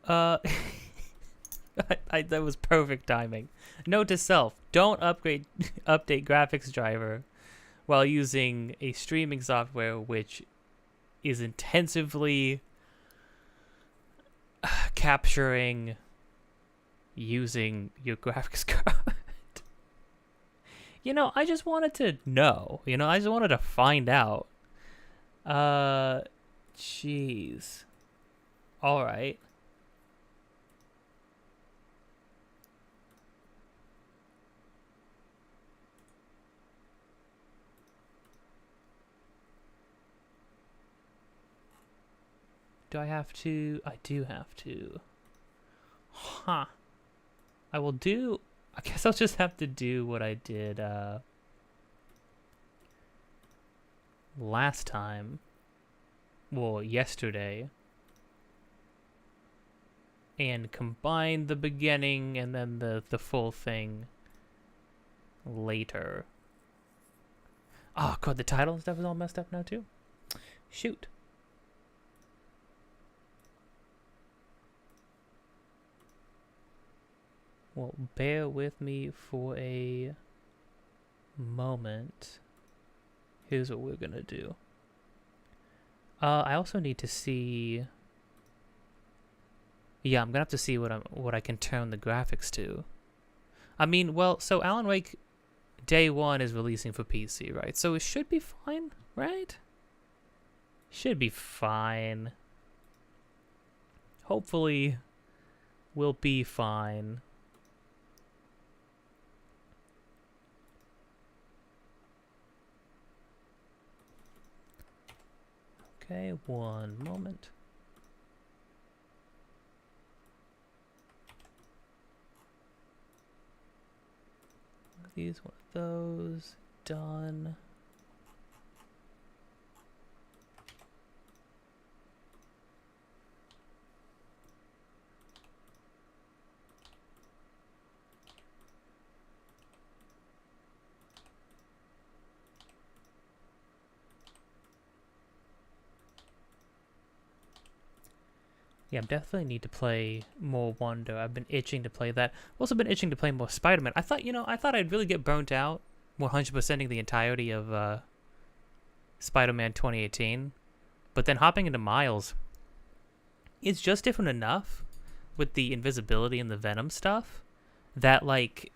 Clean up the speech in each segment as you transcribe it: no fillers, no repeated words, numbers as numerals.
Uh, that was perfect timing. Note to self: don't update graphics driver while using a streaming software which is intensively capturing using your graphics card. You know, I just wanted to know. You know, I just wanted to find out. Jeez. All right. Do I have to? I do have to. Huh. I will do... I guess I'll just have to do what I did last time. Well, yesterday. And combine the beginning and then the full thing later. Oh, God, the title and stuff is all messed up now, too? Shoot. Well, bear with me for a moment. Here's what we're gonna do. I also need to see... Yeah, I'm gonna have to see what I can turn the graphics to. I mean, well, so Alan Wake Day 1 is releasing for PC, right? So it should be fine, right? Should be fine. Hopefully, we'll be fine. Okay, one moment. These, one of those, done. Yeah, I definitely need to play more Wonder. I've been itching to play that. Also been itching to play more Spider-Man. I thought, you know, I thought I'd really get burnt out 100%ing the entirety of Spider-Man 2018. But then hopping into Miles, it's just different enough with the invisibility and the Venom stuff that, like,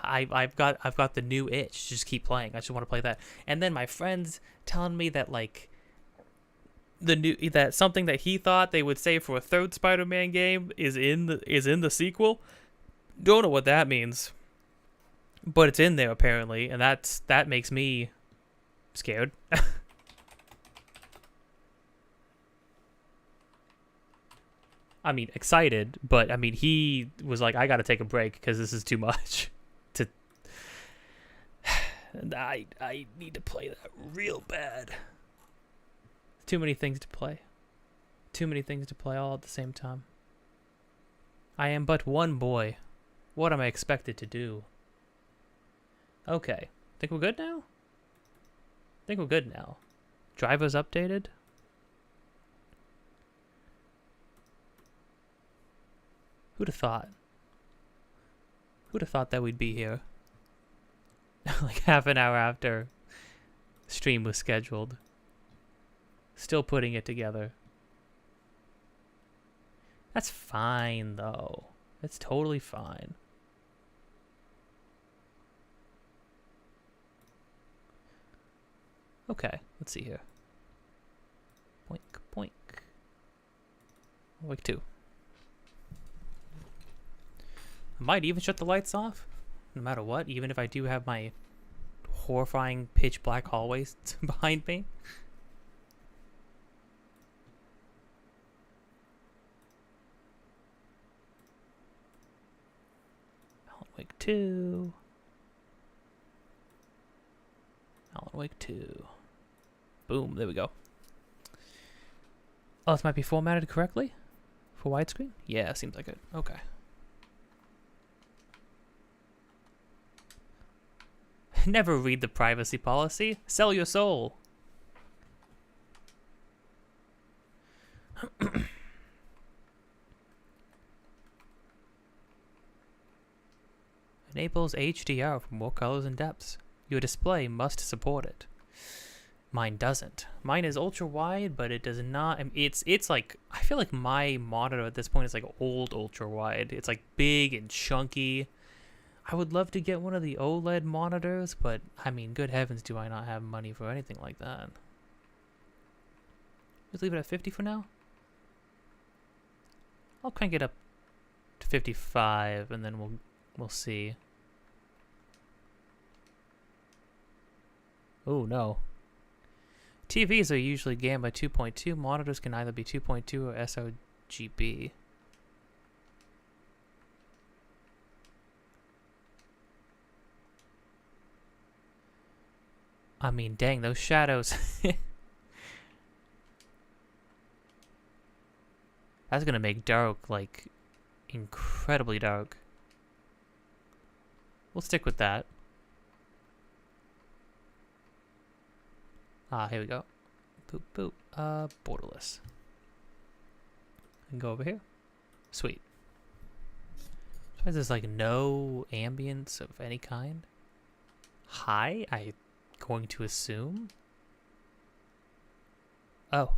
I've got the new itch. Just keep playing. I just want to play that. And then my friends telling me that, like, that something that he thought they would say for a third Spider-Man game is in the sequel. Don't know what that means, but it's in there apparently, and that makes me scared. I mean, excited, but I mean, he was like, I got to take a break because this is too much. I need to play that real bad. Too many things to play. Too many things to play all at the same time. I am but one boy. What am I expected to do? Okay. Think we're good now? Think we're good now. Drivers updated? Who'd have thought? Who'd have thought that we'd be here? Like half an hour after stream was scheduled. Still putting it together. That's fine, though. That's totally fine. Okay, let's see here. Boink, boink. Wake 2. I might even shut the lights off, no matter what, even if I do have my horrifying pitch black hallways behind me. Wake 2. Alan Wake 2. Boom, there we go. Oh, this might be formatted correctly? For widescreen? Yeah, seems like it. Okay. Never read the privacy policy. Sell your soul. Enables HDR for more colors and depths. Your display must support it. Mine doesn't. Mine is ultra wide, but it does not. I mean, it's like, I feel like my monitor at this point is like old ultra wide. It's like big and chunky. I would love to get one of the OLED monitors, but I mean, good heavens, do I not have money for anything like that? Just leave it at 50 for now. I'll crank it up to 55, and then we'll see. Oh no. TVs are usually gamma 2.2. Monitors can either be 2.2 or sRGB. I mean, dang, those shadows. That's gonna make dark, like, incredibly dark. We'll stick with that. Ah, here we go. Boop, boop. Borderless. And go over here. Sweet. So there's like no ambience of any kind. High, I'm going to assume. Oh.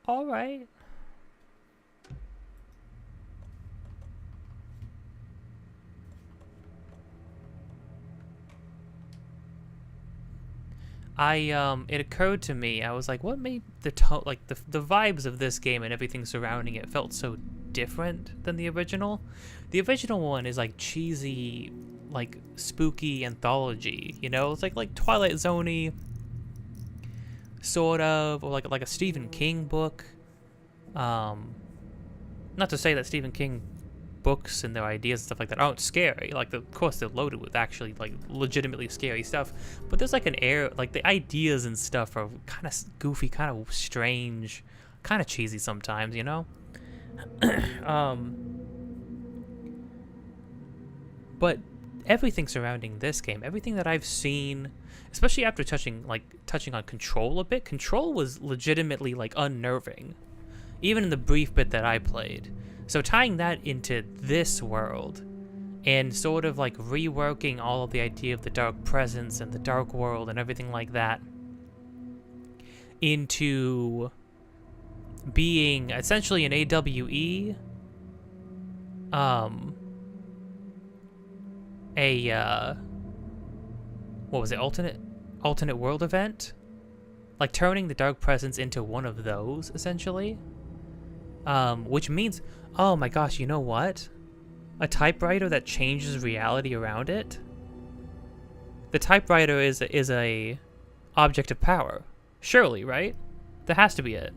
All right. It occurred to me, I was like, what made the tone, like the vibes of this game and everything surrounding it felt so different than the original? The original one is like cheesy, like spooky anthology, you know? It's like Twilight Zone-y, sort of, or like a Stephen King book. Not to say that Stephen King books and their ideas and stuff like that aren't scary. Like, of course, they're loaded with actually like legitimately scary stuff. But there's like an air, like the ideas and stuff are kind of goofy, kind of strange, kind of cheesy sometimes, you know. But everything surrounding this game, everything that I've seen, especially after touching on Control a bit, Control was legitimately like unnerving, even in the brief bit that I played. So tying that into this world and sort of like reworking all of the idea of the dark presence and the dark world and everything like that into being essentially an AWE, what was it, alternate world event? Like turning the dark presence into one of those, essentially. Which means, oh my gosh, you know what? A typewriter that changes reality around it? The typewriter is a object of power. Surely, right? That has to be it.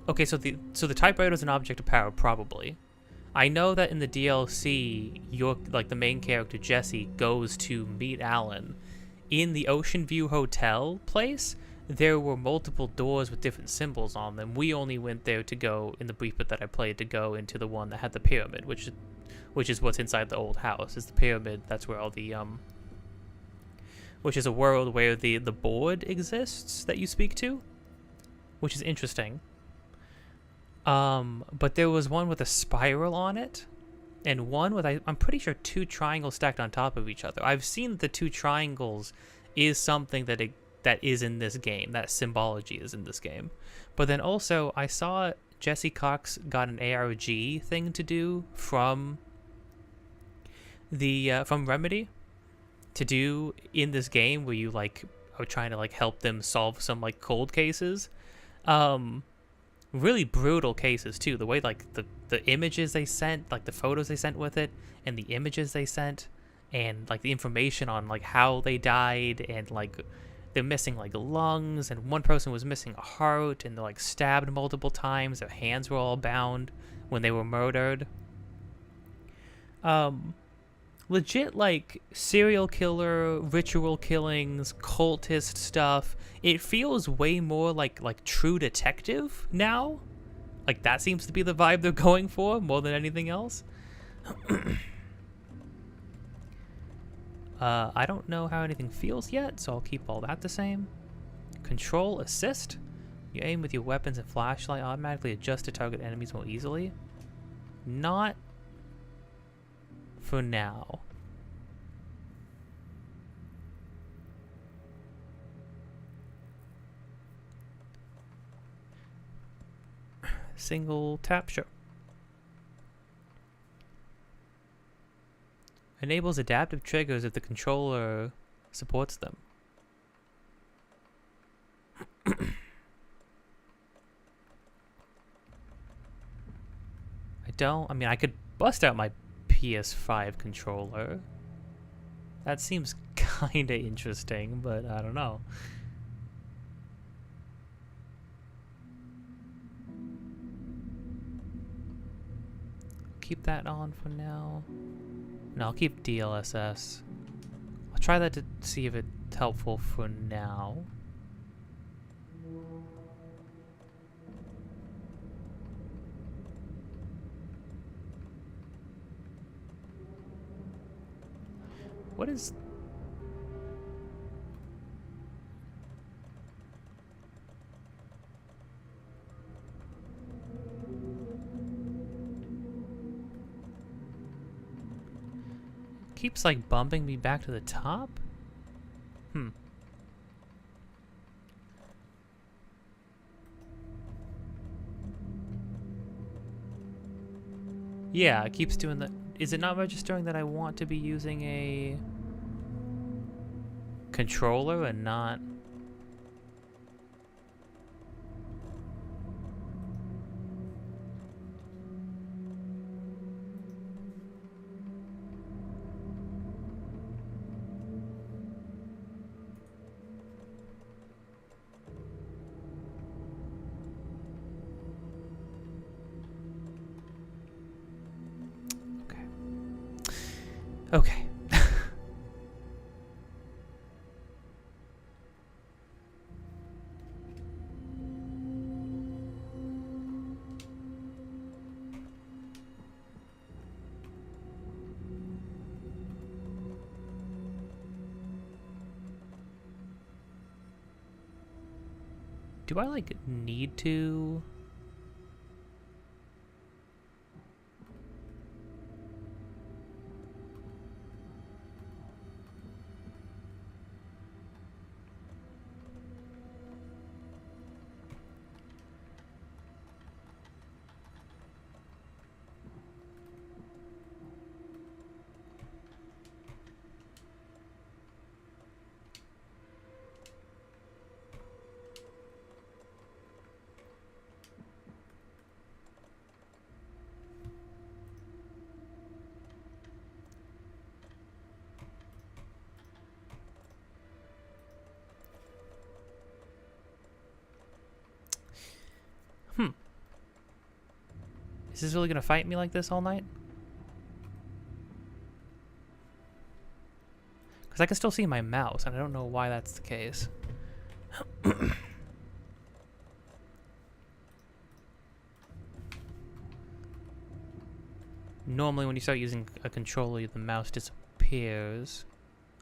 Okay, so the typewriter is an object of power, probably. I know that in the DLC, the main character, Jesse, goes to meet Alan. In the Ocean View Hotel place, there were multiple doors with different symbols on them. We only went there to go, in the brief bit that I played, to go into the one that had the pyramid, which is what's inside the old house. Is the pyramid, that's where all the, which is a world where the board exists that you speak to, which is interesting. But there was one with a spiral on it, and one with, I'm pretty sure, 2 triangles stacked on top of each other. I've seen that the 2 triangles is something that is in this game. That symbology is in this game. But then also, I saw Jesse Cox got an ARG thing to do from from Remedy to do in this game, where you like are trying to like help them solve some like cold cases. Really brutal cases too. The way like the images they sent, like the photos they sent with it, and the images they sent, and like the information on like how they died, and like they're missing like lungs, and one person was missing a heart, and they're like stabbed multiple times. Their hands were all bound when they were murdered. Legit like serial killer, ritual killings, cultist stuff. It feels way more like True Detective now. Like that seems to be the vibe they're going for more than anything else. I don't know how anything feels yet, so I'll keep all that the same. Control assist. You aim with your weapons and flashlight, automatically adjust to target enemies more easily. Not for now. Single tap, sure. Enables adaptive triggers if the controller supports them. I mean, I could bust out my PS5 controller. That seems kinda interesting, but I don't know. Keep that on for now. No, I'll keep DLSS. I'll try that to see if it's helpful for now. What is... keeps like bumping me back to the top? Yeah, it keeps doing that. Is it not registering that I want to be using a controller and not... Okay. Do I, like, need to... Is this really gonna fight me like this all night? Because I can still see my mouse, and I don't know why that's the case. Normally when you start using a controller, the mouse disappears.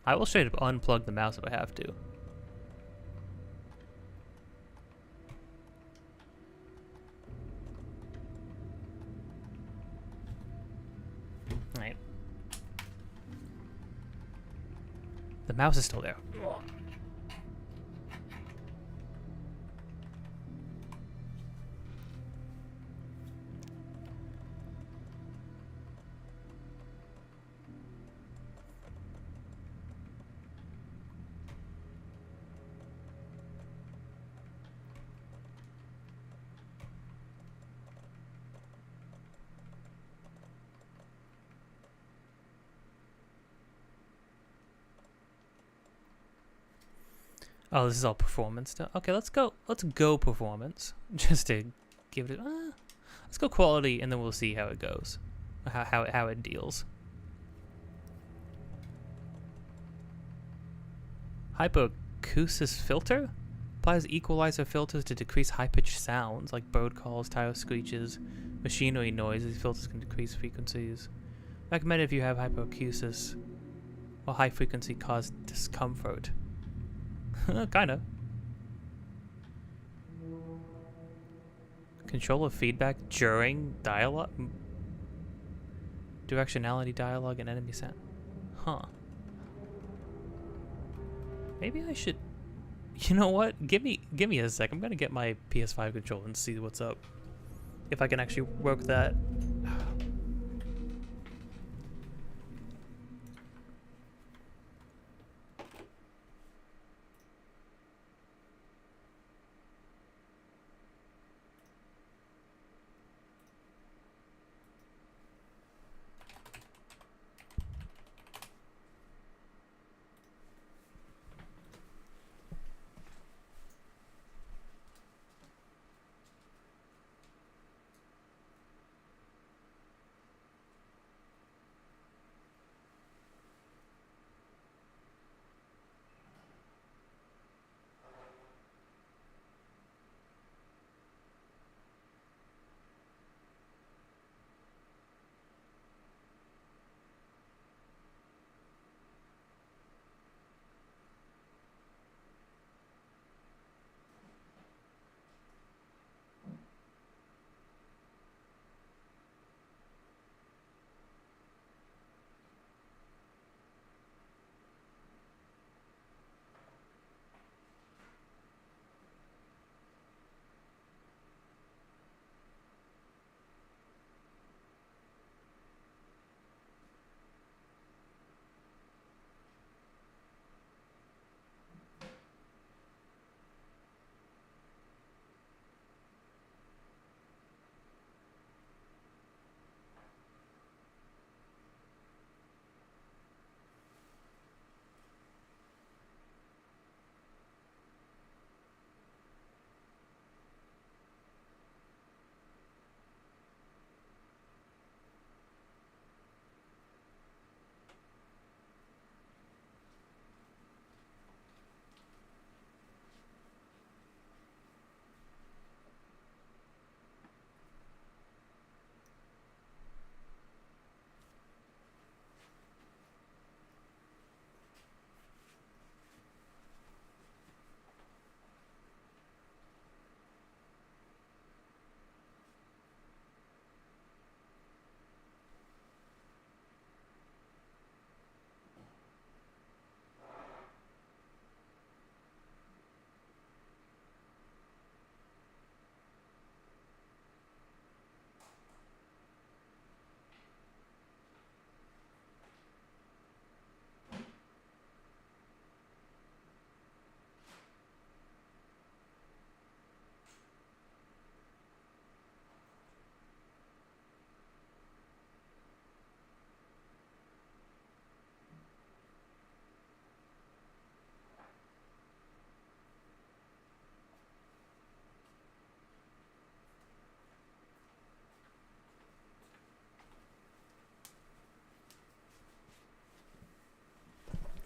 I will straight up unplug the mouse if I have to. Right. The mouse is still there. Oh, this is all performance stuff. Okay, let's go performance. Just to give it let's go quality and then we'll see how it goes. How it deals. Hypoacusis filter? Applies equalizer filters to decrease high-pitched sounds like bird calls, tire screeches, machinery noise. These filters can decrease frequencies. Recommended if you have hypoacusis or high frequency cause discomfort. Kinda. Controller feedback during dialogue? Directionality dialogue and enemy sound. Huh. Maybe I should... You know what? Give me a sec. I'm gonna get my PS5 controller and see what's up. If I can actually work that.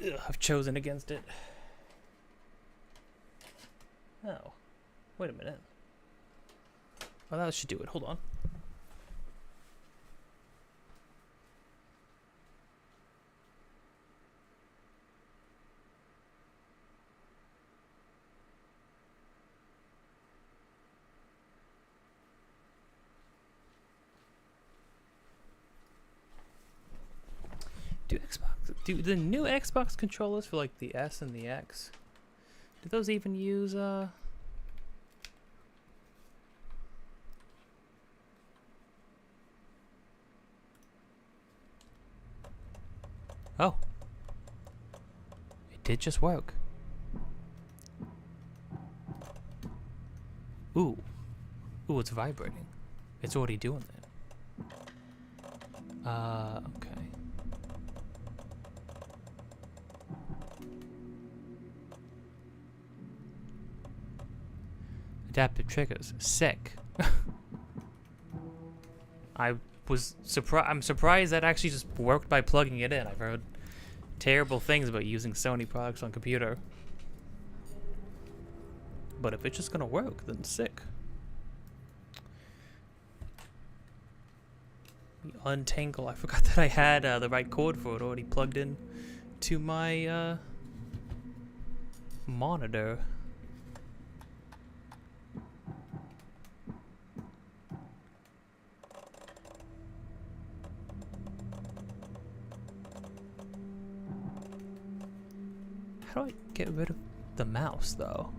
Ugh, I've chosen against it. Oh. Wait a minute. Oh, that should do it. Hold on. Do the new Xbox controllers for like the S and the X, do those even use Oh. It did just work. Ooh. Ooh, it's vibrating. It's already doing that. Okay. Adaptive triggers. Sick. I'm surprised that actually just worked by plugging it in. I've heard terrible things about using Sony products on computer. But if it's just gonna work, then sick. Untangle. I forgot that I had the right cord for it already plugged in to my monitor. I get rid of the mouse, though?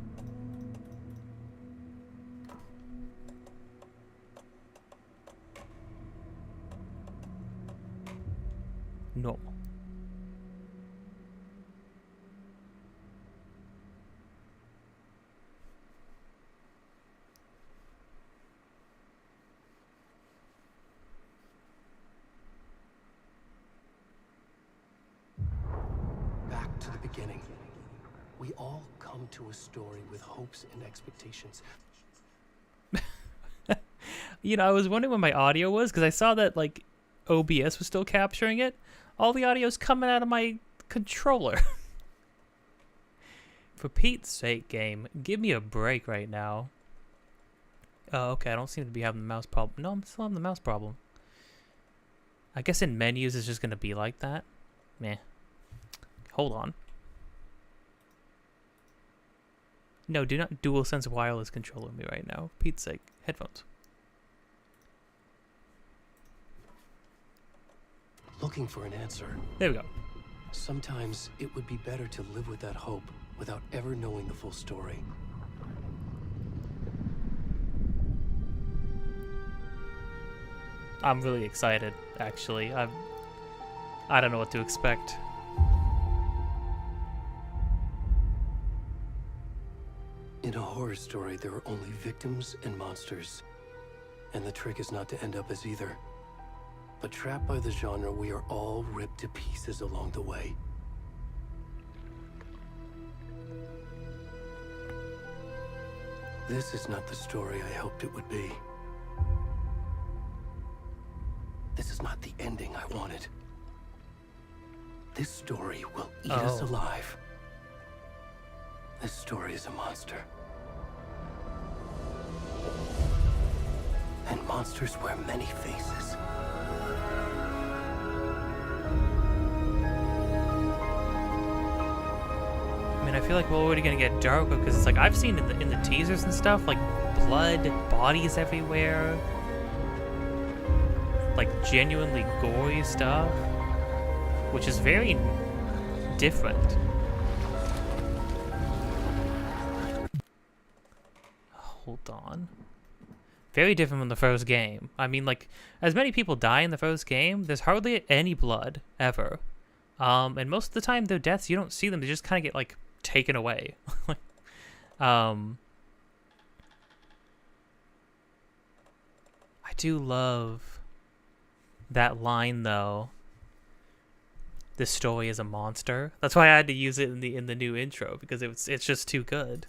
Normal. Back to the beginning. We all come to a story with hopes and expectations. You know, I was wondering what my audio was because I saw that, like, OBS was still capturing it. All the audio's coming out of my controller. For Pete's sake, game, give me a break right now. Oh, okay, I don't seem to be having the mouse problem. No, I'm still having the mouse problem. I guess in menus it's just going to be like that. Meh. Hold on. No, do not DualSense wireless controller me right now. For Pete's sake, headphones. Looking for an answer. There we go. Sometimes it would be better to live with that hope without ever knowing the full story. I'm really excited, actually. I don't know what to expect. In a horror story, there are only victims and monsters. And the trick is not to end up as either. But trapped by the genre, we are all ripped to pieces along the way. This is not the story I hoped it would be. This is not the ending I wanted. This story will eat us alive. This story is a monster. And monsters wear many faces. I mean, I feel like we're already gonna get darker because it's like I've seen in the teasers and stuff, like blood, bodies everywhere, like genuinely gory stuff, which is very different. Hold on. Very different from the first game. I mean, like, as many people die in the first game, there's hardly any blood ever. And most of the time, their deaths, you don't see them. They just kind of get, like, taken away. I do love that line, though. This story is a monster. That's why I had to use it in the new intro, because it's just too good.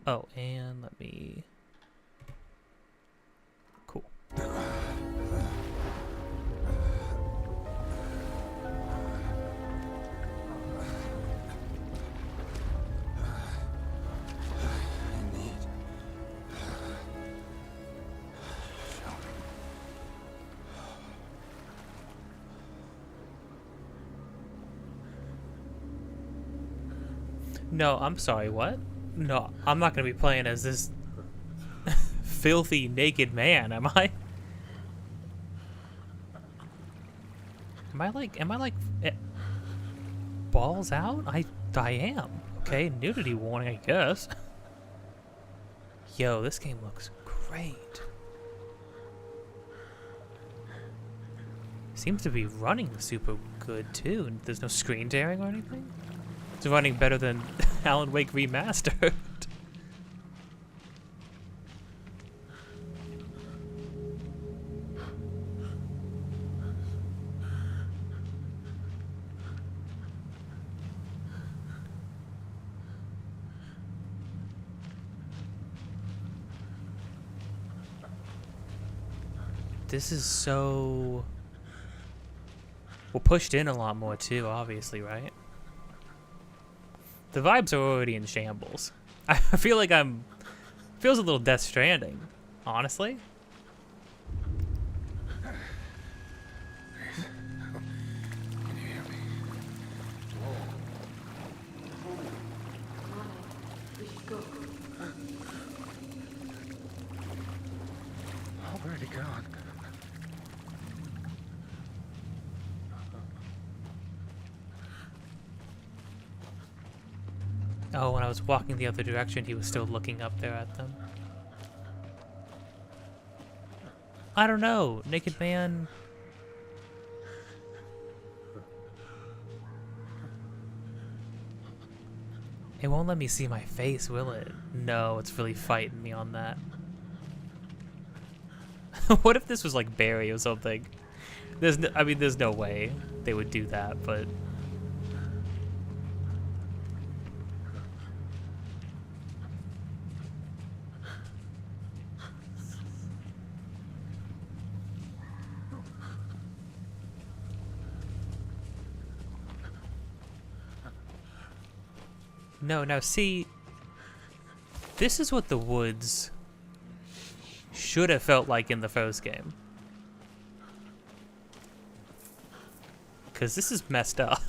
Oh, and let me... Cool. No, I'm sorry, what? No, I'm not gonna be playing as this filthy naked man, am I? Am I like balls out? I am. Okay, nudity warning, I guess. Yo, this game looks great. Seems to be running super good too, and there's no screen tearing or anything. It's running better than Alan Wake Remastered. This is so... We're pushed in a lot more too, obviously, right? The vibes are already in shambles. I feel like feels a little Death Stranding, honestly. Can you hear me? We should go. Albert. Where'd he gone? Oh, when I was walking the other direction, he was still looking up there at them. I don't know. Naked man. It won't let me see my face, will it? No, it's really fighting me on that. What if this was like Barry or something? I mean, there's no way they would do that, but... No, now see, this is what the woods should have felt like in the first game. Because this is messed up.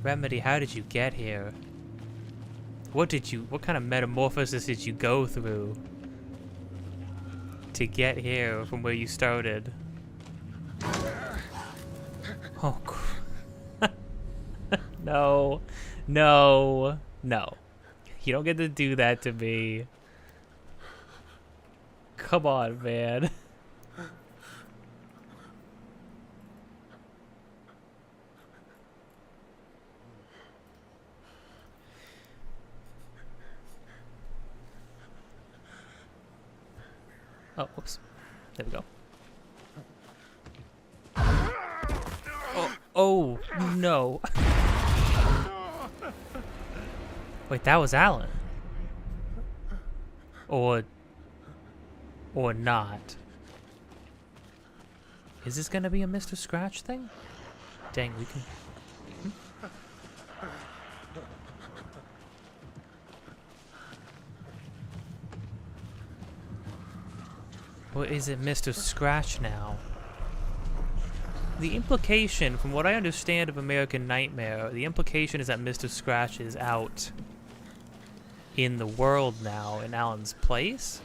Remedy, how did you get here? What kind of metamorphosis did you go through to get here from where you started? Oh, crap. No, no, no. You don't get to do that to me. Come on, man. Oh, whoops. There we go. Oh, no. Wait, that was Alan. Or not. Is this gonna be a Mr. Scratch thing? Dang, we can... Or is it Mr. Scratch now? The implication, from what I understand of American Nightmare, the implication is that Mr. Scratch is out in the world now, in Alan's place?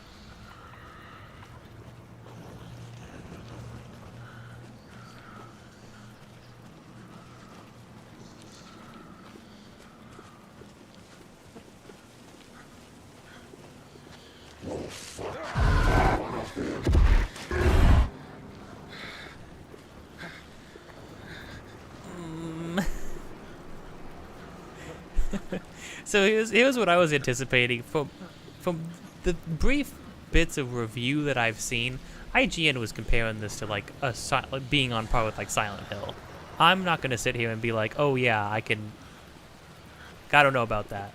So here's what I was anticipating from the brief bits of review that I've seen. IGN was comparing this to like being on par with like Silent Hill. I'm not gonna sit here and be like, oh yeah, I don't know about that.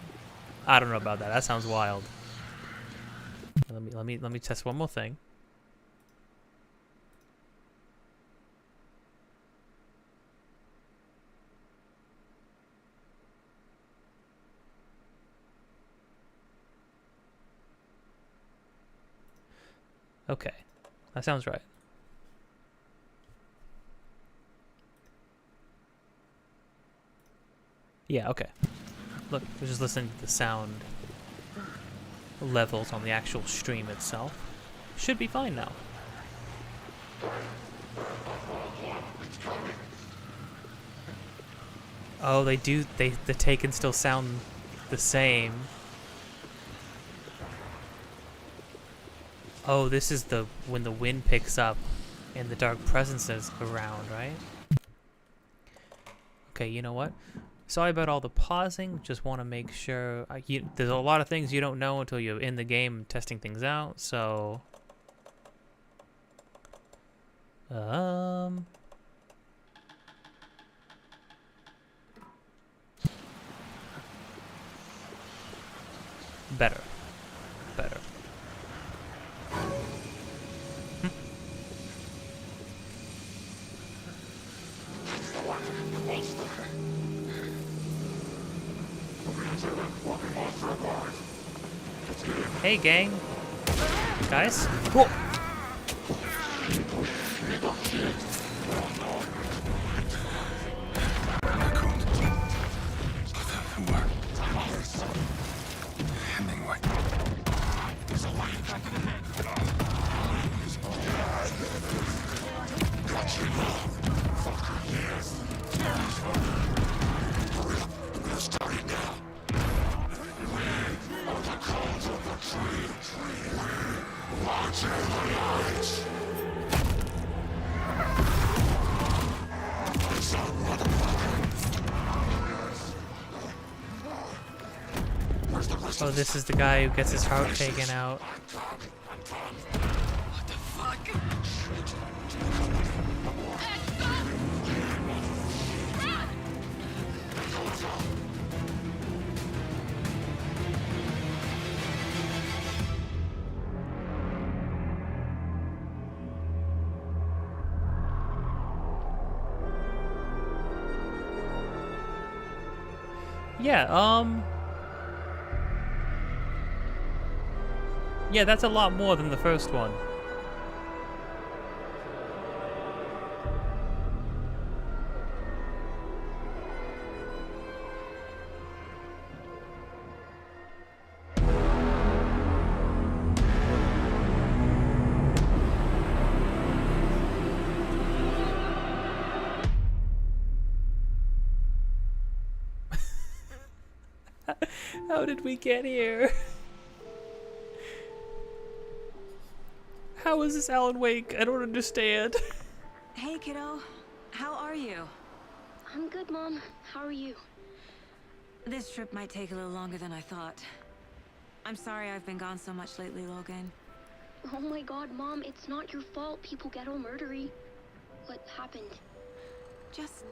I don't know about that. That sounds wild. Let me test one more thing. Okay, that sounds right. Yeah, okay. Look, we're just listening to the sound levels on the actual stream itself. Should be fine now. Oh, the take can still sound the same. Oh, this is when the wind picks up and the dark presence is around, right? Okay, you know what? Sorry about all the pausing. Just want to make sure. There's a lot of things you don't know until you're in the game testing things out. So, better. Hey, gang. Guys? Whoa. Oh, this is the guy who gets his heart taken out. What the fuck? Yeah, yeah, that's a lot more than the first one. How did we get here? How is this Alan Wake? I don't understand. Hey, kiddo. How are you? I'm good, Mom. How are you? This trip might take a little longer than I thought. I'm sorry I've been gone so much lately, Logan. Oh my god, Mom, it's not your fault people get all murdery. What happened? Just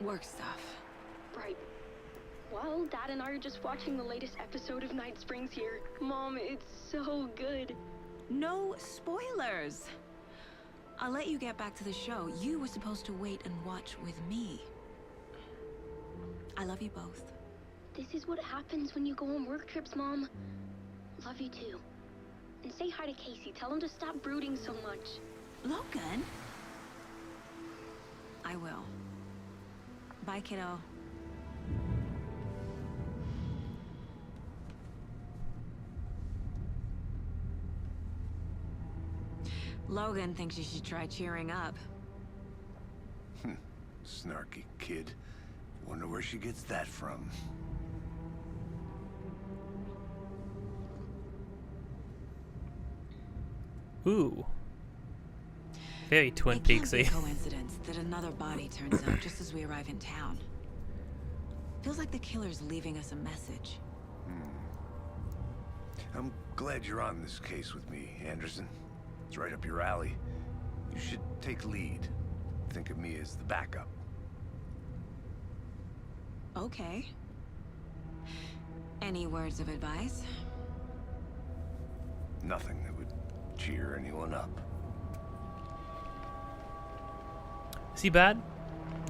work stuff. Right. Well, Dad and I are just watching the latest episode of Night Springs here. Mom, it's so good. No spoilers. I'll let you get back to the show. You were supposed to wait and watch with me. I love you both. This is what happens when you go on work trips, Mom. Love you too. And say hi to Casey. Tell him to stop brooding so much. Logan? I will. Bye, kiddo. Logan thinks you should try cheering up. Snarky kid. Wonder where she gets that from. Ooh. Very Twin It can't be Peaksy. a coincidence that another body turns up just as we arrive in town. Feels like the killer's leaving us a message. I'm glad you're on this case with me, Anderson. It's right up your alley. You should take lead. Think of me as the backup. Okay. Any words of advice? Nothing that would cheer anyone up. Is he bad?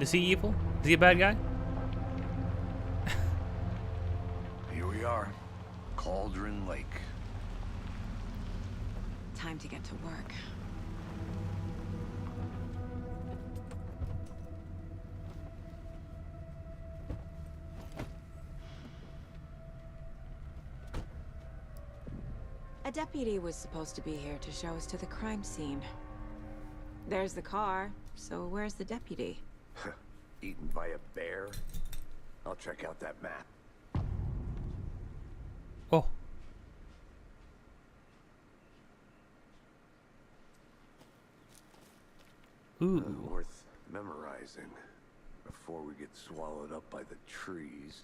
Is he evil? Is he a bad guy? Here we are. Cauldron Lake. Time to get to work. A deputy was supposed to be here to show us to the crime scene. There's the car, so where's the deputy? Eaten by a bear? I'll check out that map. Oh. Ooh. Worth memorizing before we get swallowed up by the trees.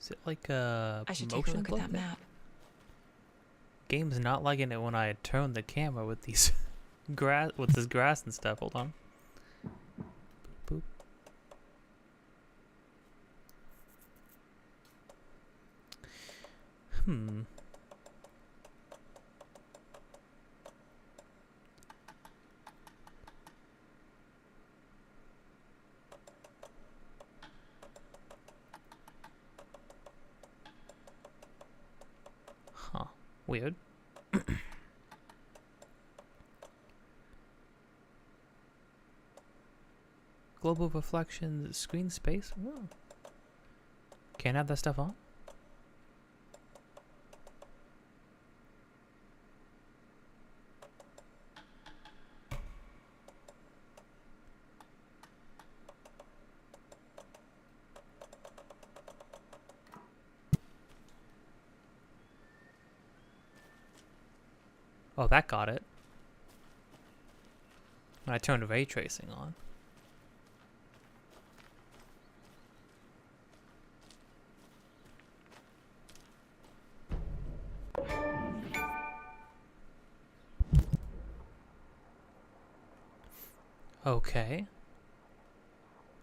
Is it like a I should take a motion look at that blur? map. Game's not liking it when I turn the camera with these grass with this grass and stuff. Hold on. Boop. Hmm. Huh. Weird. Global reflections, screen space? Oh. Can't have that stuff on? Oh, that got it. When I turned ray tracing on. Okay.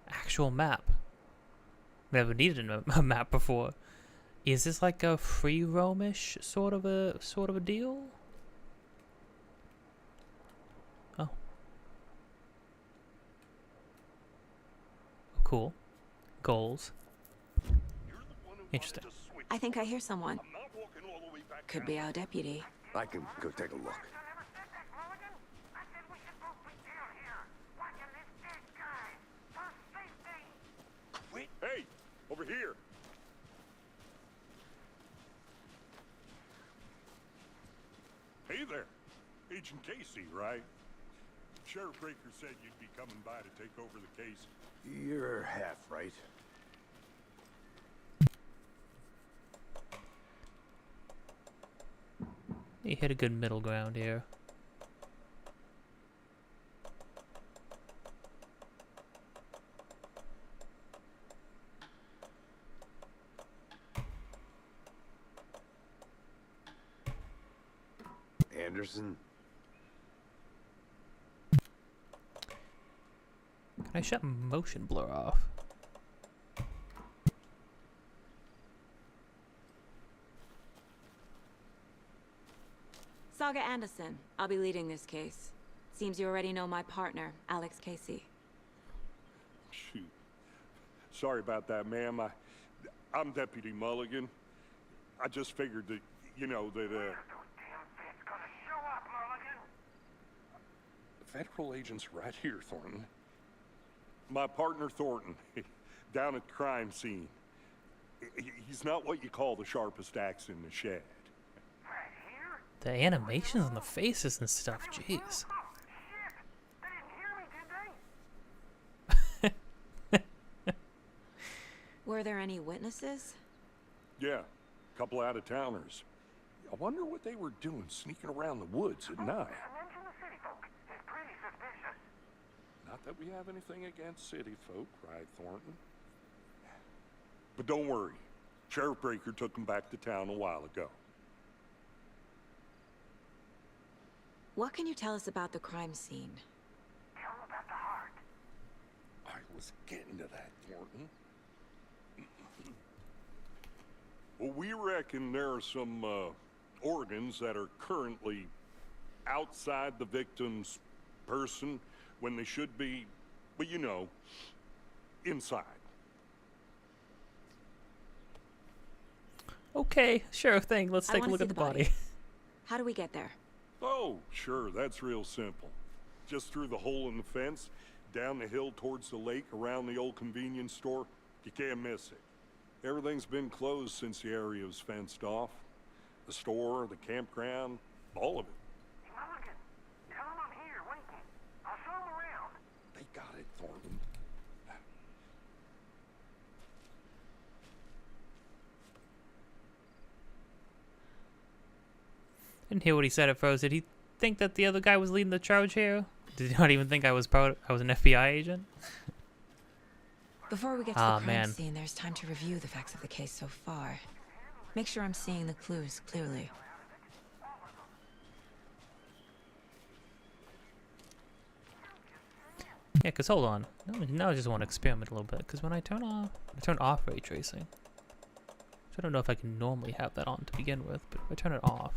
Actual map. Never needed a map before. Is this like a free roamish sort of a deal? Oh. Cool. Goals. Interesting. I think I hear someone. Could be our deputy. I can go take a look. Hey, over here. Hey there. Agent Casey, right? Sheriff Breaker said you'd be coming by to take over the case. You're half right. You hit a good middle ground here. Anderson? Can I shut motion blur off? Saga Anderson. I'll be leading this case. Seems you already know my partner, Alex Casey. Shoot. Sorry about that, ma'am. I'm Deputy Mulligan. I just figured that, you know, that, Federal agent's right here, Thornton. My partner, Thornton, down at the crime scene. He's not what you call the sharpest axe in the shed. The animations on the faces and stuff, jeez. Were there any witnesses? Yeah, a couple out-of-towners. I wonder what they were doing sneaking around the woods at night. Not that we have anything against city folk, right, Thornton? But don't worry. Sheriff Breaker took them back to town a while ago. What can you tell us about the crime scene? Tell them about the heart. I was getting to that, Thornton. Well, we reckon there are some organs that are currently outside the victim's person when they should be, well, you know, inside. Okay, sure thing. Let's I take a wanna look see at the the body. How do we get there? Oh, sure, that's real simple. Just through the hole in the fence, down the hill towards the lake, around the old convenience store. You can't miss it. Everything's been closed since the area was fenced off. The store, the campground, all of it. Mulligan, tell him I'm here, waiting. I'll show him around. They got it, Thornton. Didn't hear what he said at first. Did he think that the other guy was leading the charge here? Did he not even think I was an FBI agent? Before we get to Ah, the crime man. scene, there's time to review the facts of the case so far. Make sure I'm seeing the clues clearly. Yeah, because hold on. Now I just want to experiment a little bit. Because when I turn off ray tracing. So I don't know if I can normally have that on to begin with, but if I turn it off.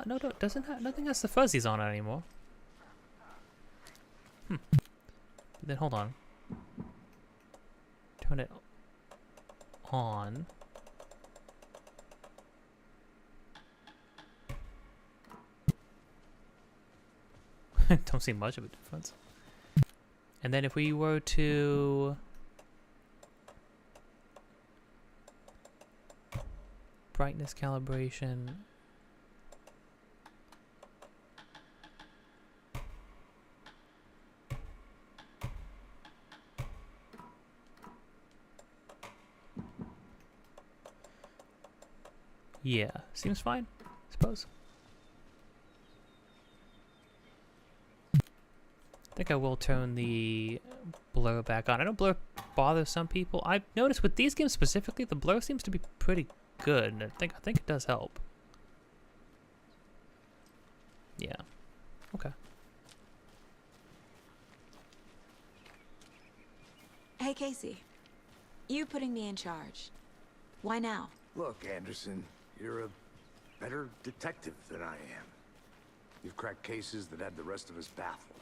No, nothing has the fuzzies on it anymore. Then hold on. Turn it on. Don't see much of a difference. And then if we were to brightness calibration. Yeah, seems fine, I suppose. I think I will turn the blur back on. I know blur bothers some people. I've noticed with these games specifically, the blur seems to be pretty good, and I think it does help. Yeah. Okay. Hey, Casey. You putting me in charge. Why now? Look, Anderson, you're a better detective than I am. You've cracked cases that had the rest of us baffled.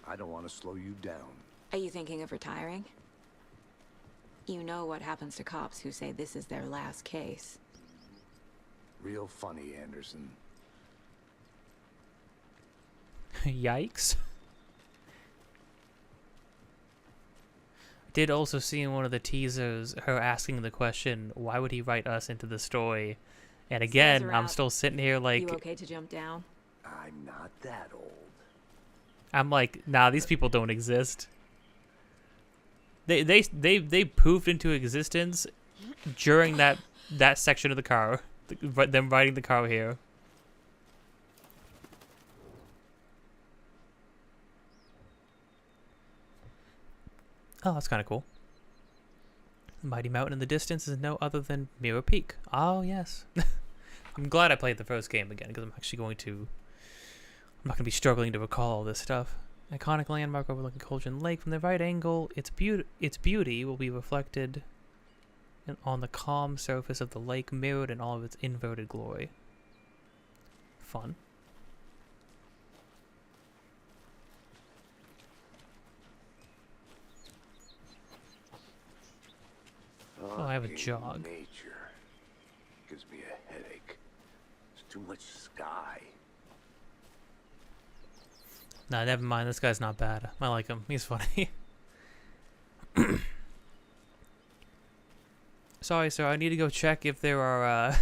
I don't want to slow you down. Are you thinking of retiring? You know what happens to cops who say this is their last case. Real funny, Anderson. Yikes. Did also see in one of the teasers her asking the question, why would he write us into the story? And again, I'm still sitting here like... You okay to jump down? I'm not that old. I'm like, nah, these people don't exist. They proved into existence during that section of the car. Them riding the car here. Oh, that's kind of cool. The mighty mountain in the distance is no other than Mirror Peak. Oh, yes. I'm glad I played the first game again, because I'm actually going to... I'm not going to be struggling to recall all this stuff. Iconic landmark overlooking Cauldron Lake. From the right angle, its beauty will be reflected on the calm surface of the lake, mirrored in all of its inverted glory. Fun. Oh, I have a jog. Nature gives me a headache. There's too much sky. Nah, never mind. This guy's not bad. I like him. He's funny. Sorry, sir. I need to go check if there are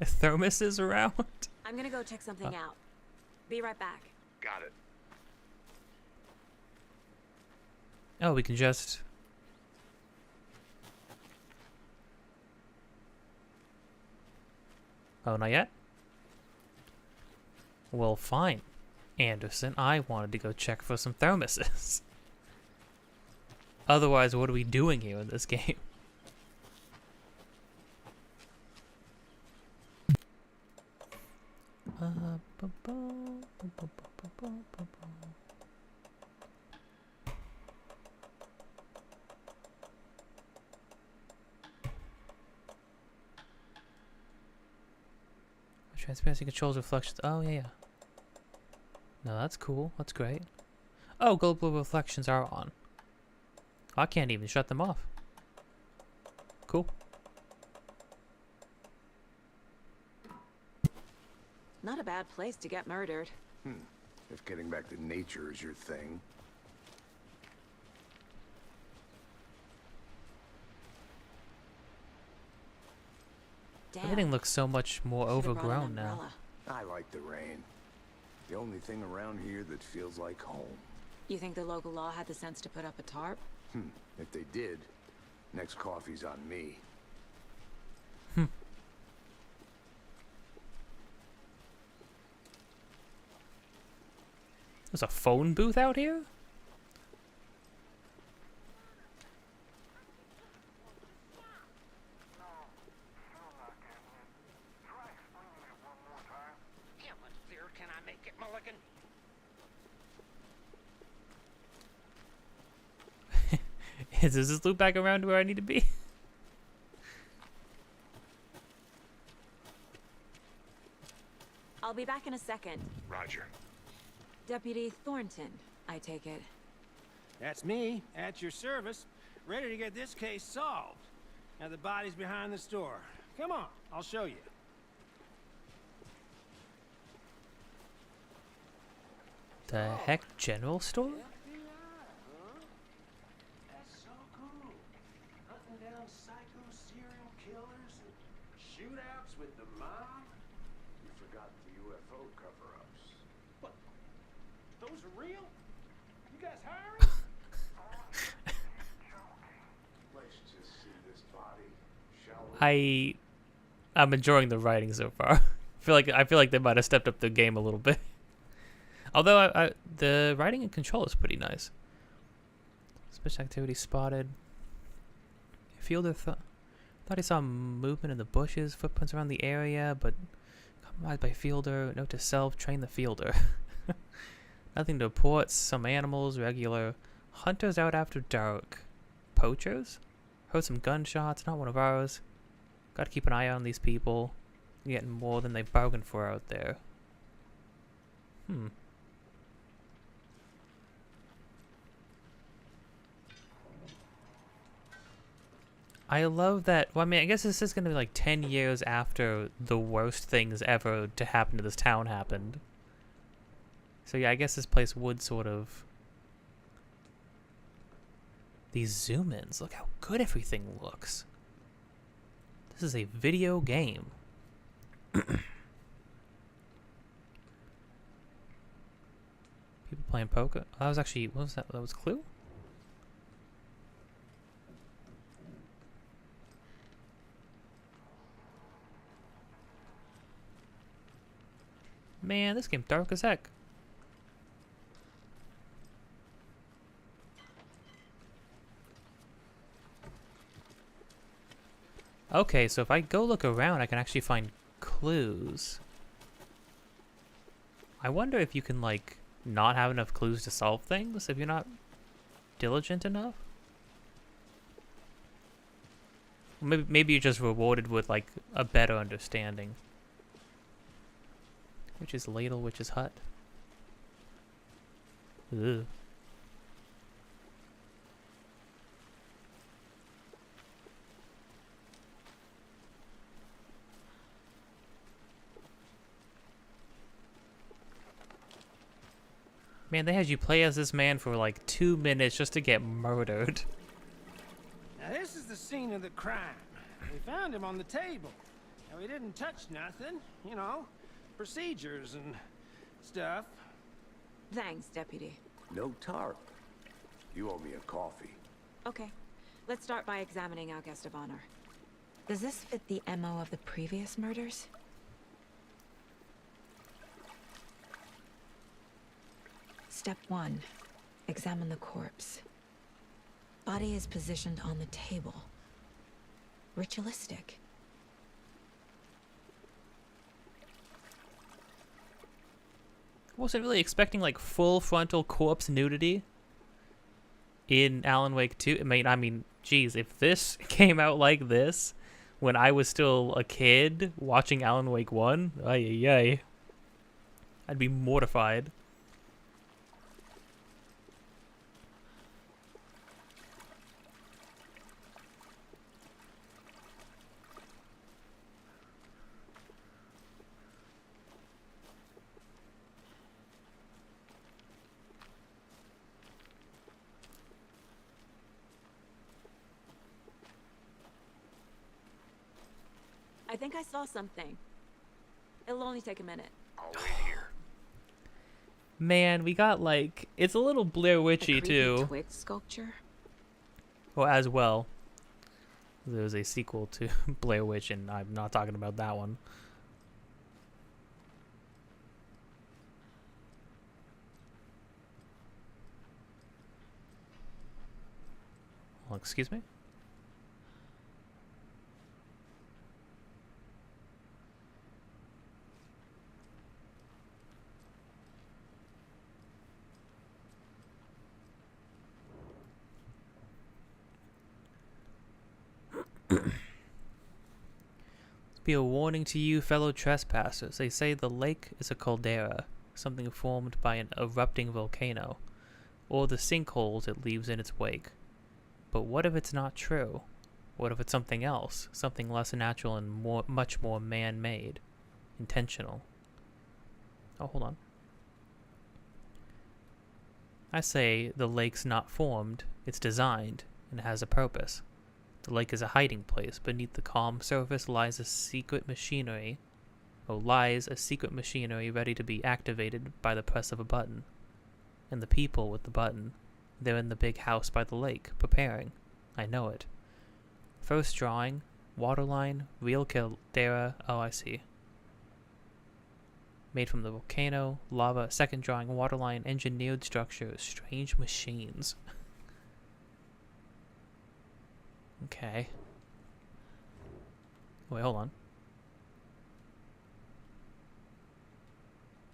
thermoses around. I'm gonna go check something out. Be right back. Got it. Oh, we can just... Oh, not yet? Well, fine, Anderson. I wanted to go check for some thermoses. Otherwise, what are we doing here in this game? Transparency controls reflections. Oh, yeah, yeah. No, that's cool. That's great. Oh, global reflections are on. I can't even shut them off. Cool. Not a bad place to get murdered. If getting back to nature is your thing. Damn. Everything looks so much more Should've brought an overgrown now. umbrella. I like the rain. The only thing around here that feels like home. You think the local law had the sense to put up a tarp? If they did, next coffee's on me. There's a phone booth out here? How much clearer can I make it, Mulligan? Does this loop back around to where I need to be? I'll be back in a second. Roger. Deputy Thornton, I take it. That's me, at your service, ready to get this case solved. Now the body's behind the store. Come on, I'll show you. The heck, general store? That's so cool. Hunting down psycho serial killers and shootouts with the mob. You forgot the UFO cover-ups. What? Those are real? You guys hiring? Let's just see this body, shall we? I'm enjoying the writing so far. I feel like they might have stepped up the game a little bit. Although the writing and control is pretty nice. Special activity spotted. Fielder thought he saw movement in the bushes, footprints around the area, but compromised by Fielder. Note to self: train the Fielder. Nothing to report. Some animals, regular hunters out after dark. Poachers? Heard some gunshots. Not one of ours. Got to keep an eye on these people. Getting more than they bargained for out there. I love that. Well, I mean, I guess this is going to be like 10 years after the worst things ever to happen to this town happened. So yeah, I guess this place would sort of... These zoom-ins. Look how good everything looks. This is a video game. People playing poker. Oh, that was actually... What was that? That was Clue? Man, this game's dark as heck. Okay, so if I go look around, I can actually find clues. I wonder if you can, like, not have enough clues to solve things if you're not diligent enough? Maybe you're just rewarded with, like, a better understanding. Witch's ladle, witch's hut. Ugh. Man, they had you play as this man for like 2 minutes just to get murdered. Now this is the scene of the crime. We found him on the table. Now he didn't touch nothing, you know, procedures and stuff. Thanks, Deputy. No tarp. You owe me a coffee. Okay, let's start by examining our guest of honor. Does this fit the MO of the previous murders? Step 1. Examine the corpse. Body is positioned on the table. Ritualistic. Wasn't really expecting like full frontal corpse nudity in Alan Wake 2. I mean, geez, if this came out like this when I was still a kid watching Alan Wake 1, ay, I'd be mortified. I think I saw something. It'll only take a minute. I'll wait here. Man, we got like, it's a little Blair Witchy too. Twig sculpture. Well, as well. There's a sequel to Blair Witch, and I'm not talking about that one. Well, excuse me? Be a warning to you fellow trespassers. They say the lake is a caldera, something formed by an erupting volcano, or the sinkholes it leaves in its wake. But what if it's not true? What if it's something else, something less natural and much more man-made, intentional? Oh, hold on. I say the lake's not formed, it's designed, and has a purpose. The lake is a hiding place. Beneath the calm surface lies a secret machinery. Ready to be activated by the press of a button. And the people with the button, they're in the big house by the lake, preparing. I know it. First drawing, Waterline, real caldera. Oh, I see. Made from the volcano, lava, second drawing, waterline, engineered structure, strange machines. Okay. Wait, hold on.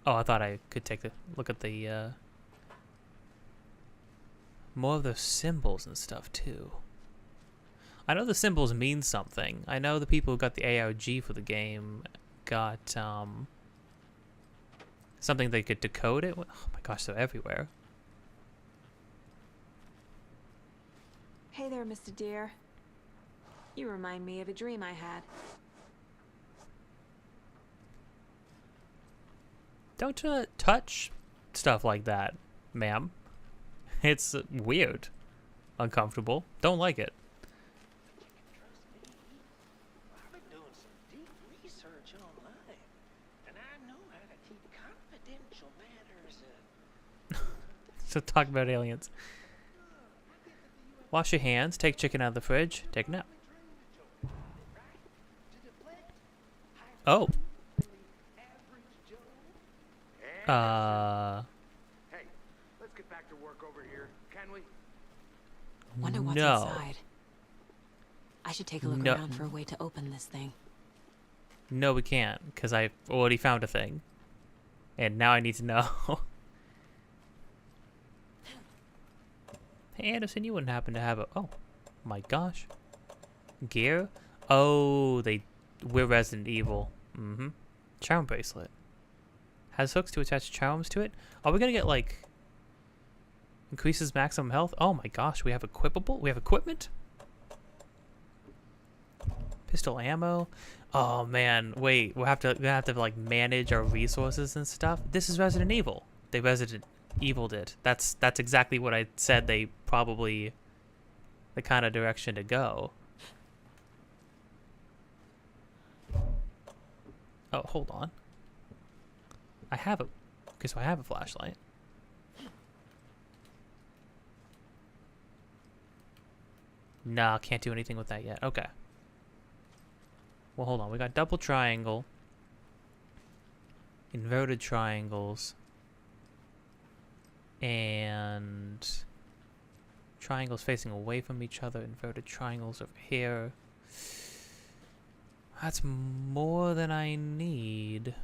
Oh, I thought I could take a look at the, more of those symbols and stuff, too. I know the symbols mean something. I know the people who got the ARG for the game got, something they could decode it. Oh my gosh, they're everywhere. Hey there, Mr. Deer. You remind me of a dream I had. Don't touch stuff like that, ma'am. It's weird. Uncomfortable. Don't like it. I've been doing some deep research online, and I know how to keep confidential matters. So talk about aliens. Wash your hands, take chicken out of the fridge, take a nap. Oh. Hey, let's get back to work over here, can we? Wonder what's No. inside. I should take a look No. around for a way to open this thing. No, we can't, because I already found a thing. And now I need to know. Hey, Anderson, you wouldn't happen to have a... Oh, my gosh. Gear? Oh, we're Resident Evil. Mm-hmm. Charm bracelet. Has hooks to attach charms to it. Are we gonna get, like... Increases maximum health? Oh my gosh, we have equipable? We have equipment? Pistol ammo? Oh man, wait, we're gonna have to like manage our resources and stuff. This is Resident Evil. They Resident Evil'd it. That's exactly what I said they probably... The kind of direction to go. Oh, hold on. I have a... Okay, so I have a flashlight. Nah, can't do anything with that yet. Okay. Well, hold on. We got double triangle. Inverted triangles. And... Triangles facing away from each other. Inverted triangles over here. That's more than I need.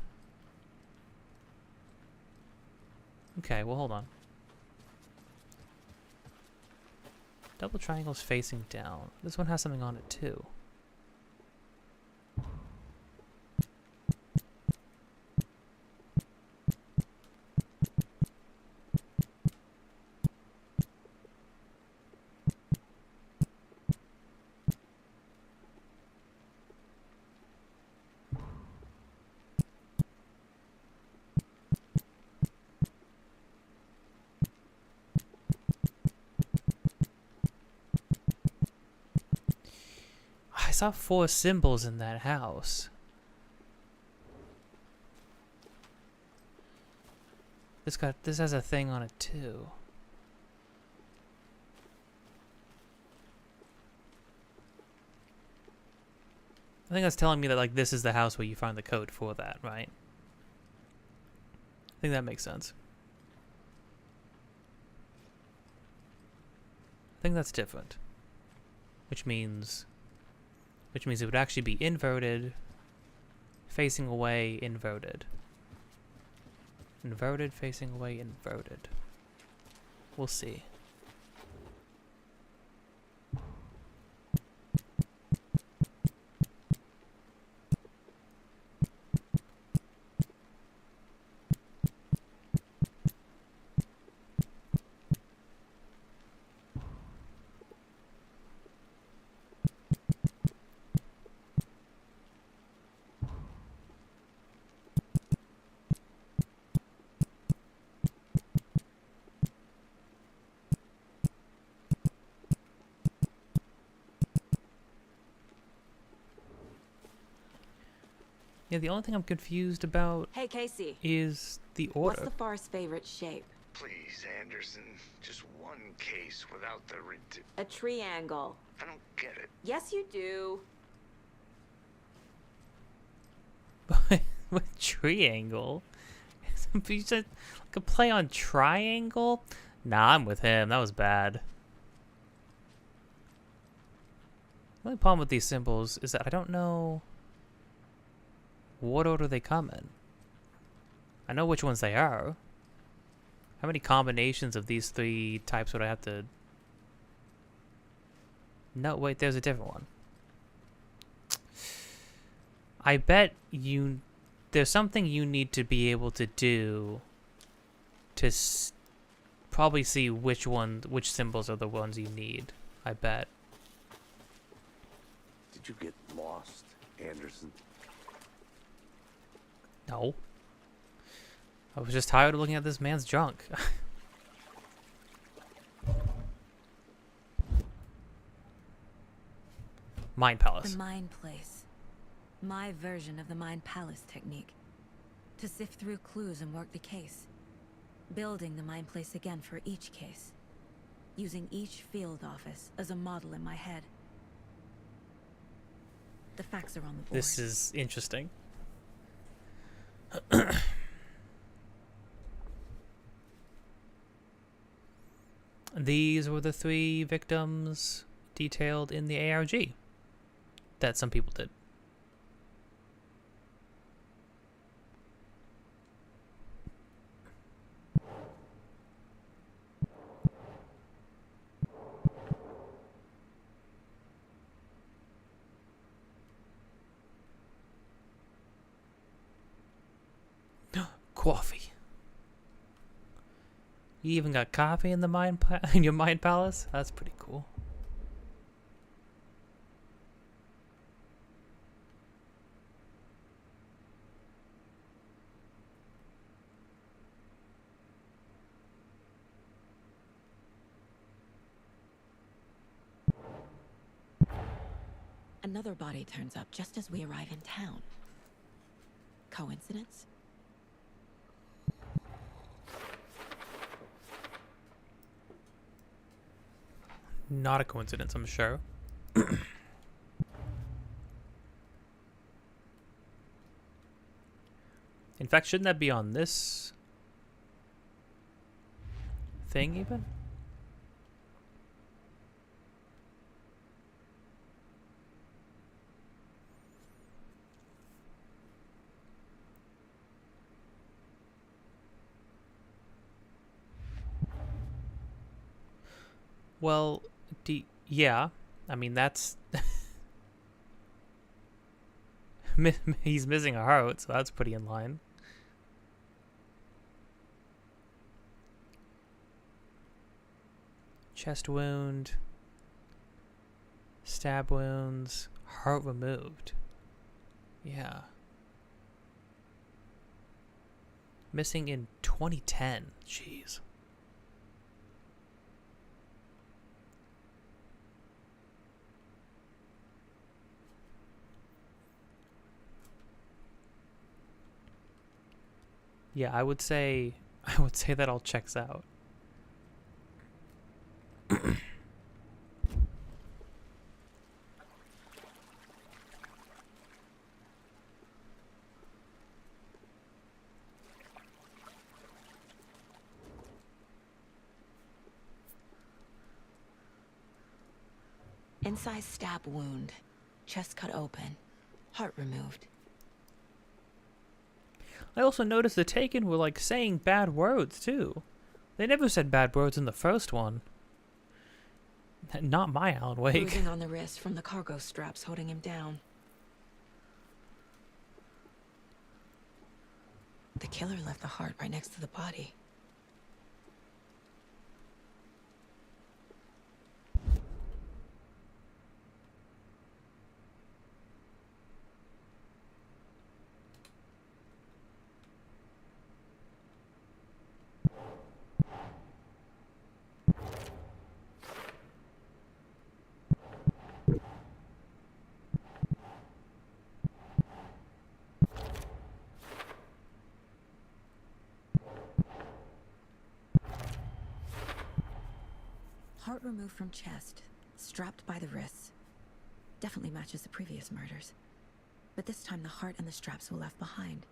Okay, well, hold on. Double triangles facing down. This one has something on it, too. I saw 4 symbols in that house. This has a thing on it too. I think that's telling me that like this is the house where you find the code for that, right? I think that makes sense. I think that's different. Which means it would actually be inverted, facing away, inverted. Inverted, facing away, inverted. We'll see. Yeah, the only thing I'm confused about Hey, Casey. is the What's order. the far's favorite shape? Please, Anderson, just one case without the A triangle. I don't get it. Yes, you do. With triangle? You said like a play on triangle? Nah, I'm with him. That was bad. The only problem with these symbols is that I don't know what order they come in. I know which ones they are. How many combinations of these three types would I have to... No, wait, there's a different one. I bet you... There's something you need to be able to do to probably see which symbols are the ones you need. I bet. Did you get lost, Anderson? No. I was just tired of looking at this man's junk. Mind Palace. The Mind Place. My version of the Mind Palace technique. To sift through clues and work the case. Building the Mind Place again for each case. Using each field office as a model in my head. The facts are on the board. This is interesting. These were the 3 victims detailed in the ARG that some people did. Coffee. You even got coffee in the in your Mind Palace? That's pretty cool. Another body turns up just as we arrive in town. Coincidence? Not a coincidence, I'm sure. In fact, shouldn't that be on this thing even? Well, yeah. I mean, that's... He's missing a heart, so that's pretty in line. Chest wound. Stab wounds. Heart removed. Yeah. Missing in 2010. Jeez. Yeah, I would say that all checks out. Incised stab wound. Chest cut open. Heart removed. I also noticed the Taken were like saying bad words too. They never said bad words in the first one. Not my Alan Wake. Bruising on the wrist from the cargo straps holding him down. The killer left the heart right next to the body. Heart removed from chest, strapped by the wrists. Definitely matches the previous murders. But this time the heart and the straps were left behind.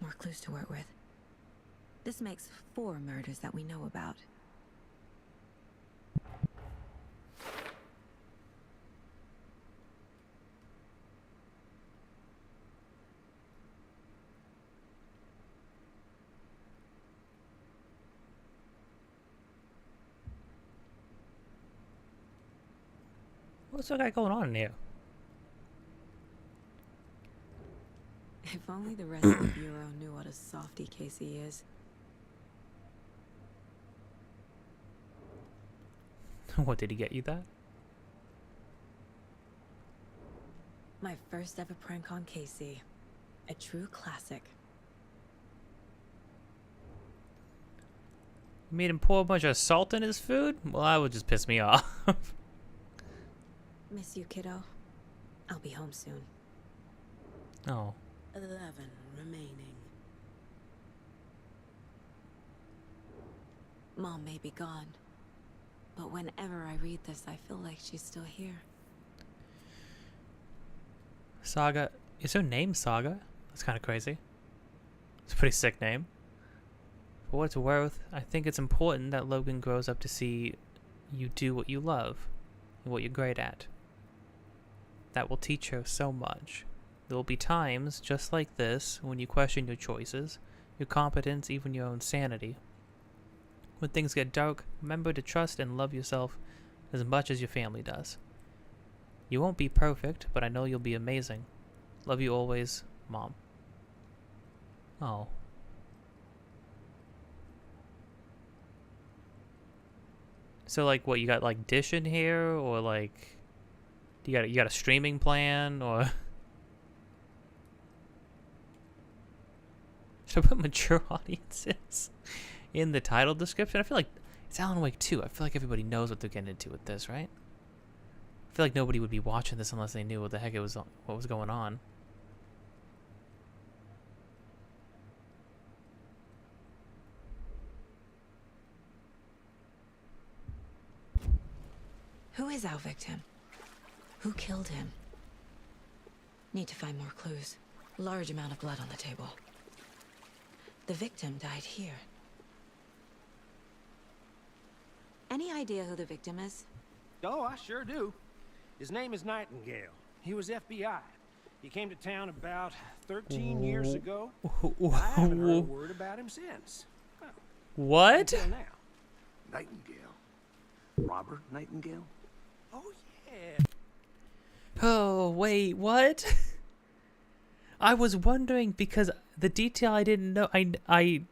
More clues to work with. This makes 4 murders that we know about. What's that guy going on in here? If only the rest of the Bureau knew what a softy Casey is. What, did he get you that? My first ever prank on Casey. A true classic. You made him pour a bunch of salt in his food? Well, that would just piss me off. Miss you, kiddo. I'll be home soon. Oh. 11 remaining. Mom may be gone, but whenever I read this, I feel like she's still here. Saga. Is her name Saga? That's kind of crazy. It's a pretty sick name. For what it's worth, I think it's important that Logan grows up to see you do what you love and what you're great at. That will teach her so much. There will be times, just like this, when you question your choices, your competence, even your own sanity. When things get dark, remember to trust and love yourself as much as your family does. You won't be perfect, but I know you'll be amazing. Love you always, Mom. Oh. So, like, what, you got, like, Dish in here, or, like... You got a streaming plan, or should I put mature audiences in the title description? I feel like it's Alan Wake 2. I feel like everybody knows what they're getting into with this, right? I feel like nobody would be watching this unless they knew what the heck what was going on. Who is our victim? Who killed him? Need to find more clues. Large amount of blood on the table. The victim died here. Any idea who the victim is? Oh, I sure do. His name is Nightingale. He was FBI. He came to town about 13 years ago. I haven't heard a word about him since. Well, what? until now. Nightingale? Robert Nightingale? Oh, yeah. Oh, wait, what? I was wondering because the detail I didn't know, I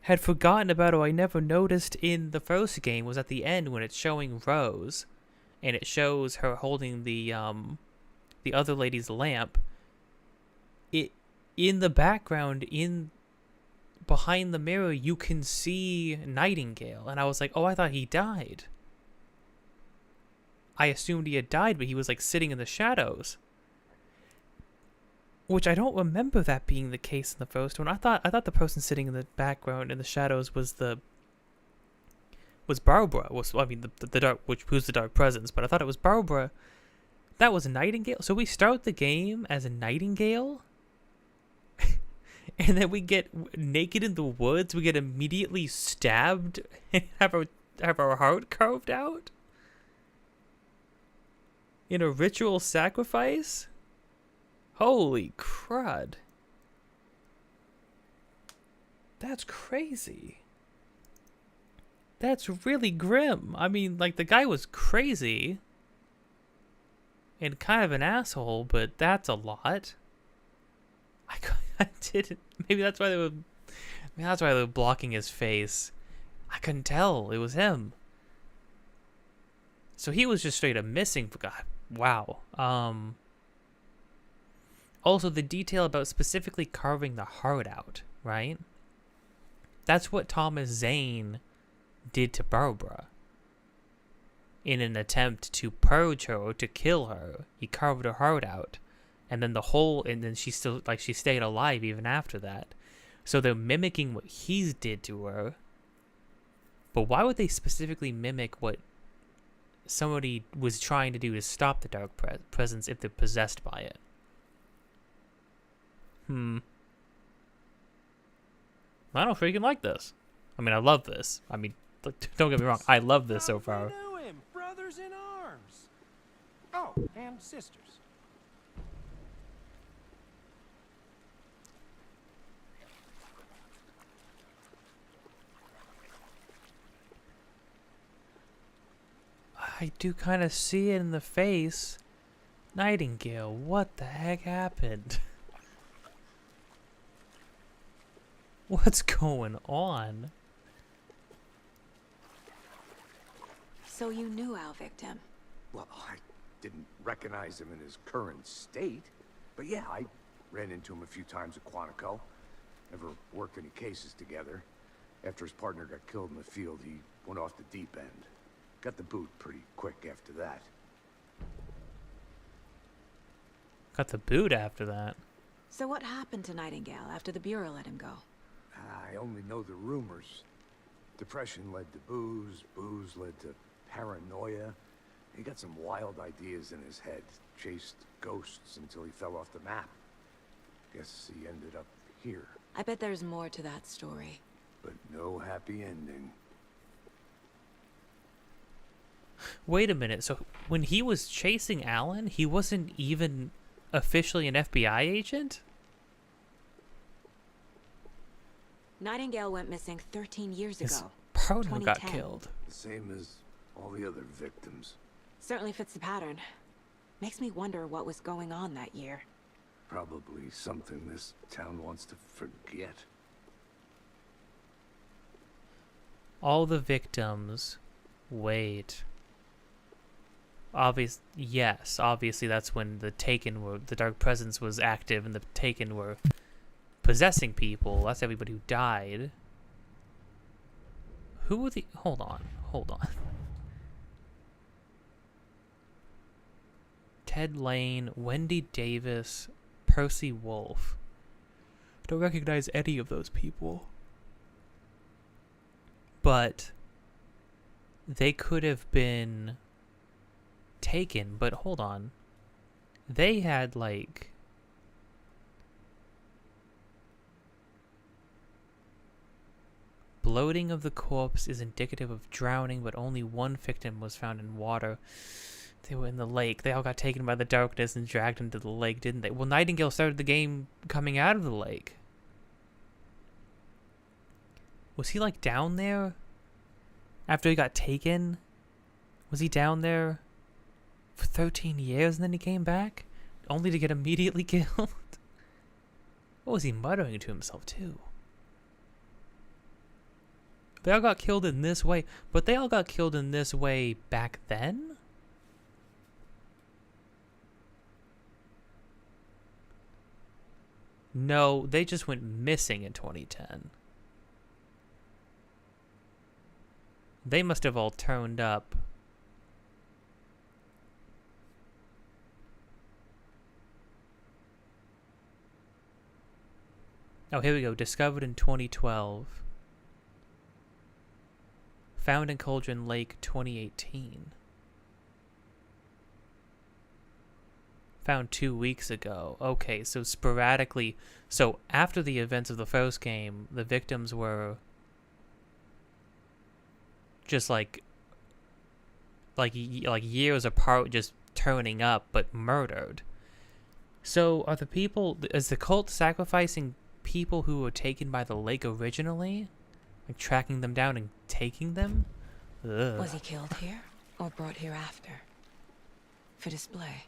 had forgotten about, or I never noticed in the first game, was at the end when it's showing Rose, and it shows her holding the other lady's lamp. In the background, behind the mirror, you can see Nightingale, and I was like, oh, I thought he died. I assumed he had died, but he was like sitting in the shadows. Which I don't remember that being the case in the first one. I thought the person sitting in the background in the shadows was Barbara. The dark, who's the dark presence, but I thought it was Barbara. That was Nightingale. So we start the game as a Nightingale, and then we get naked in the woods. We get immediately stabbed and have our heart carved out. In a ritual sacrifice? Holy crud. That's crazy. That's really grim. I mean, like, the guy was crazy and kind of an asshole, but that's a lot. I didn't. Maybe that's why they were blocking his face. I couldn't tell it was him. So he was just straight up missing. God, wow. Also, the detail about specifically carving the heart out, right? That's what Thomas Zane did to Barbara. In an attempt to purge her or to kill her, he carved her heart out. And then she stayed alive even after that. So they're mimicking what he did to her. But why would they specifically mimic what somebody was trying to do to stop the dark presence if they're possessed by it? I don't freaking like this. I mean, I love this. I mean, don't get me wrong. I love this so far. We knew him. Brothers in arms. Oh, and sisters. I do kind of see it in the face. Nightingale, what the heck happened? What's going on? So you knew our victim? Well, I didn't recognize him in his current state. But yeah, I ran into him a few times at Quantico. Never worked any cases together. After his partner got killed in the field, he went off the deep end. Got the boot pretty quick after that. Got the boot after that. So what happened to Nightingale after the Bureau let him go? I only know the rumors. Depression led to booze, booze led to paranoia. He got some wild ideas in his head, chased ghosts until he fell off the map. Guess he ended up here. I bet there's more to that story. But no happy ending. Wait a minute, so when he was chasing Alan, he wasn't even officially an FBI agent? Nightingale went missing 13 years His ago. partner got 2010. killed. The same as all the other victims. Certainly fits the pattern. Makes me wonder what was going on that year. Probably something this town wants to forget. All the victims. Wait. Yes, obviously that's when the Dark Presence was active and the Taken were possessing people. That's everybody who died. Who were the... Hold on. Ted Lane, Wendy Davis, Percy Wolf. I don't recognize any of those people. But they could have been taken, but hold on. They had like... Bloating of the corpse is indicative of drowning, but only one victim was found in water. They were in the lake. They all got taken by the darkness and dragged into the lake, didn't they? Well, Nightingale started the game coming out of the lake. Was he like down there? After he got taken? Was he down there for 13 years and then he came back? Only to get immediately killed? What was he muttering to himself too? They all got killed in this way, but they all got killed in this way back then? No, they just went missing in 2010. They must have all turned up. Oh, here we go. Discovered in 2012. Found in Cauldron Lake 2018. Found 2 weeks ago. Okay, so sporadically. So after the events of the first game, the victims were just like years apart, just turning up, but murdered. So are the people? Is the cult sacrificing people who were taken by the lake originally? Like tracking them down and taking them? Ugh. Was he killed here or brought here after? For display?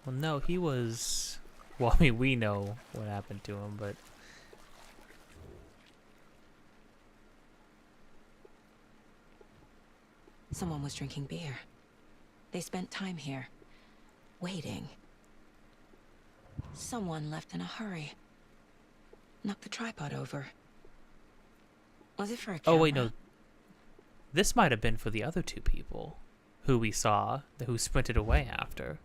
Well, no, he was... Well, I mean, we know what happened to him, but... Someone was drinking beer. They spent time here, waiting. Someone left in a hurry. Knocked the tripod over. Was it for a camera? Oh, wait, no. This might have been for the other two people who we saw, who sprinted away after.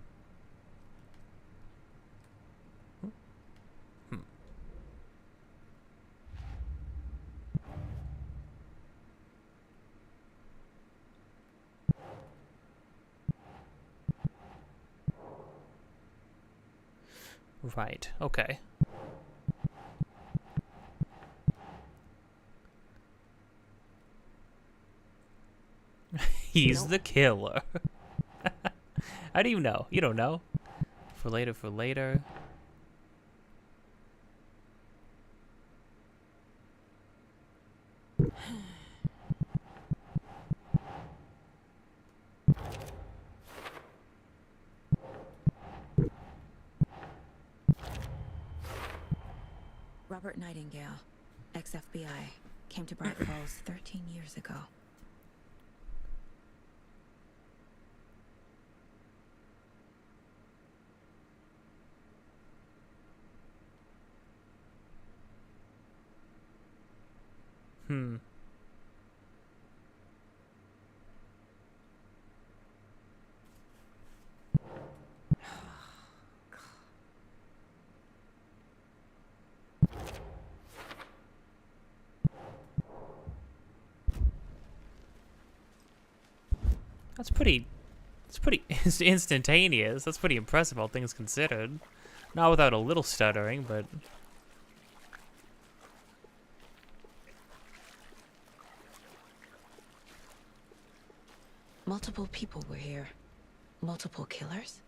Right, okay. He's the killer. How do you know? You don't know. For later, for later. Robert Nightingale, ex-FBI, came to Bright Falls 13 years ago. Hmm. That's pretty instantaneous. That's pretty impressive, all things considered. Not without a little stuttering, but... Multiple people were here. Multiple killers?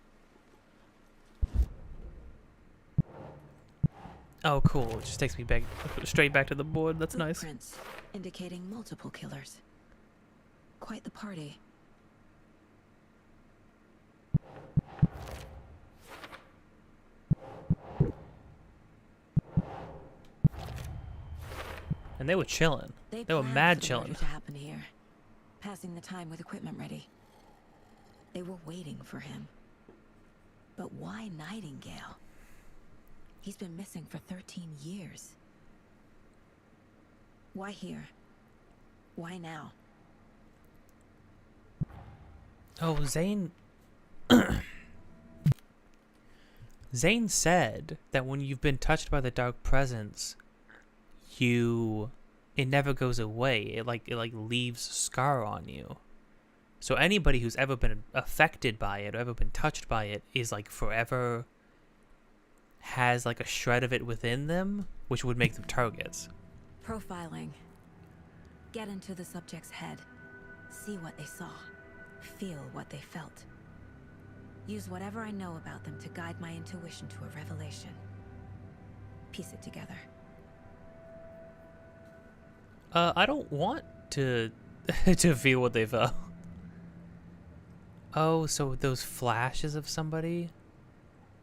Oh, cool. It just takes me back, straight back to the board. That's nice. Footprints indicating multiple killers. Quite the party. And they were chilling. They were planned mad for the chilling. murder to happen here, passing the time with equipment ready. They were waiting for him. But why Nightingale? He's been missing for 13 years. Why here? Why now? Oh, Zane... Zane said that when you've been touched by the dark presence, it never goes away. It like leaves a scar on you. So anybody who's ever been affected by it or ever been touched by it is like forever has like a shred of it within them, which would make them targets. Profiling. Get into the subject's head. See what they saw. Feel what they felt. Use whatever I know about them to guide my intuition to a revelation. Piece it together. I don't want to to feel what they felt. Oh, so those flashes of somebody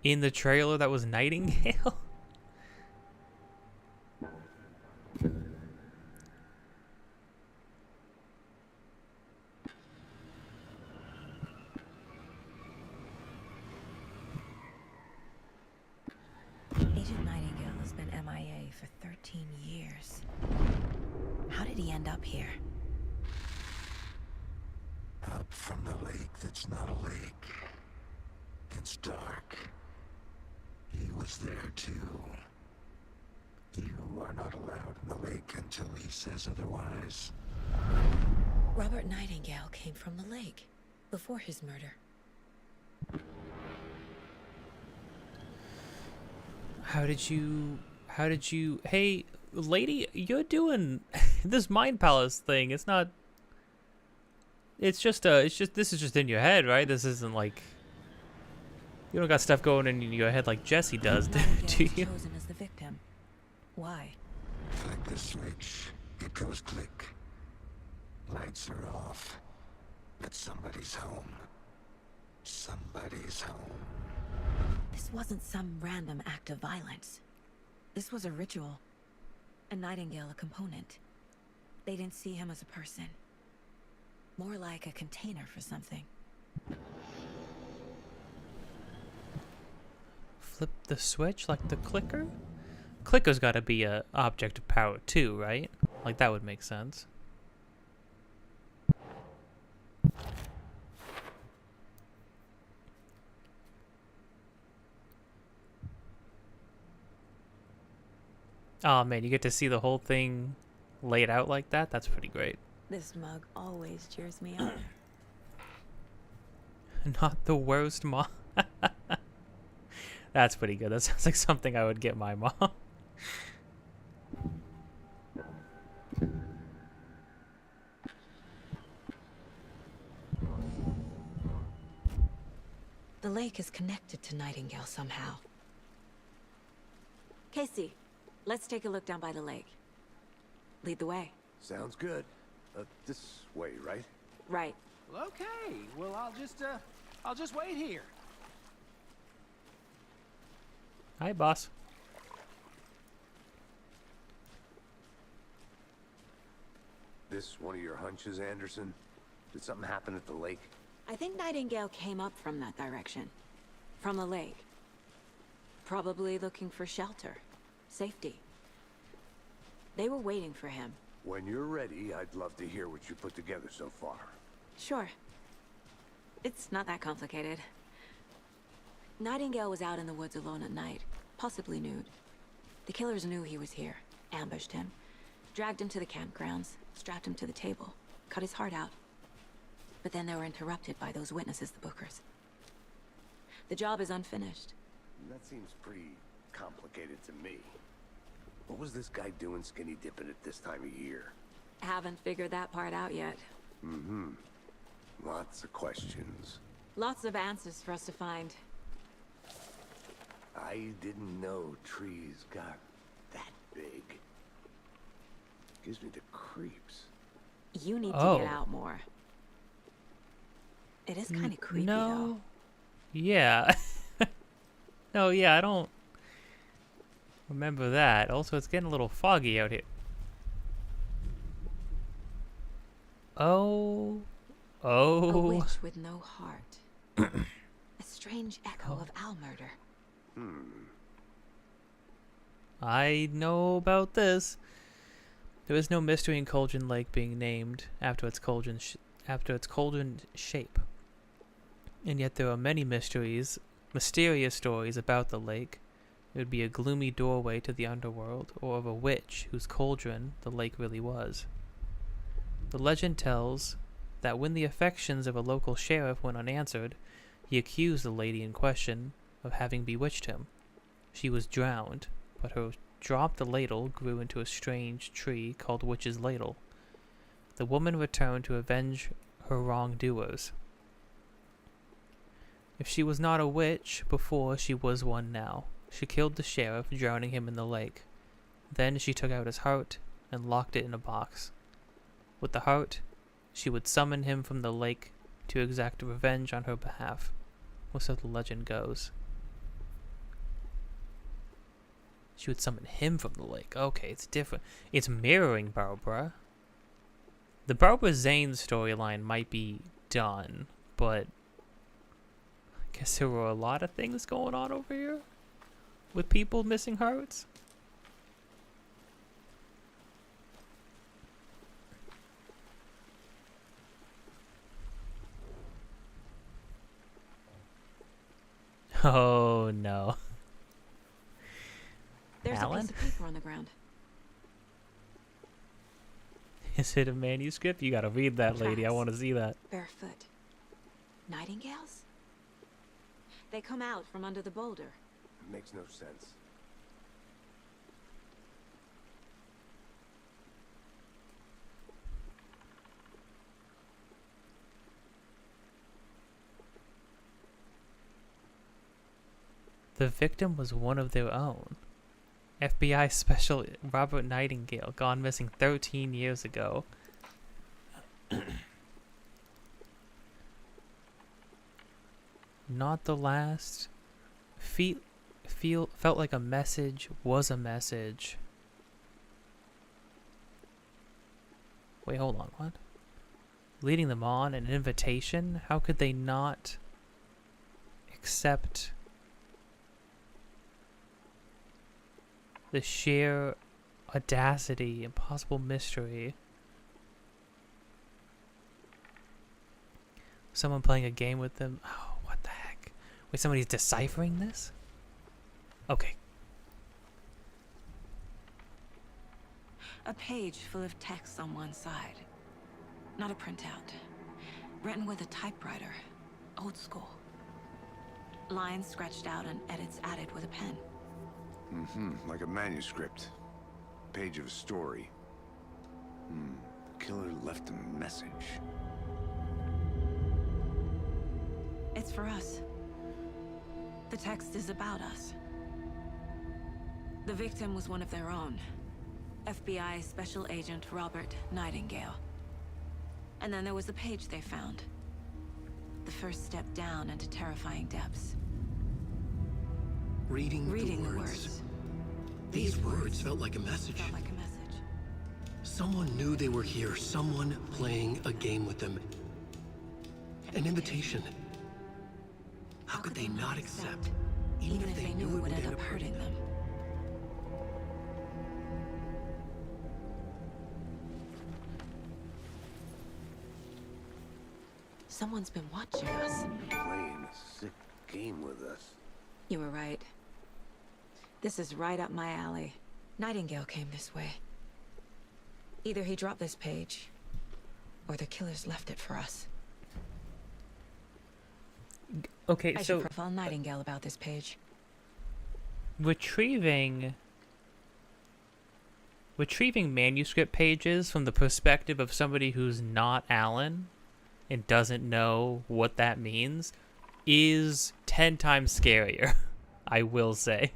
in the trailer, that was Nightingale? Agent Nightingale has been MIA for 13 years. How did he end up here? Up from the lake that's not a lake. It's dark. He was there too. You are not allowed in the lake until he says otherwise. Robert Nightingale came from the lake before his murder. How did you, hey, lady, you're doing this Mind Palace thing. It's not, this is just in your head, right? This isn't like, you don't got stuff going in your head like Jesse does, do you? Chosen as the victim. Why? Flick the switch. It goes click. Lights are off. But somebody's home. Somebody's home. This wasn't some random act of violence. This was a ritual. And Nightingale a component. They didn't see him as a person. More like a container for something. Flip the switch like the clicker? Clicker's gotta be a object of power too, right? Like that would make sense. Oh man, you get to see the whole thing laid out like that? That's pretty great. This mug always cheers me up. That's pretty good. That sounds like something I would get my mom. The lake is connected to Nightingale somehow. Casey, let's take a look down by the lake. Lead the way. Sounds good. This way, right? Right. Well, okay. Well, I'll just wait here. Hi, boss. This one of your hunches, Anderson? Did something happen at the lake? I think Nightingale came up from that direction. From the lake. Probably looking for shelter. Safety. They were waiting for him. When you're ready, I'd love to hear what you put together so far. Sure. It's not that complicated. Nightingale was out in the woods alone at night, possibly nude. The killers knew he was here, ambushed him, dragged him to the campgrounds, strapped him to the table, cut his heart out. But then they were interrupted by those witnesses, the Bookers. The job is unfinished. That seems pretty complicated to me. What was this guy doing skinny dipping at this time of year? Haven't figured that part out yet. Mm-hmm. Lots of questions. Lots of answers for us to find. I didn't know trees got that big. Gives me the creeps. You need to Oh. get out more. It is kind of creepy, No. Yeah. No, yeah, I don't remember that. Also, it's getting a little foggy out here. Oh. though. A Oh. witch with no heart. A strange echo of owl murder. I know about this. There is no mystery in Cauldron Lake being named after its cauldron shape. And yet there are many mysterious stories about the lake. It would be a gloomy doorway to the underworld, or of a witch whose cauldron the lake really was. The legend tells that when the affections of a local sheriff went unanswered, he accused the lady in question of having bewitched him. She was drowned, but her dropped ladle grew into a strange tree called Witch's Ladle. The woman returned to avenge her wrongdoers. If she was not a witch before, she was one now. She killed the sheriff, drowning him in the lake. Then she took out his heart and locked it in a box. With the heart, she would summon him from the lake to exact revenge on her behalf, or so the legend goes. She would summon him from the lake. Okay, it's different. It's mirroring Barbara. The Barbara Zane storyline might be done, but I guess there were a lot of things going on over here with people missing hearts. Oh no. There's Alan? a piece of paper on the ground. Is it a manuscript? You gotta read that, lady. I Tracks. want to see that. Barefoot. Nightingales? They come out from under the boulder. Makes no sense. The victim was one of their own. FBI Special Robert Nightingale, gone missing 13 years ago. Not the last. Felt like a message was a message. Wait, hold on, what? Leading them on, an invitation? How could they not accept the sheer audacity, impossible mystery? Someone playing a game with them. Oh, what the heck? Wait, somebody's deciphering this? Okay. A page full of text on one side. Not a printout. Written with a typewriter. Old school. Lines scratched out and edits added with a pen. Mm-hmm, like a manuscript. Page of a story. The killer left a message. It's for us. The text is about us. The victim was one of their own. FBI Special Agent Robert Nightingale. And then there was the page they found. The first step down into terrifying depths. Reading the the words. These words felt like a message. Felt like a message. Someone knew they were here. Someone playing a game with them. An invitation. How could they not accept, even if they knew it would end up hurting them? Someone's been watching us. Playing a sick game with us. You were right. This is right up my alley. Nightingale came this way. Either he dropped this page, or the killers left it for us. Okay, I so should profile Nightingale about this page. retrieving manuscript pages from the perspective of somebody who's not Alan and doesn't know what that means is 10 times scarier, I will say.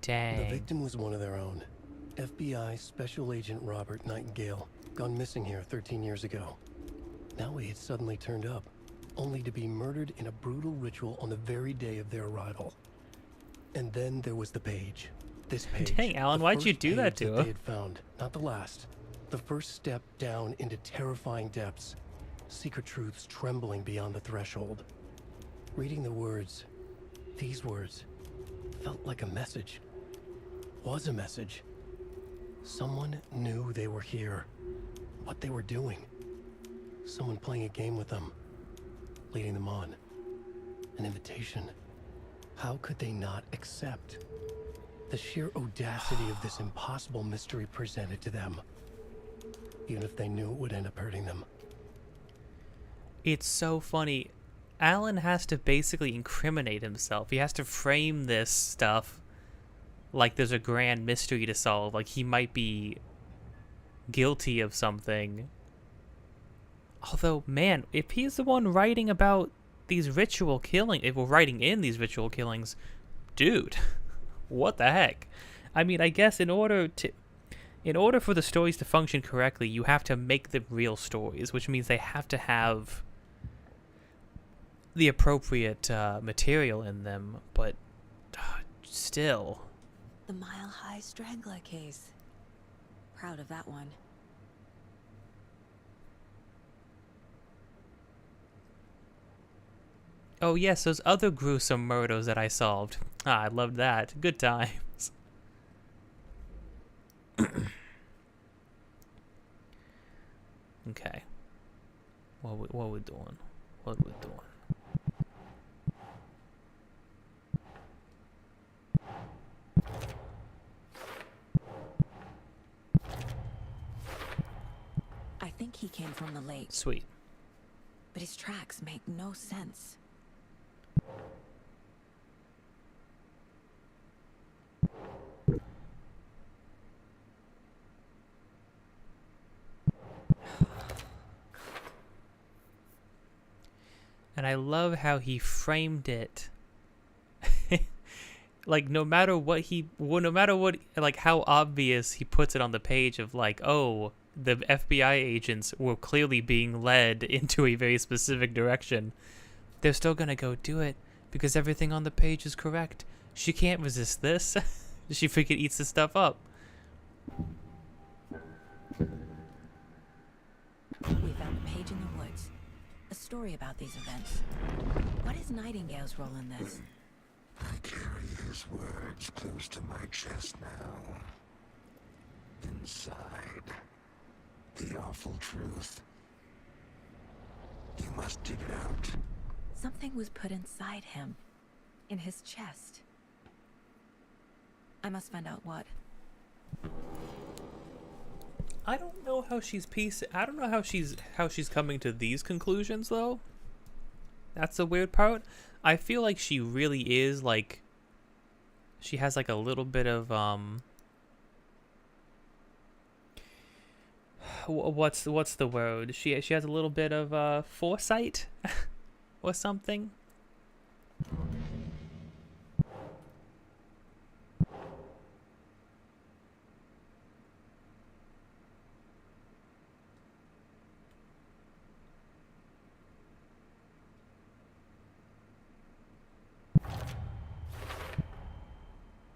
Dang. The victim was one of their own. FBI Special Agent Robert Nightingale, gone missing here 13 years ago. Now he had suddenly turned up, only to be murdered in a brutal ritual on the very day of their arrival. And then there was the page. This page. Dang, Alan, the why'd you first do that page to They her? had found, not the last. The first step down into terrifying depths. Secret truths trembling beyond the threshold. Reading the words, these words, felt like a message. Was a message. Someone knew they were here. What they were doing. Someone playing a game with them. Leading them on. An invitation. How could they not accept? The sheer audacity of this impossible mystery presented to them. Even if they knew it would end up hurting them. It's so funny. Alan has to basically incriminate himself. He has to frame this stuff like there's a grand mystery to solve. Like he might be guilty of something. Although, man, if he's the one writing about these ritual killings, if we're writing in these ritual killings, dude, what the heck? I mean, I guess in order for the stories to function correctly, you have to make them real stories, which means they have to have the appropriate material in them, but still. The Mile High Strangler case. Proud of that one. Oh yes, those other gruesome murders that I solved. Ah, I loved that. Good times. Okay. What we doing? What we doing? I think he came from the lake, Sweet. but his tracks make no sense. And I love how he framed it. Like no matter what, like how obvious he puts it on the page of like, oh, the FBI agents were clearly being led into a very specific direction. They're still gonna go do it because everything on the page is correct. She can't resist this. She freaking eats this stuff up. We found a page in the woods. A story about these events. What is Nightingale's role in this? I carry his words close to my chest now. Inside, the awful truth. You must dig it out. Something was put inside him. In his chest. I must find out what. I don't know how she's I don't know how she's coming to these conclusions though. That's the weird part. I feel like she really is like, she has like a little bit of what's the word? She has a little bit of foresight or something.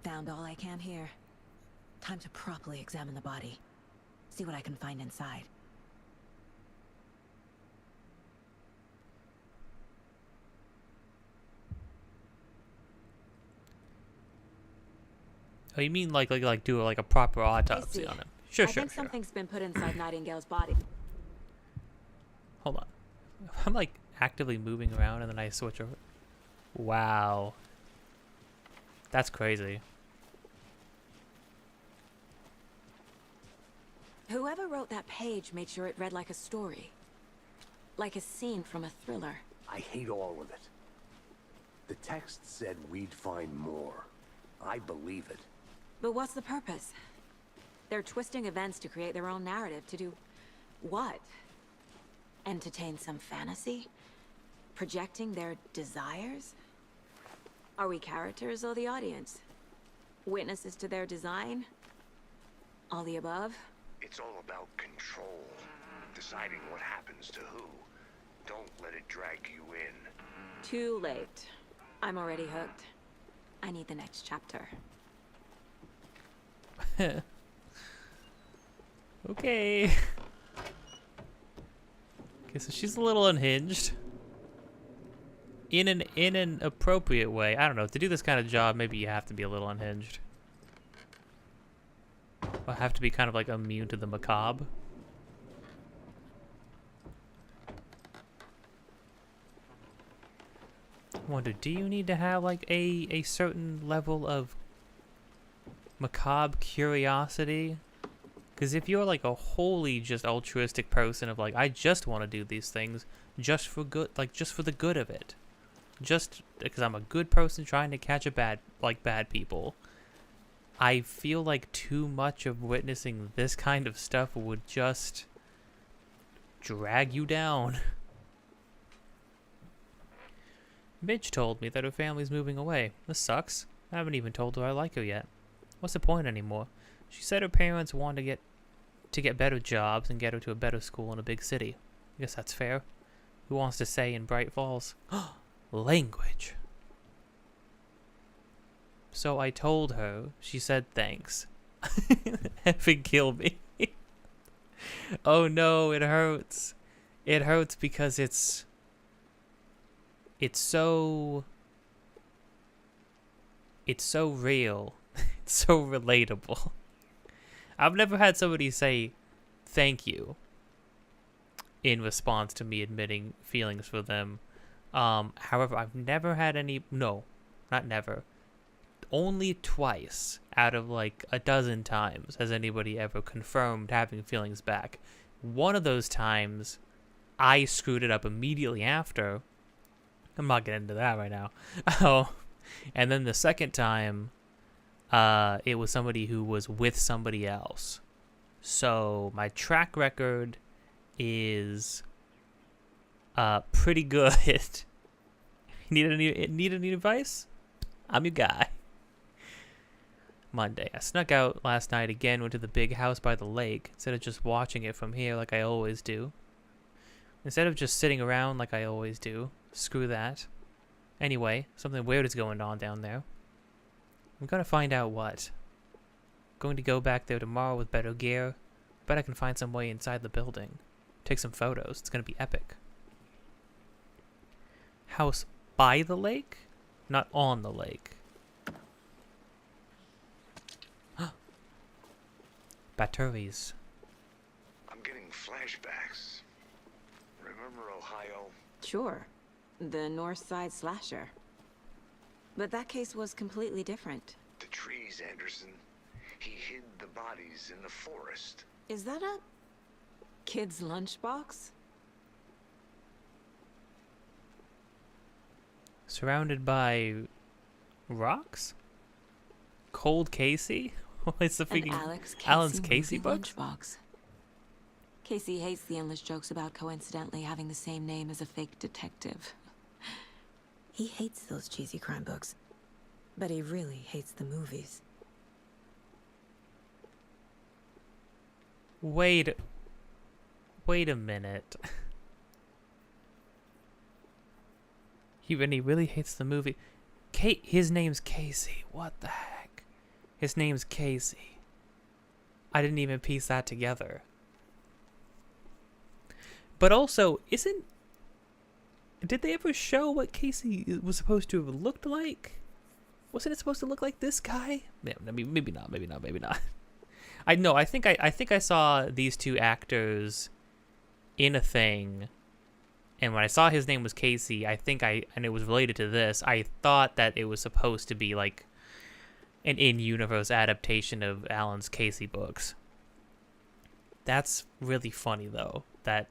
Found all I can here. Time to properly examine the body. See what I can find inside. Oh, you mean like do like a proper autopsy on him? Sure, I think something's been put inside Nightingale's body. Hold on. I'm like actively moving around and then I switch over. Wow. That's crazy. Whoever wrote that page made sure it read like a story. Like a scene from a thriller. I hate all of it. The text said we'd find more. I believe it. But what's the purpose? They're twisting events to create their own narrative. To do what? Entertain some fantasy? Projecting their desires? Are we characters or the audience? Witnesses to their design? All the above? It's all about control. Deciding what happens to who. Don't let it drag you in. Too late. I'm already hooked. I need the next chapter. Okay. Okay, so she's a little unhinged. In an appropriate way. I don't know. To do this kind of job, maybe you have to be a little unhinged. Or have to be kind of like immune to the macabre. I wonder, do you need to have like a certain level of macabre curiosity? Because if you're like a wholly just altruistic person of like, I just want to do these things just for good, like just for the good of it. Just because I'm a good person trying to catch bad people. I feel like too much of witnessing this kind of stuff would just drag you down. Midge told me that her family's moving away. This sucks. I haven't even told her I like her yet. What's the point anymore? She said her parents want to get better jobs and get her to a better school in a big city. I guess that's fair. Who wants to stay in Bright Falls? Language. So I told her. She said thanks. Effing kill me. Oh no, it hurts. It hurts because it's so real. It's so relatable. I've never had somebody say thank you in response to me admitting feelings for them. However, I've never had any, no, not never. Only twice out of like a dozen times has anybody ever confirmed having feelings back. One of those times, I screwed it up immediately after. I'm not getting into that right now. Oh, and then the second time, it was somebody who was with somebody else. So my track record is pretty good. Need any advice? I'm your guy. Monday. I snuck out last night again, went to the big house by the lake, instead of just watching it from here like I always do. Instead of just sitting around like I always do. Screw that. Anyway, something weird is going on down there. I'm gonna find out what. Going to go back there tomorrow with better gear. Bet I can find some way inside the building. Take some photos. It's gonna be epic. House by the lake? Not on the lake. Batteries. I'm getting flashbacks. Remember Ohio? Sure. The North Side slasher. But that case was completely different. The trees, Anderson. He hid the bodies in the forest. Is that a kid's lunchbox? Surrounded by rocks? Cold Casey? It's the freaking Alan's Casey books? Lunchbox. Casey hates the endless jokes about coincidentally having the same name as a fake detective. He hates those cheesy crime books, but he really hates the movies. Wait a minute. He really hates the movie. His name's Casey. What the heck? His name's Casey. I didn't even piece that together. But also, did they ever show what Casey was supposed to have looked like? Wasn't it supposed to look like this guy? Yeah, maybe not. I think I saw these two actors in a thing, and when I saw his name was Casey, and it was related to this, I thought that it was supposed to be like an in-universe adaptation of Alan's Casey books. That's really funny though, that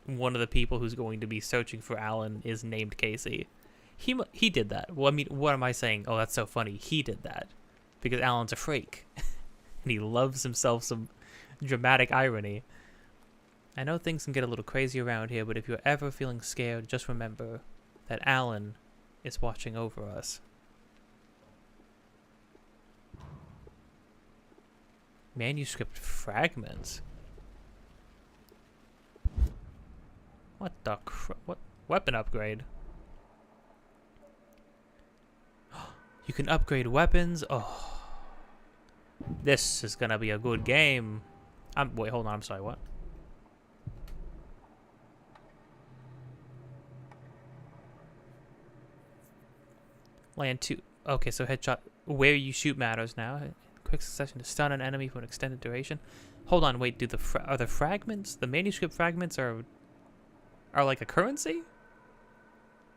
one of the people who's going to be searching for Alan is named Casey. He did that. Well, I mean, what am I saying? Oh, that's so funny. He did that because Alan's a freak. And he loves himself some dramatic irony. I know things can get a little crazy around here, but if you're ever feeling scared, just remember that Alan is watching over us. Manuscript fragments? What the what? Weapon upgrade? You can upgrade weapons? Oh. This is gonna be a good game. Wait, hold on. I'm sorry. What? Land 2. Okay, so headshot. Where you shoot matters now. Quick succession to stun an enemy for an extended duration. Hold on. Wait. Are the fragments? The manuscript fragments are like a currency?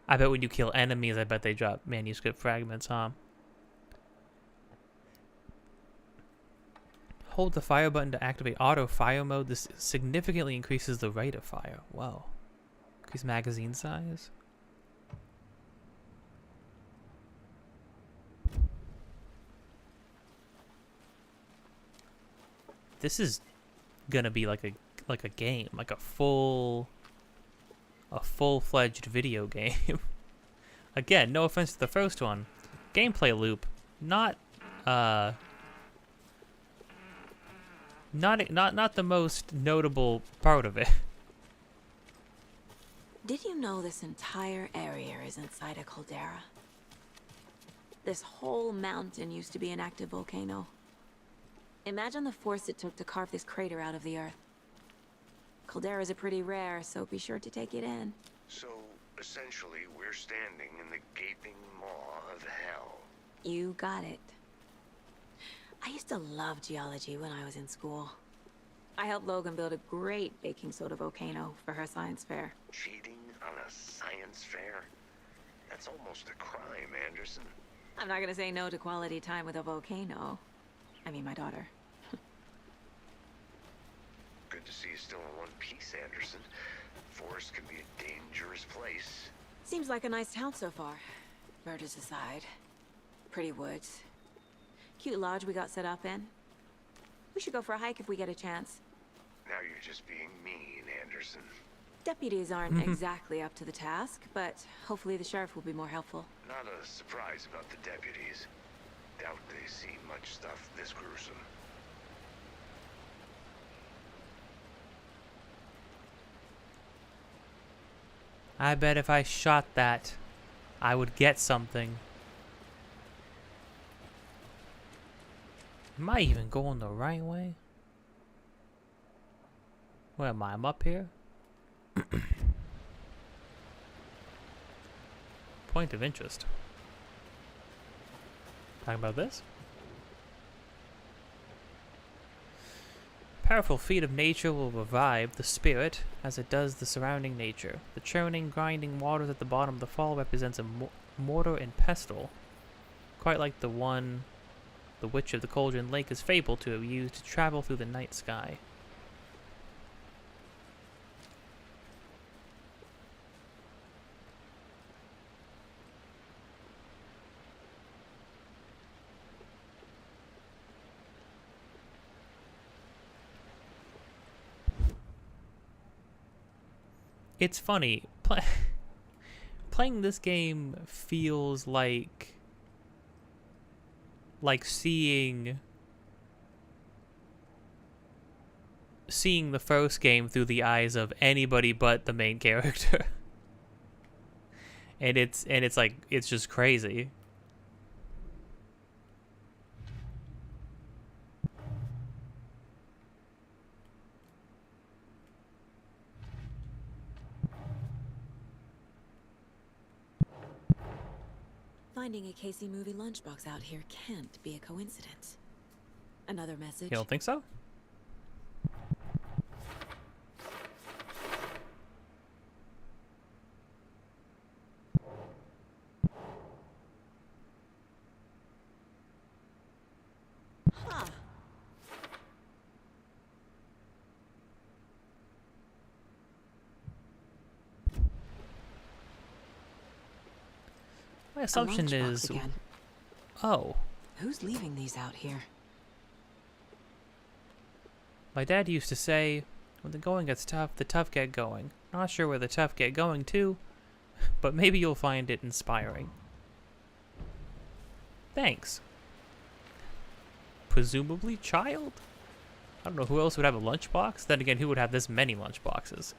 I bet when you kill enemies, I bet they drop manuscript fragments, huh? Hold the fire button to activate auto fire mode. This significantly increases the rate of fire. Wow. Increase magazine size. This is gonna be like a game, like a full-fledged video game. Again, no offense to the first one. Gameplay loop, not the most notable part of it. Did you know this entire area is inside a caldera? This whole mountain used to be an active volcano. Imagine the force it took to carve this crater out of the earth. Calderas are pretty rare, so be sure to take it in. So, essentially, we're standing in the gaping maw of hell. You got it. I used to love geology when I was in school. I helped Logan build a great baking soda volcano for her science fair. Cheating on a science fair? That's almost a crime, Anderson. I'm not gonna say no to quality time with a volcano. I mean, my daughter. Good to see you still in one piece, Anderson. Forest can be a dangerous place. Seems like a nice town so far. Murders aside. Pretty woods. Cute lodge we got set up in. We should go for a hike if we get a chance. Now you're just being mean, Anderson. Deputies aren't exactly up to the task, but hopefully the sheriff will be more helpful. Not a surprise about the deputies. Doubt they see much stuff this gruesome. I bet if I shot that, I would get something. Am I even going the right way? Where am I? I'm up here? Point of interest. Talking about this? Powerful feat of nature will revive the spirit as it does the surrounding nature. The churning, grinding waters at the bottom of the fall represents a mortar and pestle, quite like the one the Witch of the Cauldron Lake is fabled to have used to travel through the night sky. it's funny. Playing this game feels like seeing the first game through the eyes of anybody but the main character. and it's like, it's just crazy. Finding a Casey movie lunchbox out here can't be a coincidence. Another message. You don't think so? Huh. My assumption lunchbox is... again. Oh. Who's leaving these out here? My dad used to say, when the going gets tough, the tough get going. Not sure where the tough get going to, but maybe you'll find it inspiring. Thanks. Presumably child? I don't know who else would have a lunchbox. Then again, who would have this many lunchboxes?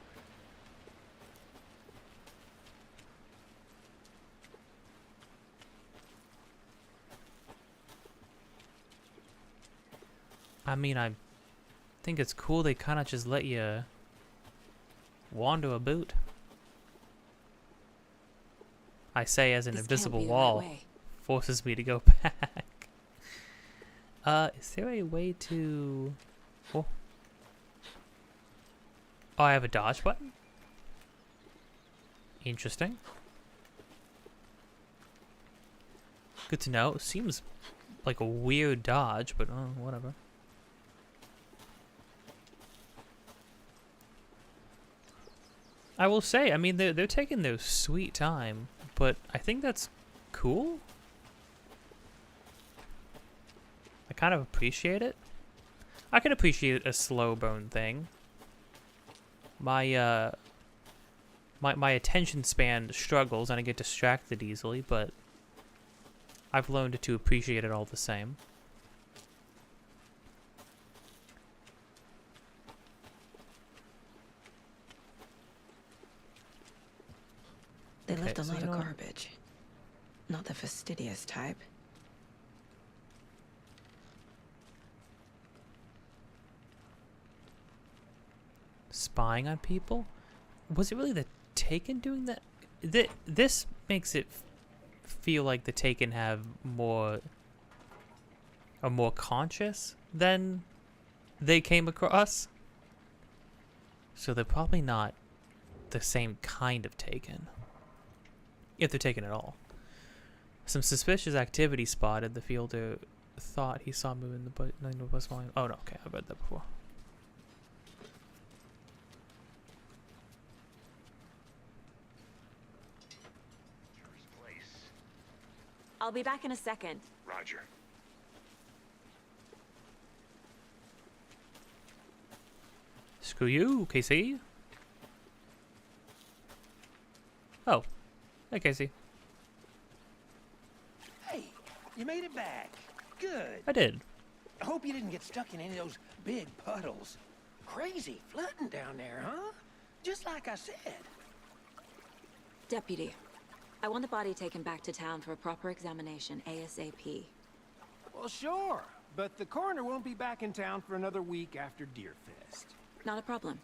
I mean, I think it's cool they kind of just let you wander about. I say as an This can't invisible be the right wall way. forces me to go back. Is there a way to... Oh. Oh, I have a dodge button? Interesting. Good to know. Seems like a weird dodge, but whatever. I will say, I mean, they're taking their sweet time, but I think that's cool. I kind of appreciate it. I can appreciate a slow burn thing. My my attention span struggles and I get distracted easily, but I've learned to appreciate it all the same. They Okay, left a so lot you of know what? garbage. Not the fastidious type. Spying on people? Was it really the Taken doing that? This makes it feel like the Taken are more conscious than they came across. So they're probably not the same kind of Taken. If they're Taken at all. Some suspicious activity spotted. The fielder thought he saw moving the bus volume. Oh no, okay, I've read that before. I'll be back in a second. Roger. Screw you, Casey. Oh. Hey, Casey. Hey, you made it back. Good. I did. I hope you didn't get stuck in any of those big puddles. Crazy flooding down there, huh? Just like I said. Deputy, I want the body taken back to town for a proper examination ASAP. Well, sure. But the coroner won't be back in town for another week after Deerfest. Not a problem.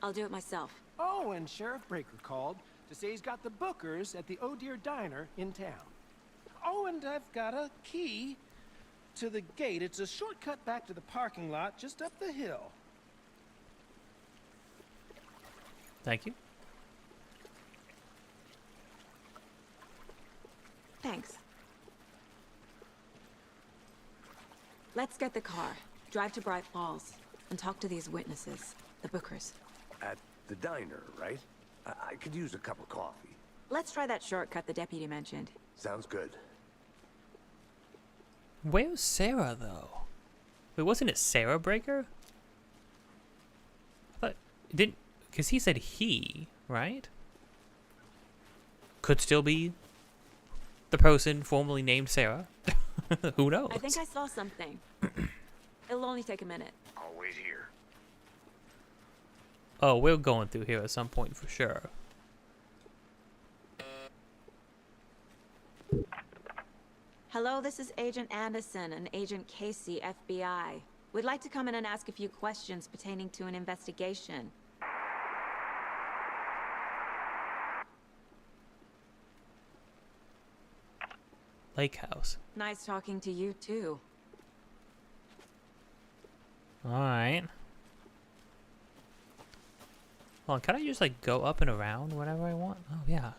I'll do it myself. Oh, and Sheriff Breaker called to say he's got the bookers at the Oh Dear Diner in town. Oh, and I've got a key to the gate. It's a shortcut back to the parking lot just up the hill. Thank you. Thanks. Let's get the car, drive to Bright Falls, and talk to these witnesses, the bookers. At the diner, right? I could use a cup of coffee. Let's try that shortcut the deputy mentioned. Sounds good. Where's Sarah, though? Wait, wasn't it Sarah Breaker? But didn't... Because he said he, right? Could still be the person formerly named Sarah. Who knows? I think I saw something. It'll only take a minute. I'll wait here. Oh, we're going through here at some point for sure. Hello, this is Agent Anderson and Agent Casey, FBI. We'd like to come in and ask a few questions pertaining to an investigation. Lake House. Nice talking to you, too. Alright. Hold on, can I just like go up and around whenever I want? Oh yeah.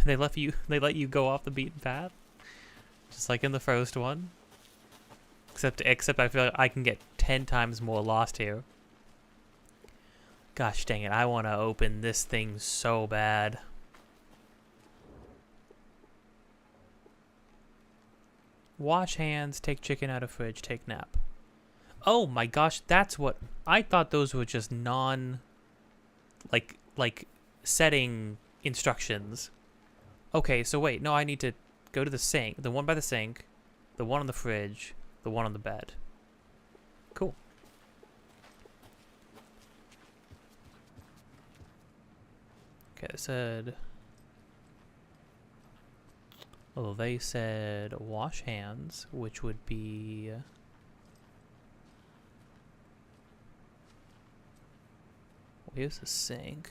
They let you go off the beaten path? Just like in the first one. Except I feel like I can get 10 times more lost here. Gosh dang it, I want to open this thing so bad. Wash hands, take chicken out of fridge, take nap. Oh my gosh, that's what I thought those were just like setting instructions. Okay, so wait, no, I need to go to the sink, the one by the sink, the one on the fridge, the one on the bed. Cool. Okay, it said, well, they said wash hands, which would be where's the sink?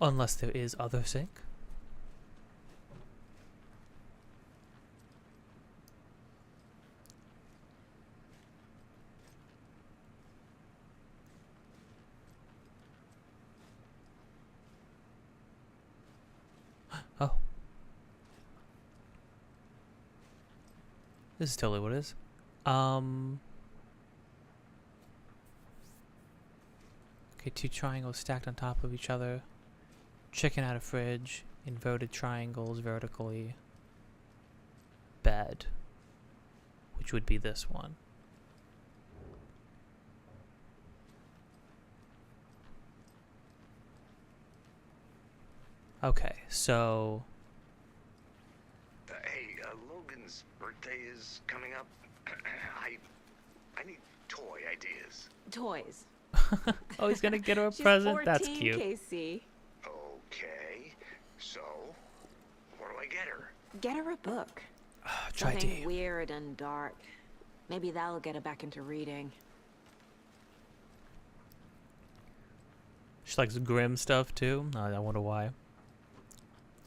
Unless there is other sink. Oh. This is totally what it is. Okay, 2 triangles stacked on top of each other. Chicken out of fridge. Inverted triangles vertically. Bed. Which would be this one. Okay, so... Hey, Logan's birthday is coming up. I need toy ideas. Toys. Oh, he's gonna get her a She's present? 14, That's cute. Casey. Okay, so what do I get her? Get her a book. Try Something D. weird and dark. Maybe that'll get her back into reading. She likes grim stuff too? I wonder why.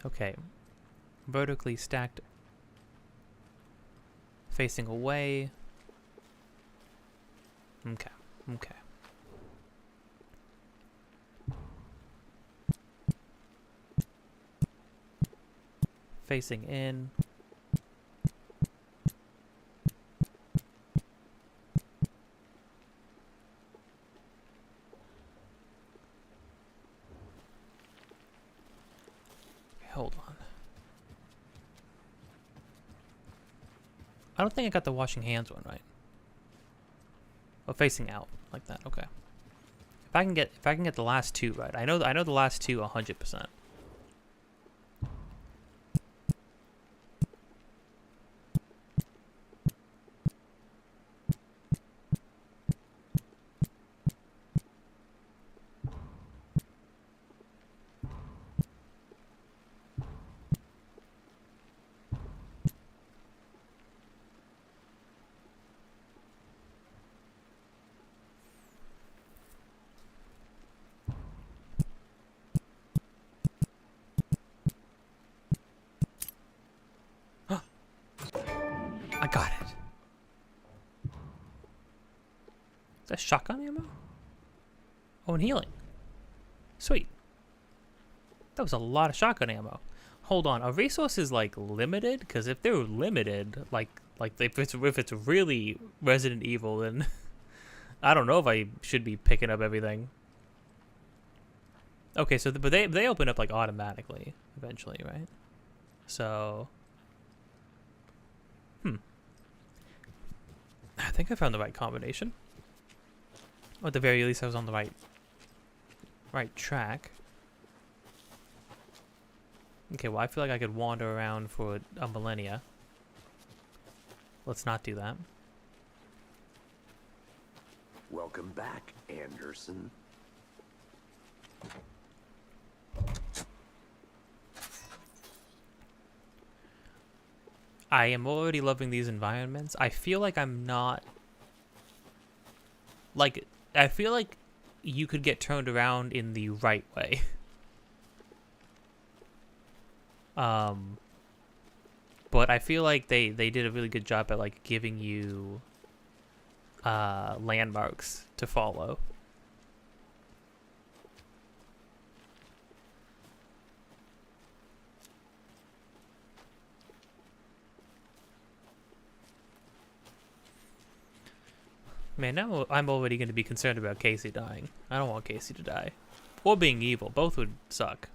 Okay. Vertically stacked. Facing away. Okay. Okay. Facing in. Hold on. I don't think I got the washing hands one right. Oh, facing out like that. Okay. If I can get the last 2 right. I know the last 2 100%. I got it. Is that shotgun ammo? Oh, and healing. Sweet. That was a lot of shotgun ammo. Hold on, are resources like limited? Because if they're limited, like if it's really Resident Evil, then I don't know if I should be picking up everything. Okay, so but they open up like automatically eventually, right? So, I think I found the right combination. Or at the very least, I was on the right track. Okay, well, I feel like I could wander around for a millennia. Let's not do that. Welcome back, Anderson. I am already loving these environments. I feel like I'm not... Like, I feel like you could get turned around in the right way. But I feel like they did a really good job at, like, giving you landmarks to follow. Man, now I'm already going to be concerned about Casey dying. I don't want Casey to die. Or being evil. Both would suck.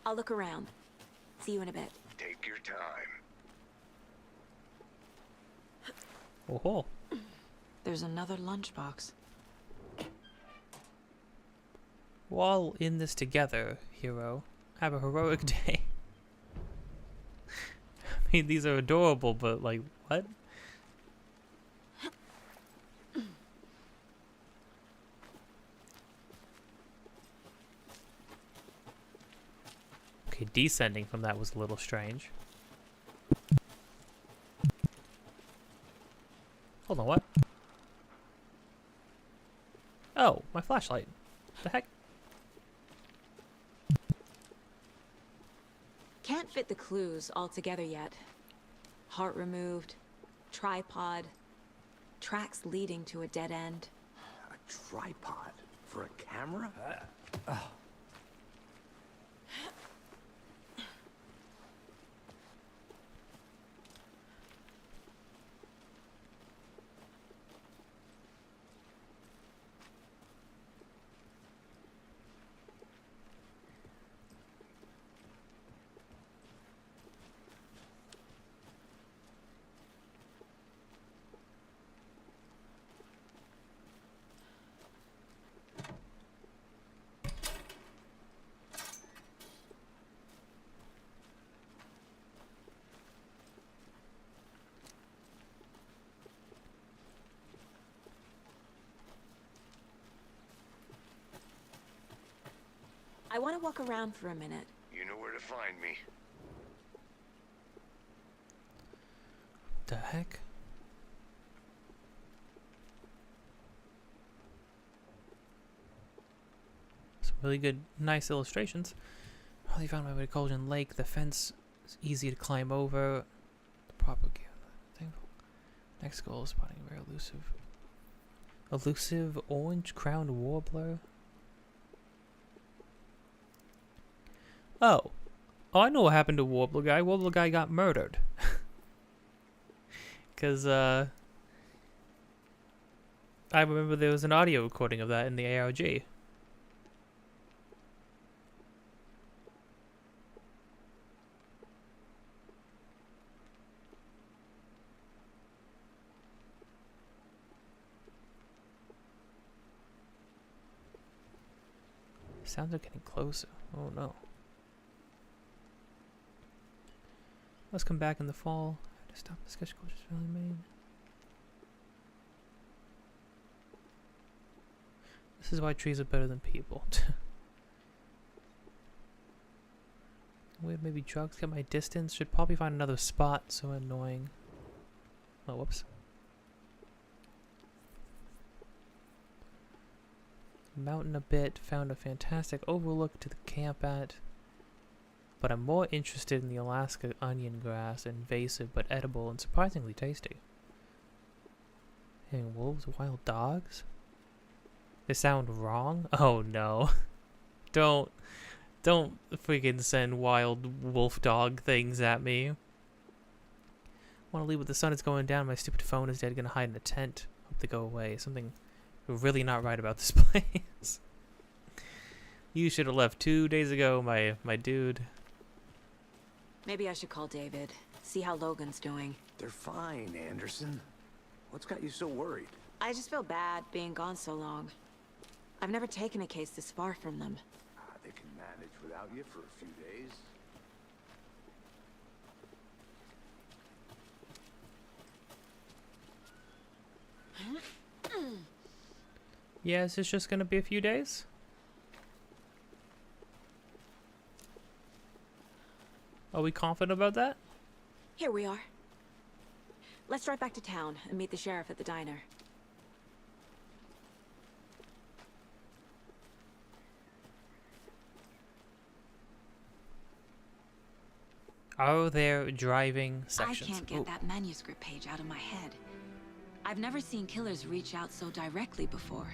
I'll look around. See you in a bit. Take your time. Oh, There's another lunchbox. we're all in this together, hero. Have a heroic day. I mean, these are adorable, but, like, what? Okay, descending from that was a little strange. Hold on, what? Oh, my flashlight. The heck? Can't fit the clues all together yet. Heart removed, tripod, tracks leading to a dead end. A tripod for a camera? I want to walk around for a minute. You know where to find me. The heck? Some really good, nice illustrations. Probably found my way to Colgan Lake. The fence is easy to climb over. The proper gear. Next goal is spotting a rare elusive orange-crowned warbler. Oh. Oh, I know what happened to Warbler Guy. Warbler Guy got murdered. Because, I remember there was an audio recording of that in the ARG. Sounds are getting closer. Oh no. Let's come back in the fall. I had to stop the sketch course really mean. This is why trees are better than people. Weird, maybe drugs get my distance. Should probably find another spot. So annoying. Oh, whoops. Mountain a bit. Found a fantastic overlook to the camp at. But I'm more interested in the Alaska onion grass, invasive but edible and surprisingly tasty. Hey, wolves, wild dogs? They sound wrong? Oh no. Don't freaking send wild wolf dog things at me. Want to leave with the sun is going down, my stupid phone is dead, gonna hide in a tent. Hope they go away. Something really not right about this place. You should have left 2 days ago, my dude. Maybe I should call David, see how Logan's doing. They're fine, Anderson. What's got you so worried? I just feel bad being gone so long. I've never taken a case this far from them. They can manage without you for a few days. Yeah, is this just gonna be a few days? Are we confident about that? Here we are. Let's drive back to town and meet the sheriff at the diner. Are there driving sections? I can't get that manuscript page out of my head. I've never seen killers reach out so directly before.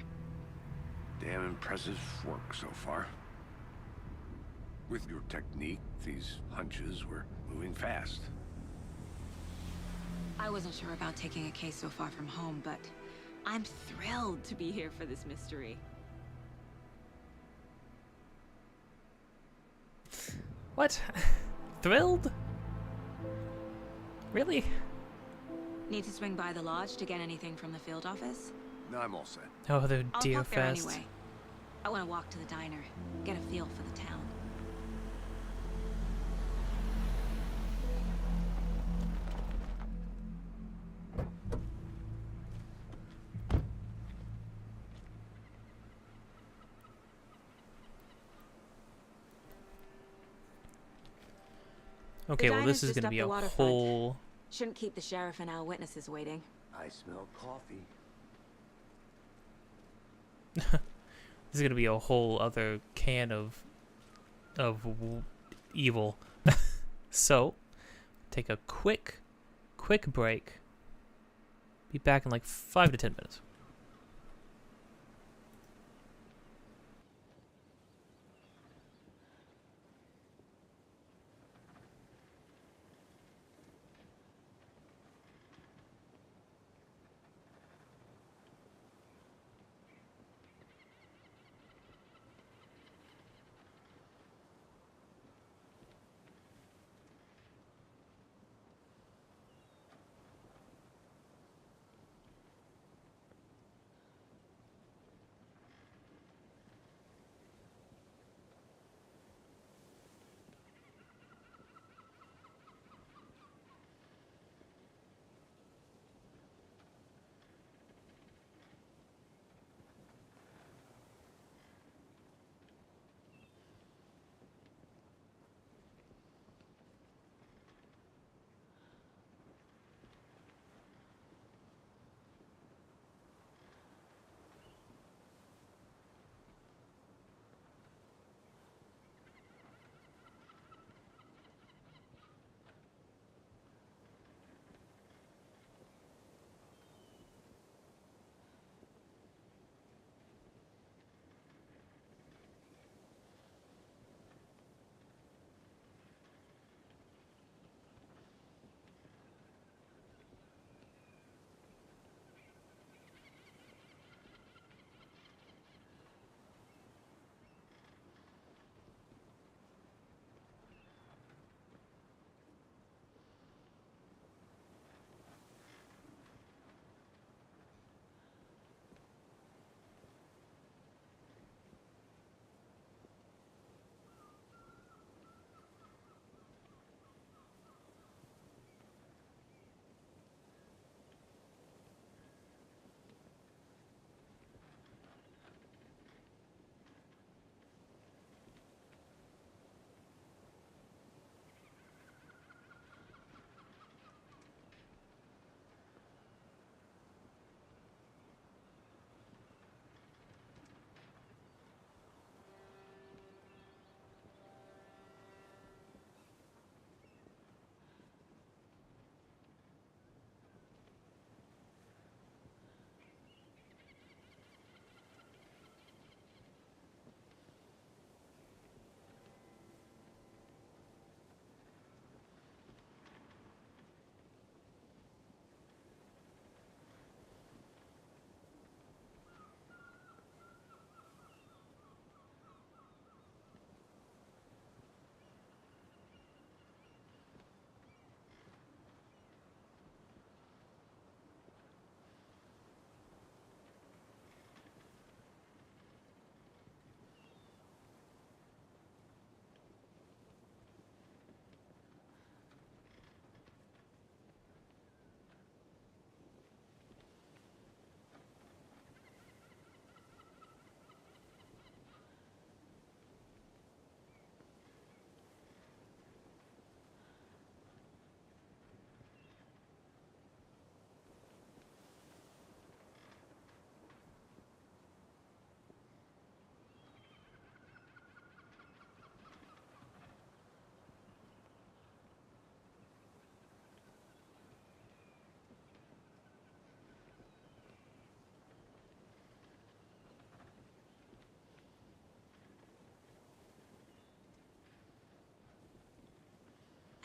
Damn impressive work so far. With your technique, these hunches were moving fast. I wasn't sure about taking a case so far from home, but I'm thrilled to be here for this mystery. What? Thrilled? Really? Need to swing by the lodge to get anything from the field office? No, I'm all set. Oh, the I'll Deer park there Fest. anyway. I want to walk to the diner, get a feel for the town. Okay, well diner's this is just gonna up be the a waterfront. whole... Shouldn't keep the sheriff and our witnesses waiting. I smell coffee. This is gonna be a whole other can of evil. So, take a quick break. Be back in like 5 to 10 minutes.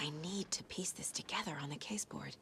I need to piece this together on the caseboard.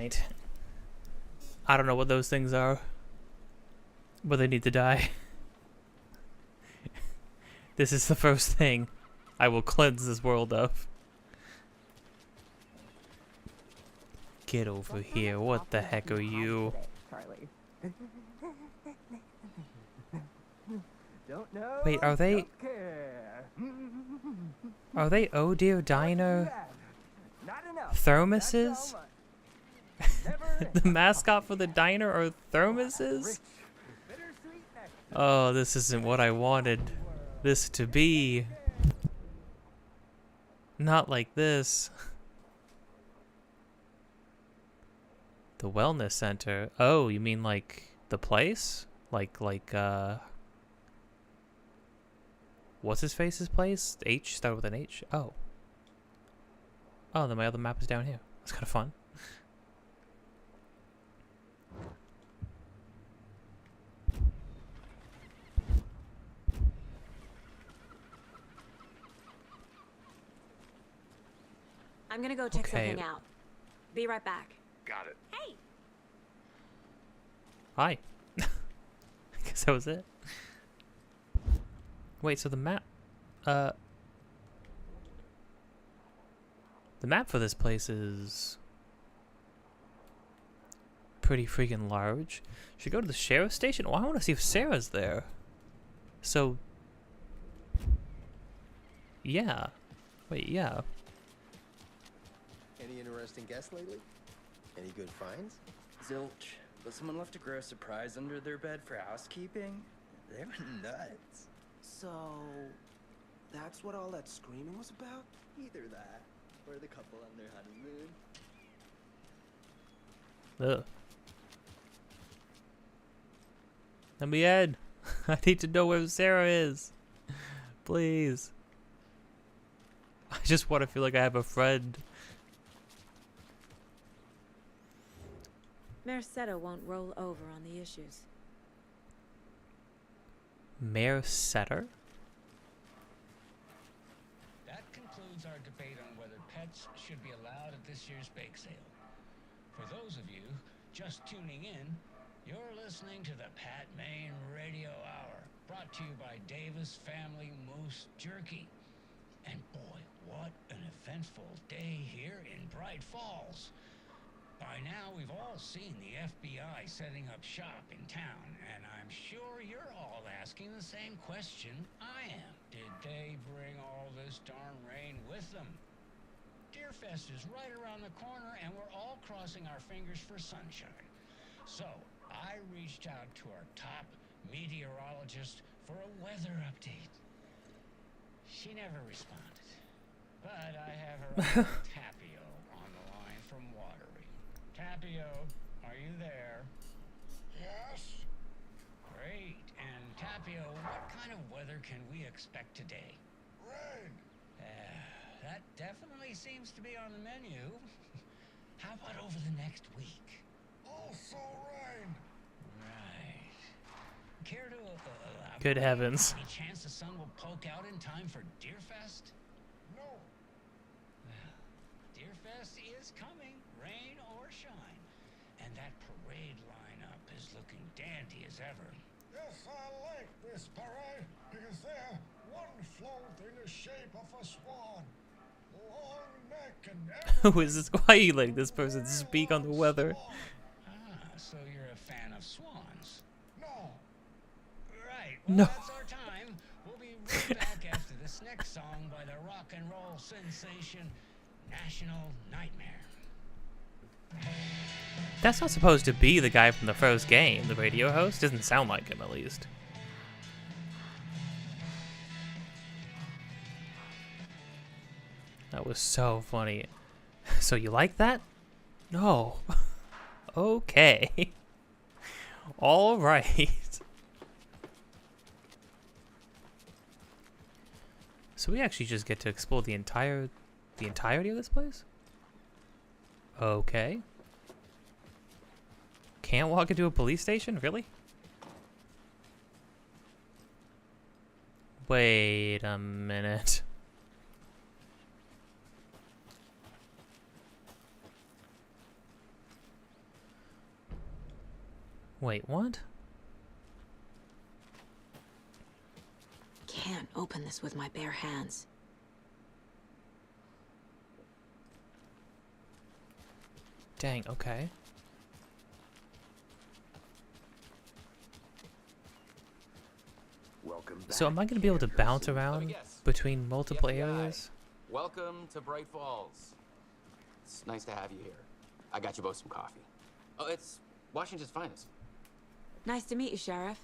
mind. I don't know what those things are, but they need to die. This is the first thing I will cleanse this world of. Get over here. What the heck are you? Wait, are they... Are they Oh Dear Diner thermoses? The mascot for the diner are thermoses? Oh, this isn't what I wanted this to be. Not like this. The wellness center. Oh, you mean like the place? Like, what's his face's place? H? Start with an H? Oh. Oh, then my other map is down here. That's kind of fun. I'm gonna go check Okay. something out. Be right back. Got it. Hey! Hi. I guess that was it. Wait, so the map... The map for this place is... pretty freaking large. Should we go to the sheriff's station? Oh, I want to see if Sarah's there. So... Yeah. Wait, yeah. Any interesting guests lately? Any good finds? Zilch, but someone left a gross surprise under their bed for housekeeping. They were nuts. So, that's what all that screaming was about? Either that, or the couple on their honeymoon. Ugh. Let me in. I need to know where Sarah is. Please. I just want to feel like I have a friend. Merced won't roll over on the issues. Mayor Setter? That concludes our debate on whether pets should be allowed at this year's bake sale. For those of you just tuning in, you're listening to the Pat Main Radio Hour, brought to you by Davis Family Moose Jerky. And boy, what an eventful day here in Bright Falls. By now, we've all seen the FBI setting up shop in town, and I'm sure you're all asking the same question I am. Did they bring all this darn rain with them? Deerfest is right around the corner, and we're all crossing our fingers for sunshine. So, I reached out to our top meteorologist for a weather update. She never responded, but I have her Tapio on the line from Watery. Tapio, are you there? Yes? Great. And Tapio, what kind of weather can we expect today? Rain. That definitely seems to be on the menu. How about over the next week? Also rain. Right. Care to elaborate? Good heavens. Any chance the sun will poke out in time for Deerfest? No. Well, Deerfest is coming, rain or shine. And that parade lineup is looking dandy as ever. Yes, I like this parade because they're one float in the shape of a swan. Long neck and Who is this? Why are you letting this person speak on the weather? So you're a fan of swans? No. Right. Well, No. that's our time. We'll be right back after this next song by the rock and roll sensation, National Nightmare. That's not supposed to be the guy from the first game, the radio host. Doesn't sound like him, at least. That was so funny. So you like that? No. Okay. All right. So we actually just get to explore the entirety of this place? Okay. Can't walk into a police station? Really? Wait a minute. Wait, what? Can't open this with my bare hands. Dang, okay. Welcome back. So am I going to be able to bounce around between multiple areas? Welcome to Bright Falls. It's nice to have you here. I got you both some coffee. Oh, it's Washington's finest. Nice to meet you, Sheriff.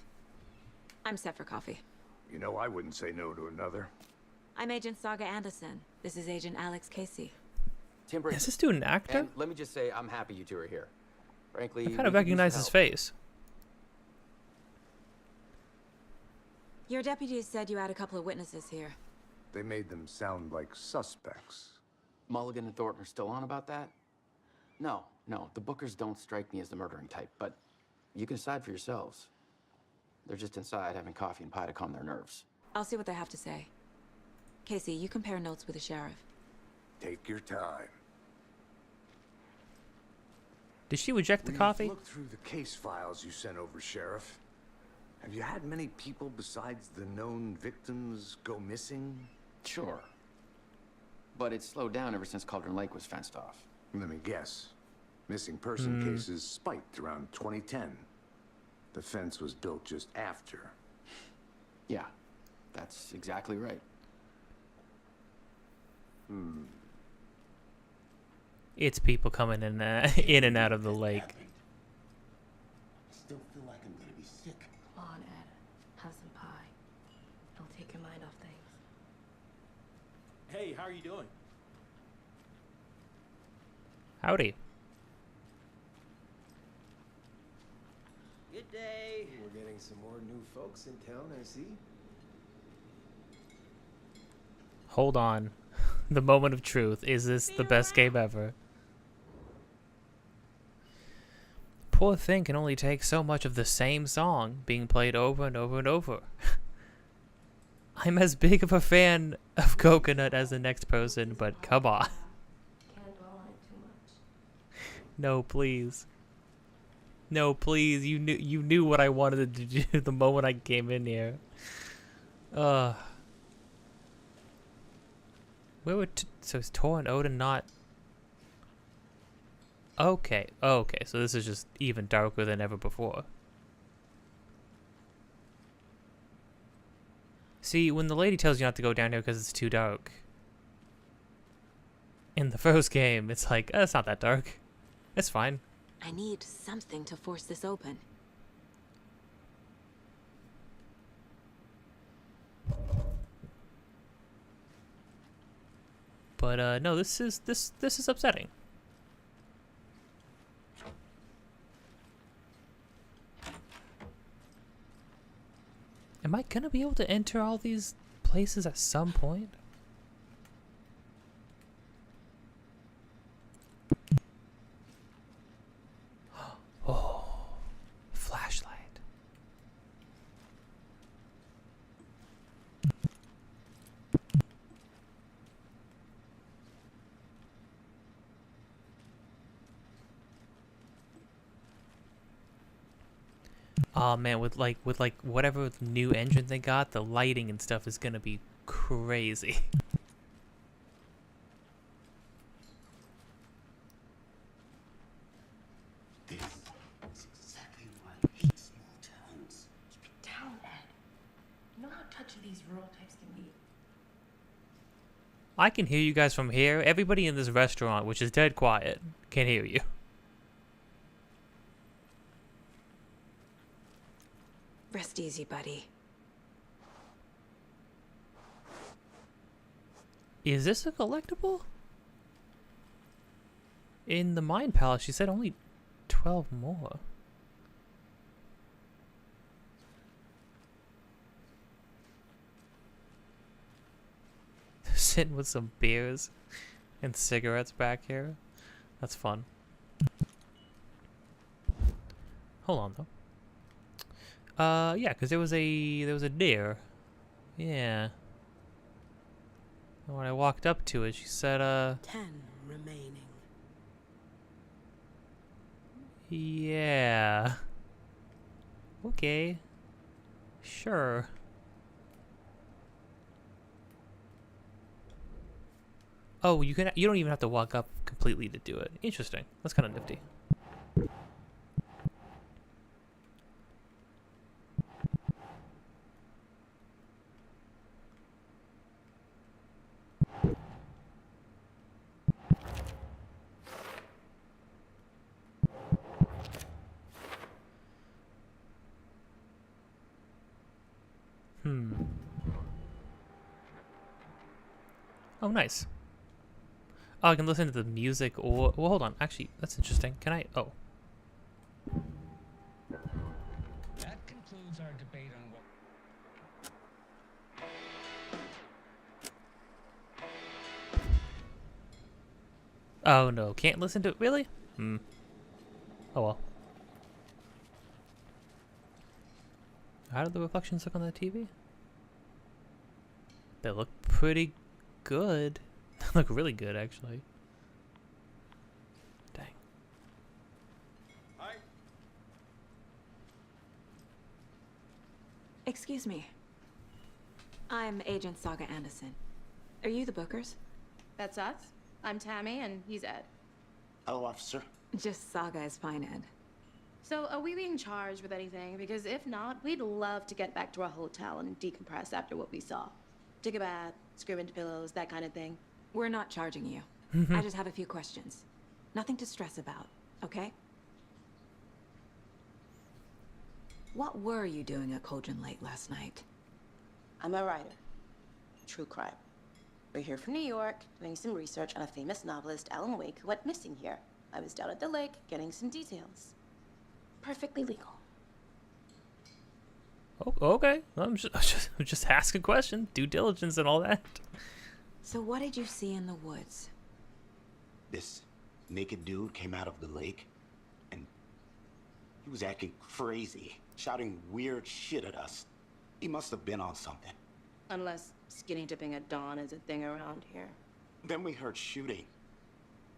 I'm set for coffee. You know, I wouldn't say no to another. I'm Agent Saga Anderson. This is Agent Alex Casey. Tim Brady. Is this dude an actor? And let me just say, I'm happy you two are here. Frankly, I kind of recognize his face. Your deputies said you had a couple of witnesses here. They made them sound like suspects. Mulligan and Thornton are still on about that? No, the Bookers don't strike me as the murdering type, but you can decide for yourselves. They're just inside having coffee and pie to calm their nerves. I'll see what they have to say. Casey, you compare notes with the sheriff. Take your time. Did she reject the coffee? Look through the case files you sent over, Sheriff. Have you had many people besides the known victims go missing? Sure. But it's slowed down ever since Cauldron Lake was fenced off. Let me guess. Missing person cases spiked around 2010. The fence was built just after. Yeah, that's exactly right. It's people coming in and out of the lake. I still feel like I'm gonna be sick. Come on, Ed. Have some pie. It'll take your mind off things. Hey, how are you doing? Howdy. Good day. We're getting some more new folks in town, I see. Hold on. The moment of truth. Is this the best game ever? Poor thing can only take so much of the same song being played over and over and over. I'm as big of a fan of Coconut as the next person, but come on. Can't dwell on it too much. No, please. No, please. You knew what I wanted to do the moment I came in here. Where were so is Tor and Odin not? Okay, so this is just even darker than ever before. See, when the lady tells you not to go down here because it's too dark. In the first game, it's like, it's not that dark. It's fine. I need something to force this open. But no, this is upsetting. Am I gonna be able to enter all these places at some point? Oh, flashlight. Oh man, with like whatever new engine they got, the lighting and stuff is gonna be crazy. This is exactly why I hate small towns. Keep it down, Ed. You know how touchy these rural types can be. I can hear you guys from here. Everybody in this restaurant, which is dead quiet, can hear you. Rest easy, buddy. Is this a collectible? In the Mind Palace, she said only 12 more. Sitting with some beers and cigarettes back here. That's fun. Hold on though. Yeah, because there was a deer. Yeah. And when I walked up to it, she said, 10 remaining. yeah. Okay. Sure. Oh, you don't even have to walk up completely to do it. Interesting. That's kind of nifty. Oh, nice. Oh, I can listen to the music or... Well, hold on. Actually, that's interesting. Can I... Oh. That concludes our debate on what... Oh, no. Can't listen to it? Really? Oh, well. How do the reflections look on the TV? They look pretty good. They look really good, actually. Dang. Hi. Excuse me. I'm Agent Saga Anderson. Are you the Bookers? That's us. I'm Tammy, and he's Ed. Hello, officer. Just Saga is fine, Ed. So, are we being charged with anything? Because if not, we'd love to get back to our hotel and decompress after what we saw. Take a bath, scream into pillows, that kind of thing. We're not charging you. I just have a few questions. Nothing to stress about, okay? What were you doing at Cauldron Lake last night? I'm a writer. True crime. We're here from New York, doing some research on a famous novelist, Alan Wake, who went missing here. I was down at the lake, getting some details. Perfectly legal. Oh, okay. I'm just asking a question. Due diligence and all that. So what did you see in the woods? This naked dude came out of the lake, and he was acting crazy, shouting weird shit at us. He must have been on something. Unless skinny dipping at dawn is a thing around here. Then we heard shooting.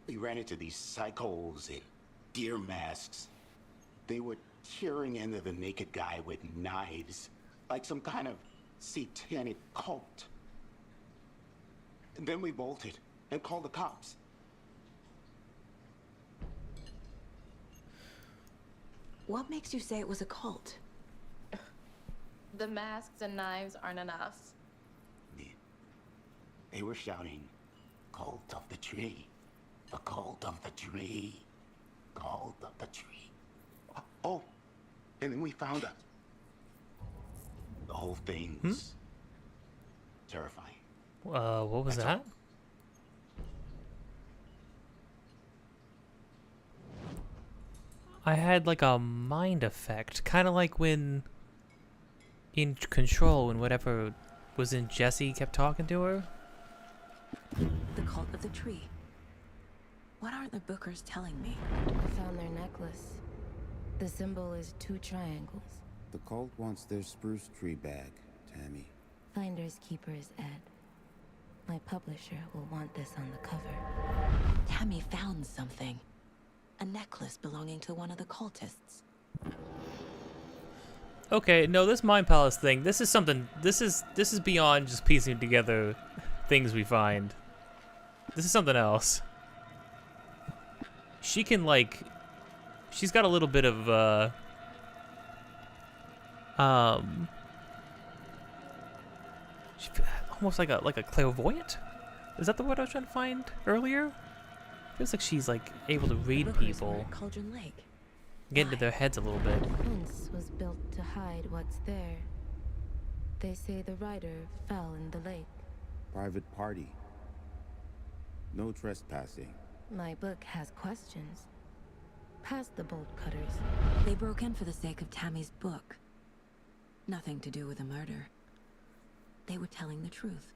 We ran into these psychos in deer masks. They were tearing into the naked guy with knives, like some kind of satanic cult. And then we bolted and called the cops. What makes you say it was a cult? The masks and knives aren't enough. They were shouting, "Cult of the tree, the cult of the tree, cult of the tree." Oh, and then we found out. The whole thing's terrifying. What was that? I had like a mind effect, kind of like when in Control, when whatever was in Jessie kept talking to her. The cult of the tree. What aren't the Bookers telling me? I found their necklace. The symbol is 2 triangles. The cult wants their spruce tree bag, Tammy. Finders keepers, Ed. My publisher will want this on the cover. Tammy found something. A necklace belonging to one of the cultists. Okay, no, this Mind Palace thing, this is something, this is beyond just piecing together things we find. This is something else. She can, like, she's got a little bit of, almost like a clairvoyant? Is that the word I was trying to find earlier? Feels like she's, like, able to read people. Cauldron Lake. Get into their heads a little bit. The fence was built to hide what's there. They say the rider fell in the lake. Private party. No trespassing. My book has questions. Past the bolt cutters. They broke in for the sake of Tammy's book. Nothing to do with the murder. They were telling the truth.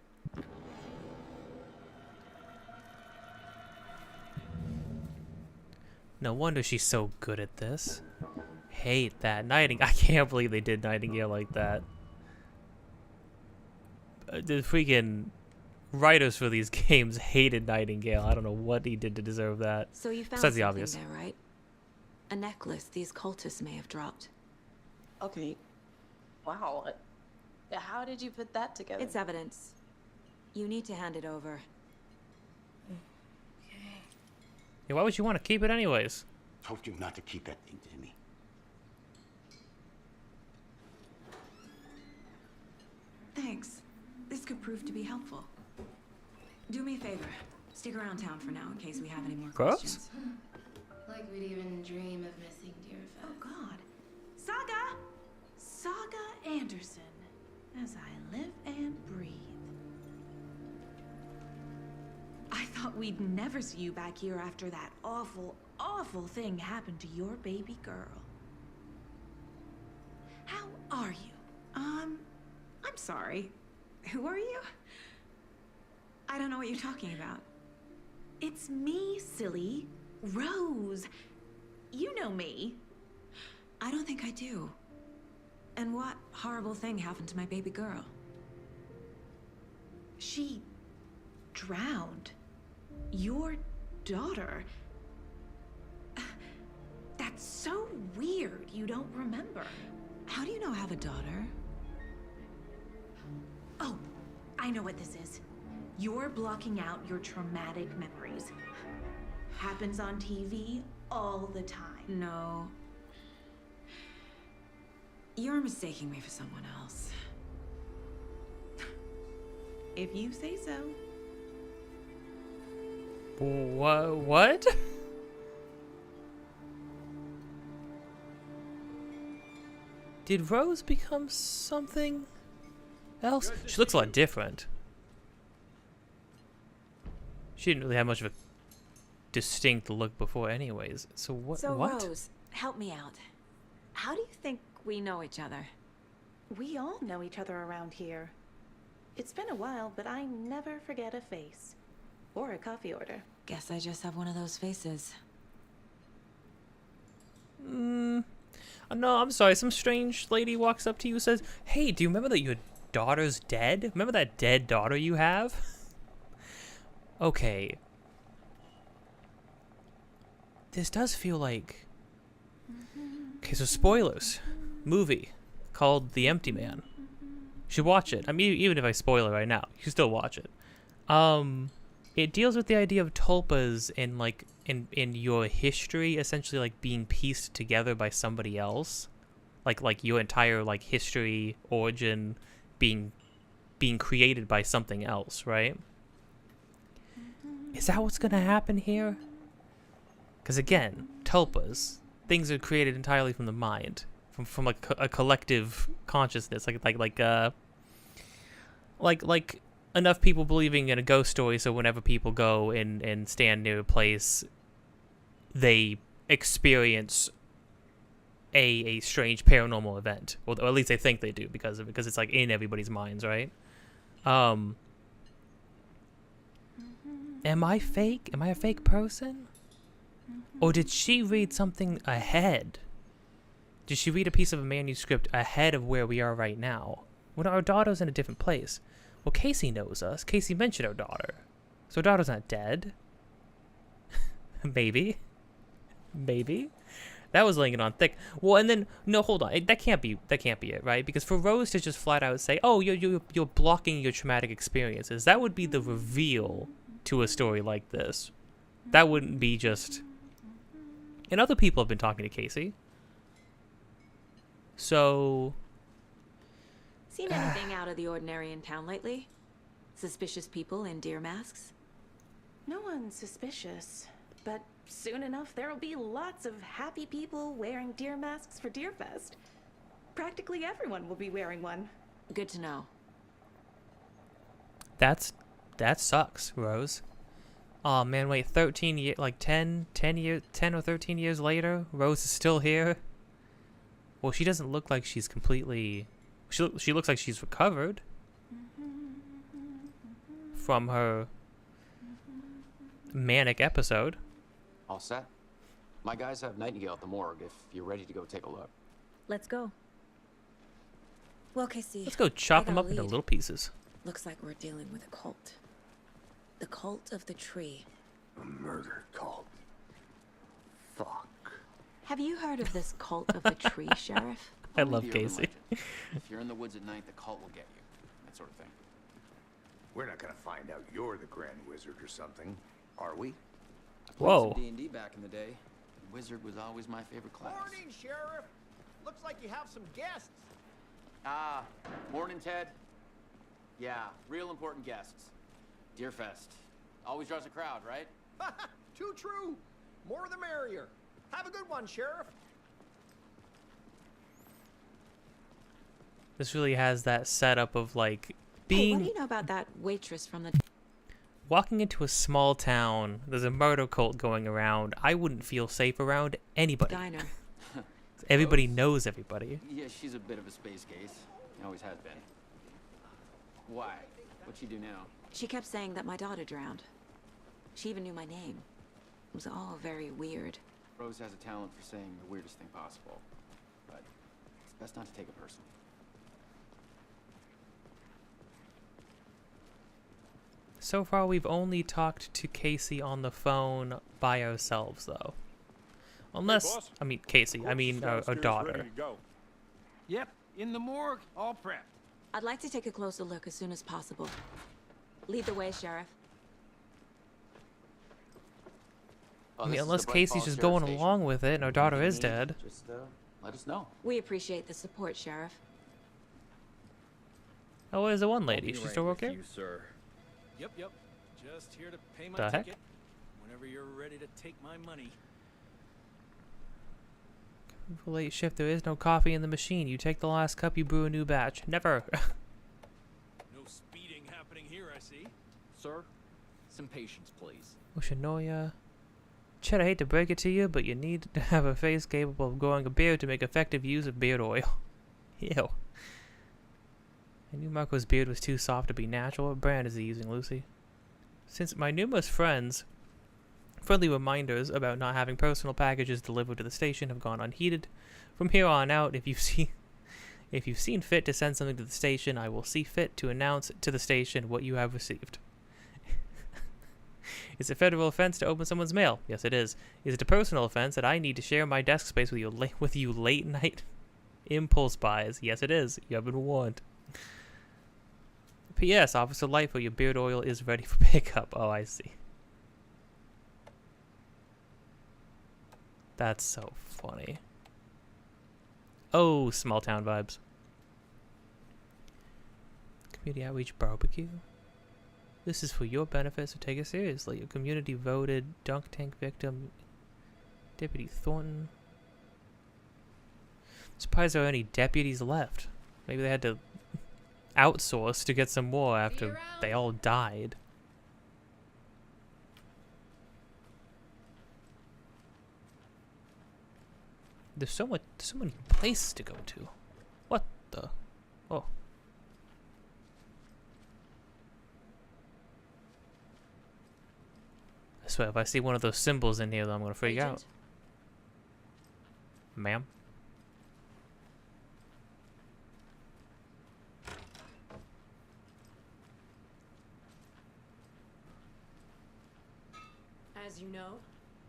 No wonder she's so good at this. Hate that. I can't believe they did Nightingale like that. The freaking writers for these games hated Nightingale. I don't know what he did to deserve that. So you found Besides the something obvious. there, right? A necklace these cultists may have dropped. Okay. Wow. How did you put that together? It's evidence. You need to hand it over. Yeah, why would you want to keep it anyways? Told you not to keep that thing, Jimmy. Thanks. This could prove to be helpful. Do me a favor. Stick around town for now in case we have any more Gross? questions. Like we'd even dream of missing Deerfest. Oh, God. Saga! Saga Anderson. As I live and breathe. I thought we'd never see you back here after that awful, awful thing happened to your baby girl. How are you? I'm sorry. Who are you? I don't know what you're talking about. It's me, silly. Rose. You know me. I don't think I do. And what horrible thing happened to my baby girl? She drowned. Your daughter. That's so weird you don't remember. How do you know I have a daughter? Oh, I know what this is. You're blocking out your traumatic memories. Happens on TV all the time. No. You're mistaking me for someone else. If you say so. What? Did Rose become something else? She looks a lot different. She didn't really have much of a distinct look before anyways. So what? So Rose, help me out. How do you think we know each other? We all know each other around here. It's been a while, but I never forget a face. Or a coffee order. Guess I just have one of those faces. No, I'm sorry. Some strange lady walks up to you and says, "Hey, do you remember that your daughter's dead? Remember that dead daughter you have?" Okay. This does feel like... Okay, so spoilers. Movie called The Empty Man. You should watch it. I mean, even if I spoil it right now, you should still watch it. It deals with the idea of tulpas in your history, essentially like being pieced together by somebody else. Like your entire like history, origin being created by something else, right? Is that what's gonna happen here? Because again, tulpas, things are created entirely from the mind, from like a collective consciousness, like enough people believing in a ghost story, so whenever people go and stand near a place, they experience a strange paranormal event, or at least they think they do because it's like in everybody's minds, right? Am I fake? Am I a fake person? Or did she read something ahead? Did she read a piece of a manuscript ahead of where we are right now? When our daughter's in a different place. Well, Casey knows us. Casey mentioned our daughter. So our daughter's not dead. Maybe. Maybe. That was laying it on thick. Well, and then, no, hold on. That can't be it, right? Because for Rose to just flat out say, oh, you're blocking your traumatic experiences, that would be the reveal to a story like this. That wouldn't be just... And other people have been talking to Casey. So... Seen anything out of the ordinary in town lately? Suspicious people in deer masks? No one's suspicious, but soon enough there'll be lots of happy people wearing deer masks for Deerfest. Practically everyone will be wearing one. Good to know. That sucks, Rose. Oh man, wait, 13 years, like 10 or 13 years later, Rose is still here. Well, she doesn't look like she's completely... She looks like she's recovered from her manic episode. All set? My guys have Nightingale at the morgue if you're ready to go take a look. Let's go. Well, Casey, let's go chop them up into little pieces. Looks like we're dealing with a cult. The cult of the tree. A murder cult. Fuck. Have you heard of this cult of the tree, Sheriff? I Only love the urban Casey. legend. If you're in the woods at night, the cult will get you. That sort of thing. We're not gonna find out you're the Grand Wizard or something, are we? I played Whoa. some D&D back in the day. Wizard was always my favorite class. Morning, Sheriff. Looks like you have some guests. Ah, morning, Ted. Yeah, real important guests. Deerfest. Always draws a crowd, right? Too true. More the merrier. Have a good one, Sheriff. This really has that setup of like Hey, being what do you know about that waitress from the... walking into a small town. There's a murder cult going around. I wouldn't feel safe around anybody. diner? Everybody knows everybody. Yeah, she's a bit of a space case. Always has been. Why? What'd she do now? She kept saying that my daughter drowned. She even knew my name. It was all very weird. Rose has a talent for saying the weirdest thing possible. But it's best not to take it personally. So far, we've only talked to Casey on the phone by ourselves, though. Unless, boss. I mean, Casey, I mean, our Downstairs, daughter. ready to go. Yep, in the morgue, all prepped. I'd like to take a closer look as soon as possible. Lead the way, Sheriff. Oh, I mean, this is unless the Bright Casey's Falls just Sheriff going Station. along with it and our daughter Anything is you need, dead. Just let us know. We appreciate the support, Sheriff. Oh, there's the one lady. She's still okay? You, sir. Yep. Just here to pay my The heck? ticket. Whenever you're ready to take my money. For late shift, there is no coffee in the machine. You take the last cup, you brew a new batch. Never. No speeding happening here, I see. Sir, some patience, please. Oshinoya. Chet, I hate to break it to you, but you need to have a face capable of growing a beard to make effective use of beard oil. Ew. I knew Marco's beard was too soft to be natural. What brand is he using, Lucy? Since my numerous friends' friendly reminders about not having personal packages delivered to the station have gone unheeded, from here on out, if you've seen fit to send something to the station, I will see fit to announce to the station what you have received. Is it a federal offense to open someone's mail? Yes, it is. Is it a personal offense that I need to share my desk space with you late night impulse buys? Yes, it is. You have been warned. P.S. Officer Lightfoot, your beard oil is ready for pickup. Oh, I see. That's so funny. Oh, small town vibes. Community outreach barbecue. This is for your benefit, so take it seriously. Your community voted dunk tank victim Deputy Thornton. Surprised there are any deputies left. Maybe they had to outsource to get some more after they all died. There's so many places to go to. What the? Oh. I swear, if I see one of those symbols in here, then I'm gonna freak out. Ma'am? As you know,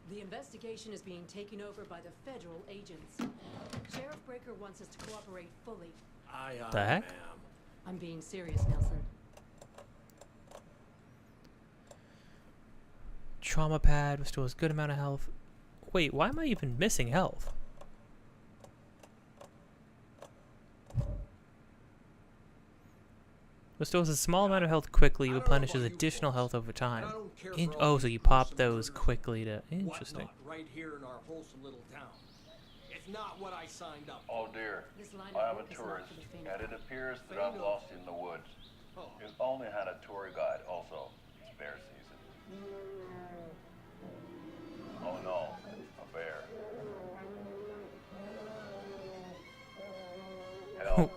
the investigation is being taken over by the federal agents. Sheriff Breaker wants us to cooperate fully. The heck? I'm being serious, Nelson. Trauma pad restores good amount of health. Wait, why am I even missing health? Restores a small amount of health quickly, replenishes additional health over time. Oh, so you pop those quickly to... Interesting. Right here in our wholesome little town. It's not what I signed up. Oh dear, I am a tourist, and it appears that I'm lost in the woods. You only had a tour guide, also. It's bear season. Oh no, a bear. Help.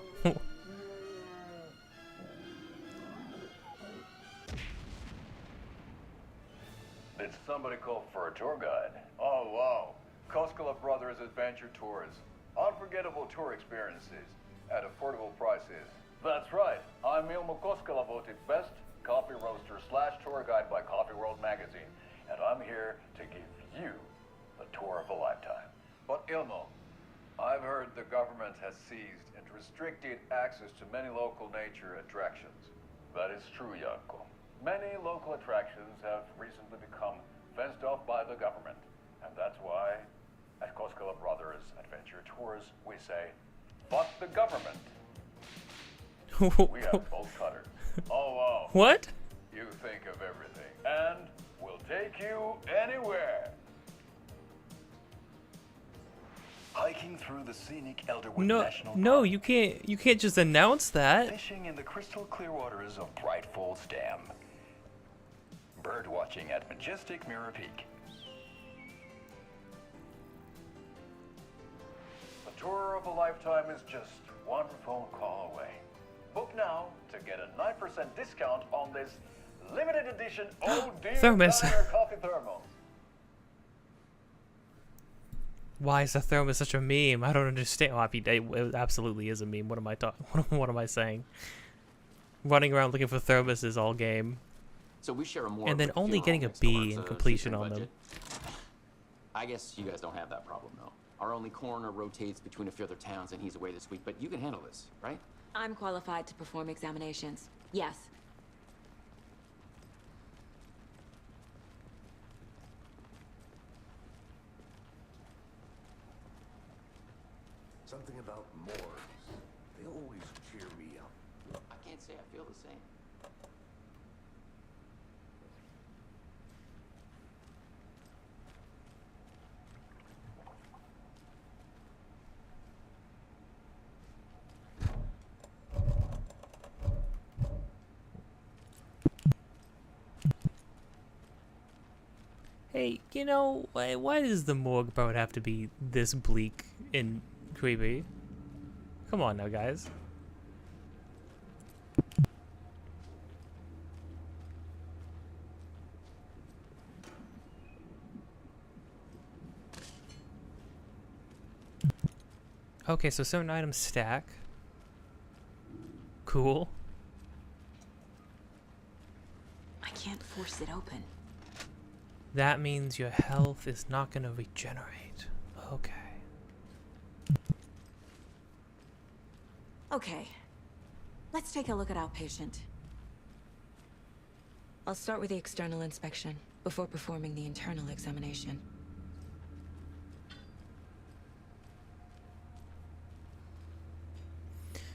Did somebody call for a tour guide? Oh wow, Koskela Brothers Adventure Tours. Unforgettable tour experiences at affordable prices. That's right, I'm Ilmo Koskela, voted best coffee roaster / tour guide by Coffee World magazine, and I'm here to give you the tour of a lifetime. But Ilmo, I've heard the government has seized and restricted access to many local nature attractions. That is true, Yanko. Many local attractions have recently become fenced off by the government. And that's why, at Koskela Brothers Adventure Tours, we say, fuck the government. We have bolt cutters. Oh, wow. What? You think of everything, and we'll take you anywhere. Hiking through the scenic Elderwood National No, Park. you can't just announce that. Fishing in the crystal clear waters of Bright Falls Dam. Bird watching at majestic Mirror Peak. The tour of a lifetime is just one phone call away. Book now to get a 9% discount on this limited edition Thermos. Diner coffee thermal. Why is the thermos such a meme? I don't understand. Oh, I mean, it absolutely is a meme. What am I talking? What am I saying? Running around looking for thermoses all game. So we share a more And then only getting a B in completion on them. I guess you guys don't have that problem, though. Our only coroner rotates between a few other towns, and he's away this week. But you can handle this, right? I'm qualified to perform examinations. Yes. Something about morgues. They always cheer me up. I can't say I feel the same. Hey, you know, why does the morgue boat have to be this bleak and creepy? Come on now, guys. Okay, so certain items stack. Cool. I can't force it open. That means your health is not going to regenerate. Okay. Okay. Let's take a look at outpatient. I'll start with the external inspection before performing the internal examination.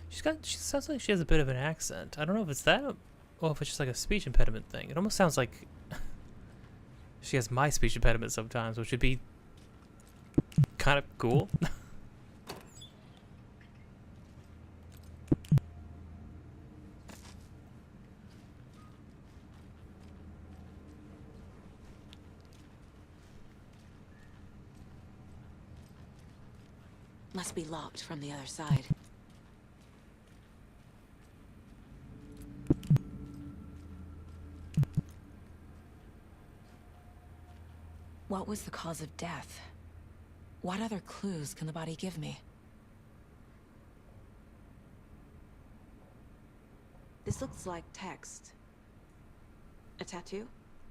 She sounds like she has a bit of an accent. I don't know if it's that or if it's just like a speech impediment thing. It almost sounds like she has my speech impediment sometimes, which would be kind of cool. Must be locked from the other side. What was the cause of death? What other clues can the body give me? This looks like text. A tattoo?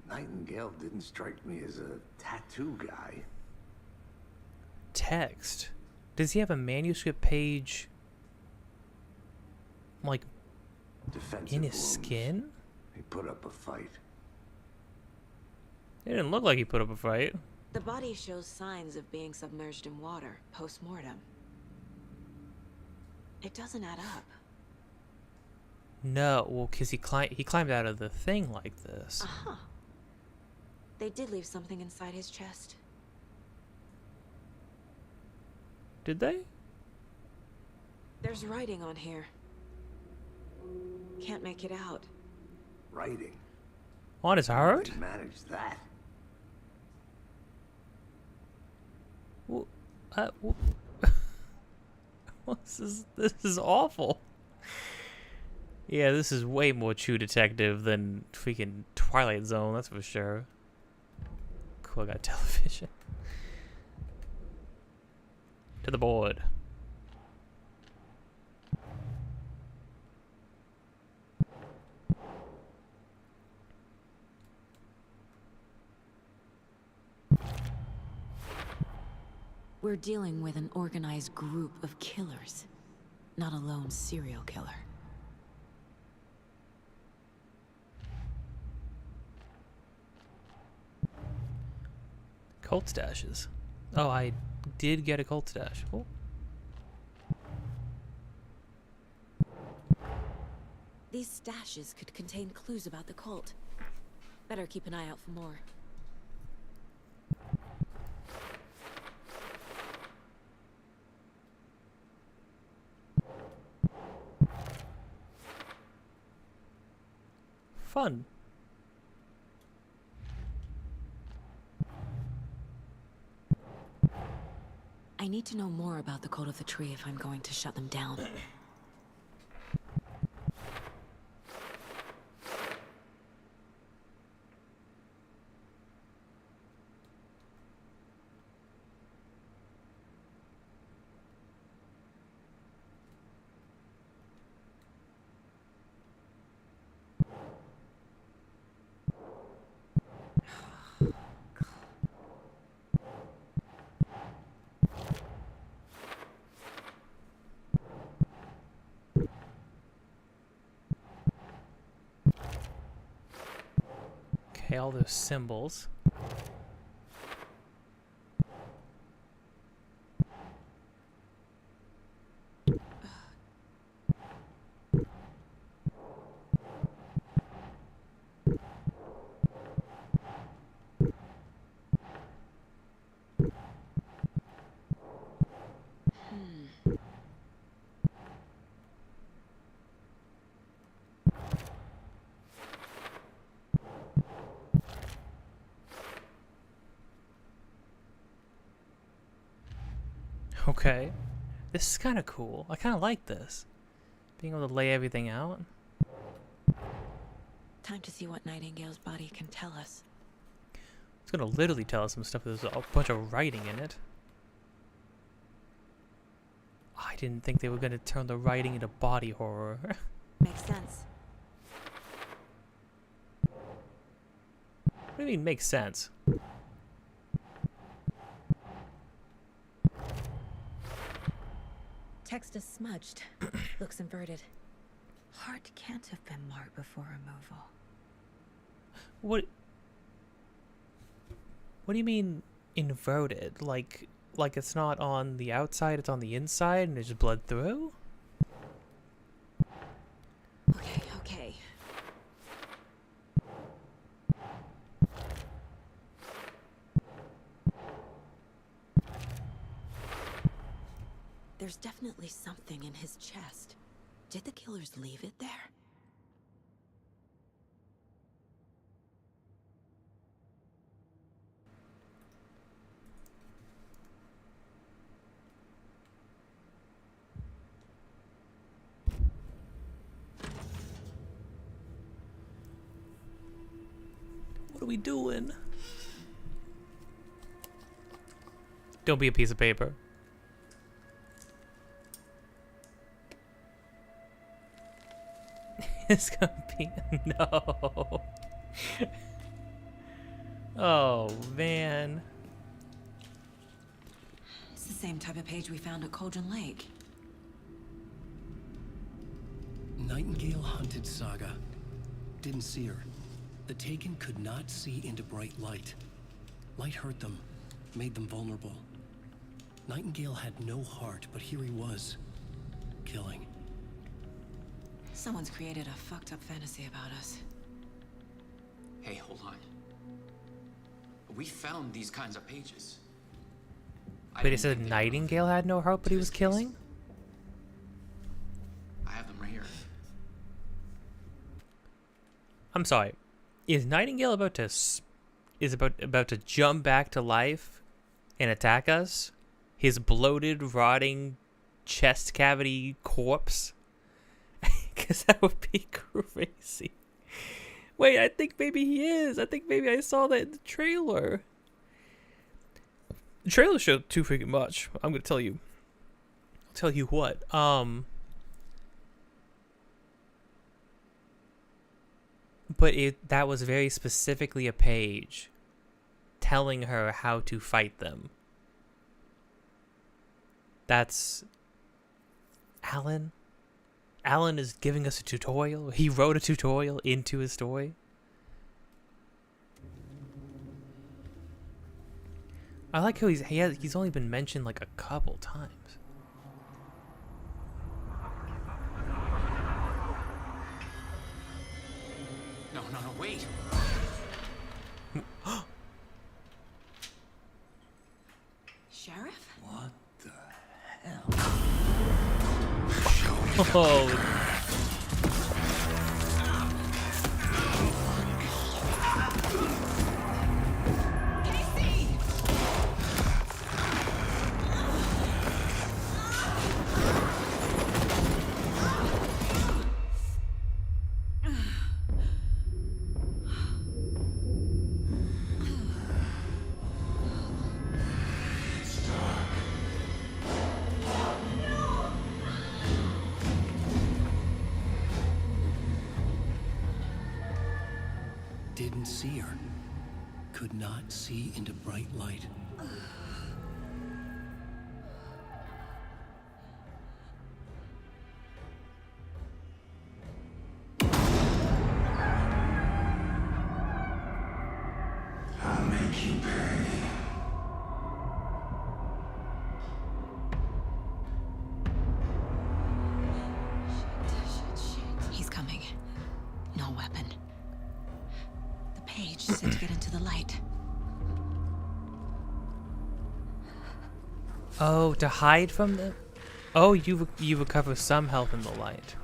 Nightingale didn't strike me as a tattoo guy. Text? Does he have a manuscript page like Defensive in his wounds. skin? He put up a fight. It didn't look like he put up a fight. The body shows signs of being submerged in water post-mortem. It doesn't add up. No, well, because he climbed out of the thing like this. Uh-huh. They did leave something inside his chest. Did they? There's writing on here. Can't make it out. Writing? On his heart? They managed that. Well, this is awful. Yeah, this is way more True Detective than freaking Twilight Zone, that's for sure. Cool, I got television. To the board. We're dealing with an organized group of killers, not a lone serial killer. Cult stashes. Oh, I did get a cult stash. Cool. These stashes could contain clues about the cult. Better keep an eye out for more. Fun. I need to know more about the Cult of the Tree if I'm going to shut them down. Okay, all those symbols. Okay. This is kind of cool. I kind of like this. Being able to lay everything out. Time to see what Nightingale's body can tell us. It's gonna literally tell us some stuff. There's a bunch of writing in it. I didn't think they were gonna turn the writing into body horror. Makes sense. What do you mean makes sense? Text is smudged. Looks inverted. Heart can't have been marked before removal. What do you mean inverted? Like it's not on the outside, it's on the inside and there's blood through? Okay, okay. There's definitely something in his chest. Did the killers leave it there? What are we doing? Don't be a piece of paper. It's gonna be no. Oh man. It's the same type of page we found at Cauldron Lake. Nightingale hunted Saga. Didn't see her. The Taken could not see into bright light. Light hurt them, made them vulnerable. Nightingale had no heart, but here he was, killing. Someone's created a fucked up fantasy about us. Hey, hold on. We found these kinds of pages. Wait, it said Nightingale had no heart, but he was killing? I have them right here. I'm sorry. Is Nightingale about to jump back to life and attack us? His bloated, rotting chest cavity corpse? Because that would be crazy. Wait, I think maybe he is. I think maybe I saw that in the trailer. The trailer showed too freaking much. I'm gonna tell you. I'll tell you what. But that was very specifically a page telling her how to fight them. That's Alan. Alan is giving us a tutorial. He wrote a tutorial into his story. I like how he's only been mentioned like a couple times. No, wait. Sheriff? What the hell? Oh. Didn't see her. Could not see into bright light. I'll make you pay. He's coming. No weapon. The page said to get into the light. Oh, to hide from them? Oh, you recover some health in the light.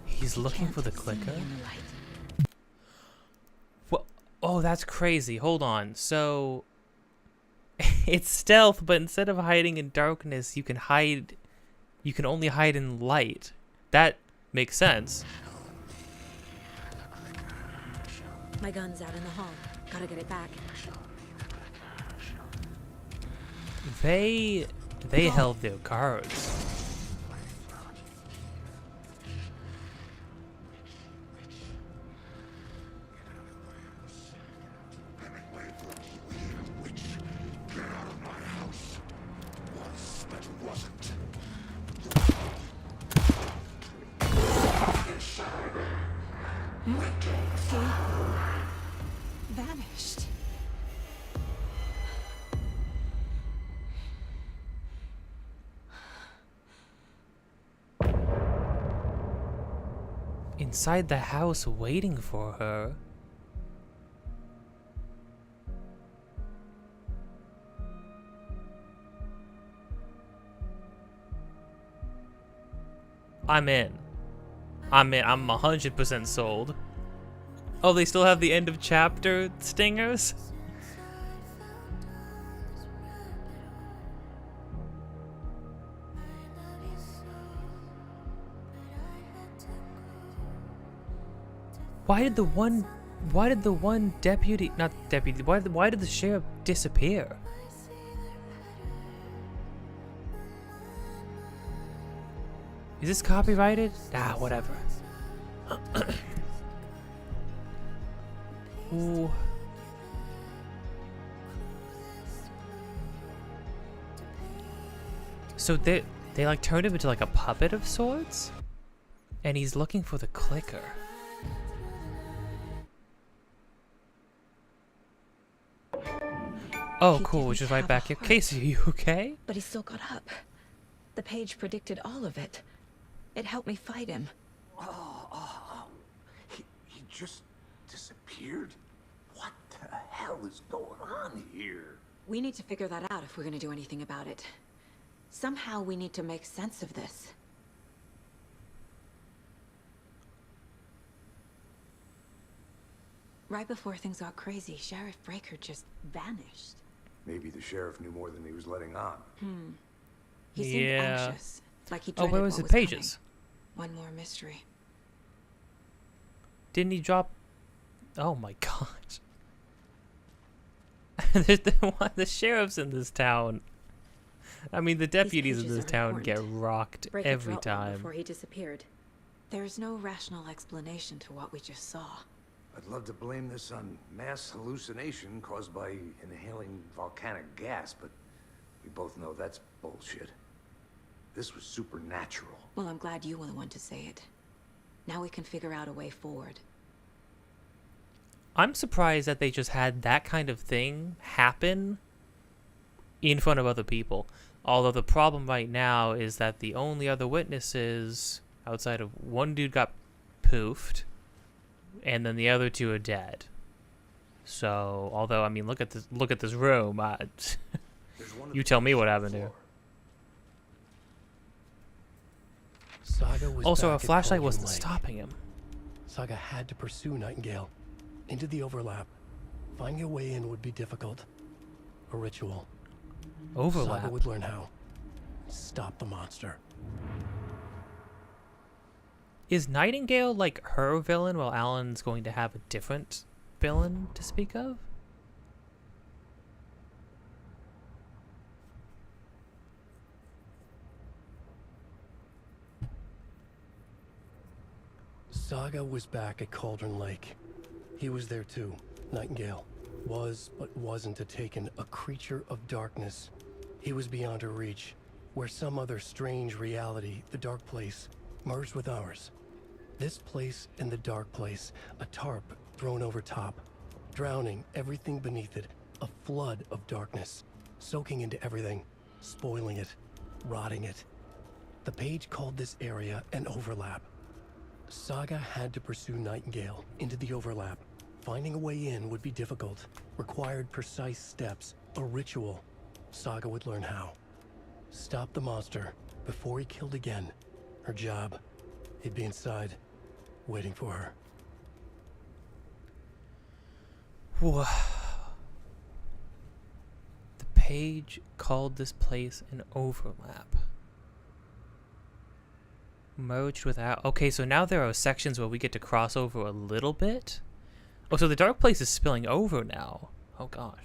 He's looking for the clicker? What? Oh, that's crazy. Hold on. So it's stealth, but instead of hiding in darkness, you can only hide in light. That makes sense. My gun's out in the hall. Gotta get it back. They held their cards. Vanished. Inside the house waiting for her. I'm in. I'm 100% sold. Oh, they still have the end of chapter stingers? Why did the one deputy, not deputy, why did the sheriff disappear? Is this copyrighted? Ah, whatever. Ooh. So they like turned him into like a puppet of sorts? And he's looking for the clicker. Oh, cool, which is right back here. Casey, are you okay? But he still got up. The page predicted all of it. It helped me fight him. He just disappeared? What the hell is going on here? We need to figure that out if we're gonna do anything about it. Somehow we need to make sense of this. Right before things got crazy, Sheriff Breaker just vanished. Maybe the sheriff knew more than he was letting on. He seemed anxious, like he Oh, dreaded where was what the pages? coming. One more mystery. Didn't he drop? Oh my gosh. The sheriffs in this town. I mean, the deputies in this town get rocked Breaker every dropped one time. before he disappeared. There's no rational explanation to what we just saw. I'd love to blame this on mass hallucination caused by inhaling volcanic gas, but we both know that's bullshit. This was supernatural. Well, I'm glad you were the one to say it. Now we can figure out a way forward. I'm surprised that they just had that kind of thing happen in front of other people. Although the problem right now is that the only other witnesses outside of one dude got poofed, and then the other two are dead. So, although I mean, look at this room. You tell me what happened here. Saga was Also, a back at flashlight Cauldron wasn't Lake. stopping him. Saga had to pursue Nightingale into the overlap. Finding a way in would be difficult. A ritual. Overlap? Saga would learn how. Stop the monster. Is Nightingale like her villain while Alan's going to have a different villain to speak of? Saga was back at Cauldron Lake. He was there too. Nightingale was, but wasn't a Taken, a creature of darkness. He was beyond her reach, where some other strange reality, the dark place, merged with ours. This place and the dark place, a tarp thrown over top, drowning everything beneath it, a flood of darkness, soaking into everything, spoiling it, rotting it. The page called this area an overlap. Saga had to pursue Nightingale into the overlap. Finding a way in would be difficult, required precise steps, a ritual. Saga would learn how. Stop the monster before he killed again. Her job, he'd be inside, waiting for her. Whoa. The page called this place an overlap. Merged with our... Okay, so now there are sections where we get to cross over a little bit. Oh, so the dark place is spilling over now. Oh, gosh.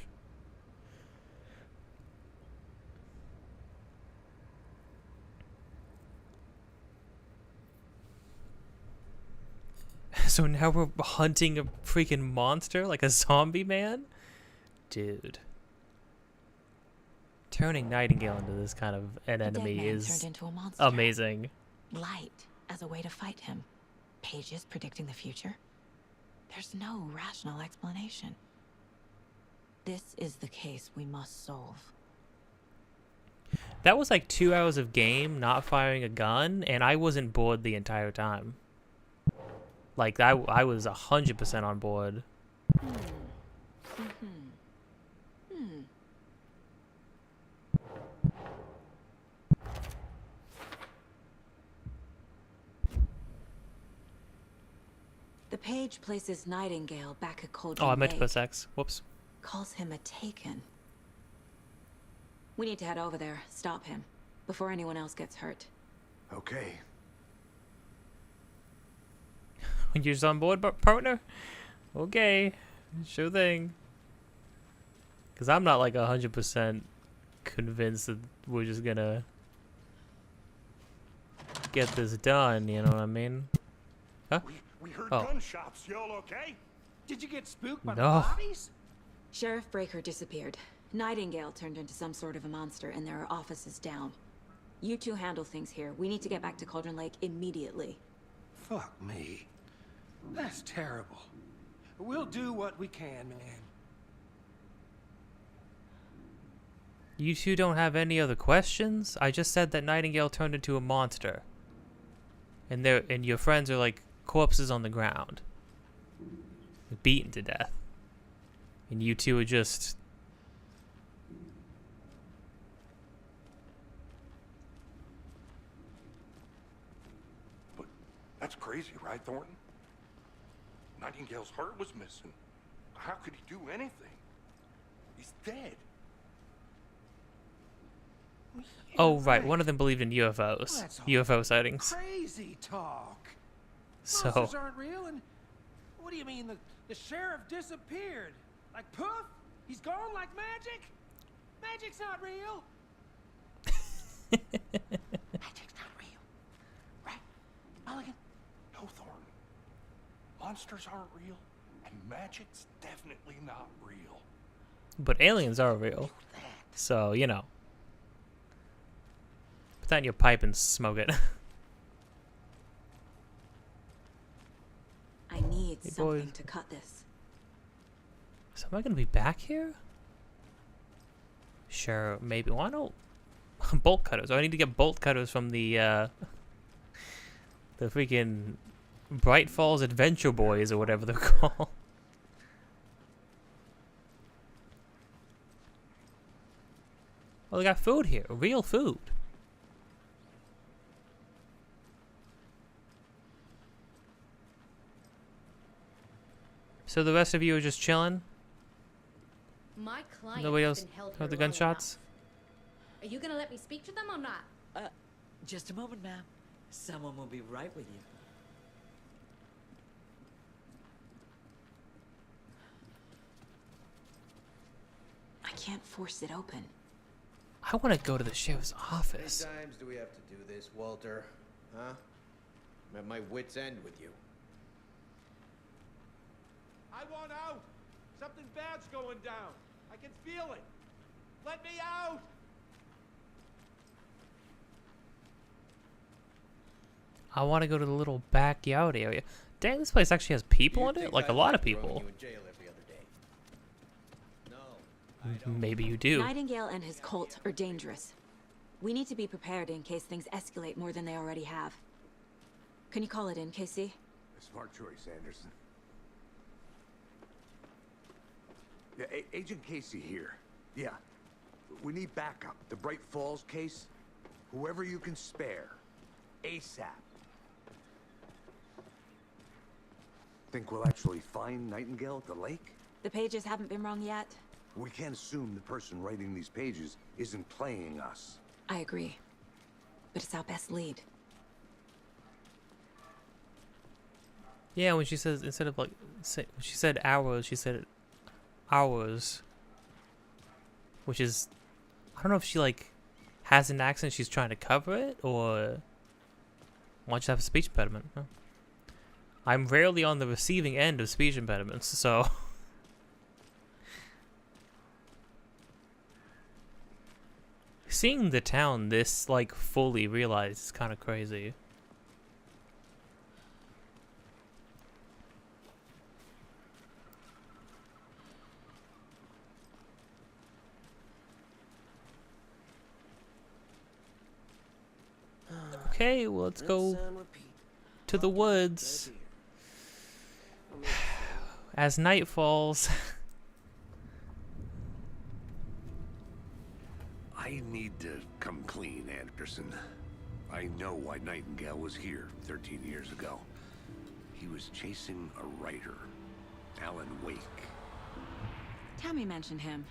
So now we're hunting a freaking monster like a zombie man? Dude. Turning Nightingale into this kind of an enemy is turned into a monster. amazing. Light as a way to fight him. Pages predicting the future. There's no rational explanation. This is the case we must solve. That was like 2 hours of game, not firing a gun, and I wasn't bored the entire time. Like, I was 100% on board. The page places Nightingale back at Cauldron Oh, I meant to Lake. press X. Whoops. Calls him a Taken. We need to head over there, stop him, before anyone else gets hurt. Okay. You're just on board, partner? Okay. Sure thing. Because I'm not like 100% convinced that we're just gonna get this done, you know what I mean? Huh? We heard Oh. gunshots. Y'all okay? Did you get spooked by No. the bodies? Sheriff Breaker disappeared. Nightingale turned into some sort of a monster, and there are offices down. You two handle things here. We need to get back to Cauldron Lake immediately. Fuck me. That's terrible. We'll do what we can, man. You two don't have any other questions? I just said that Nightingale turned into a monster. And your friends are like corpses on the ground. Beaten to death. And you two are just... But that's crazy, right, Thornton? Nightingale's heart was missing. How could he do anything? He's dead. Oh, right. One of them believed in UFOs. That's all UFO sightings. Crazy talk. So... Monsters aren't real, and what do you mean the sheriff disappeared? Like poof? He's gone like magic? Magic's not real. Magic's not real, right, Mulligan? No, Thornton. Monsters aren't real. And magic's definitely not real. But aliens are real. So, you know. Put that in your pipe and smoke it. I need Hey, something boys. to cut this. So am I gonna be back here? Sure, maybe. Why not bolt cutters? I need to get bolt cutters from the freaking Bright Falls Adventure Boys or whatever they're called. Well, they got food here, real food. So the rest of you are just chilling? My client Nobody has else been held heard here the long gunshots? enough. Are you gonna let me speak to them or not? Just a moment, ma'am. Someone will be right with you. I can't force it open. I want to go to the sheriff's office. How many times do we have to do this, Walter? Huh? I'm at my wit's end with you. I want out! Something bad's going down. I can feel it. Let me out! I want to go to the little backyard area. Dang, this place actually has people in it? Like a lot of people. Maybe you do. Nightingale and his cult are dangerous. We need to be prepared in case things escalate more than they already have. Can you call it in, Casey? Smart choice, Anderson. Yeah, Agent Casey here. Yeah. We need backup. The Bright Falls case. Whoever you can spare. ASAP. Think we'll actually find Nightingale at the lake? The pages haven't been wrong yet. We can't assume the person writing these pages isn't playing us. I agree. But it's our best lead. Yeah, when she says, instead of like, when she said hours, she said hours. Which is, I don't know if she like has an accent, she's trying to cover it, or why just have a speech impediment? Huh? I'm rarely on the receiving end of speech impediments, so. Seeing the town this like fully realized is kind of crazy. Okay, well, let's go to the woods. As night falls. I need to come clean, Anderson. I know why Nightingale was here 13 years ago. He was chasing a writer, Alan Wake. Tammy mentioned him.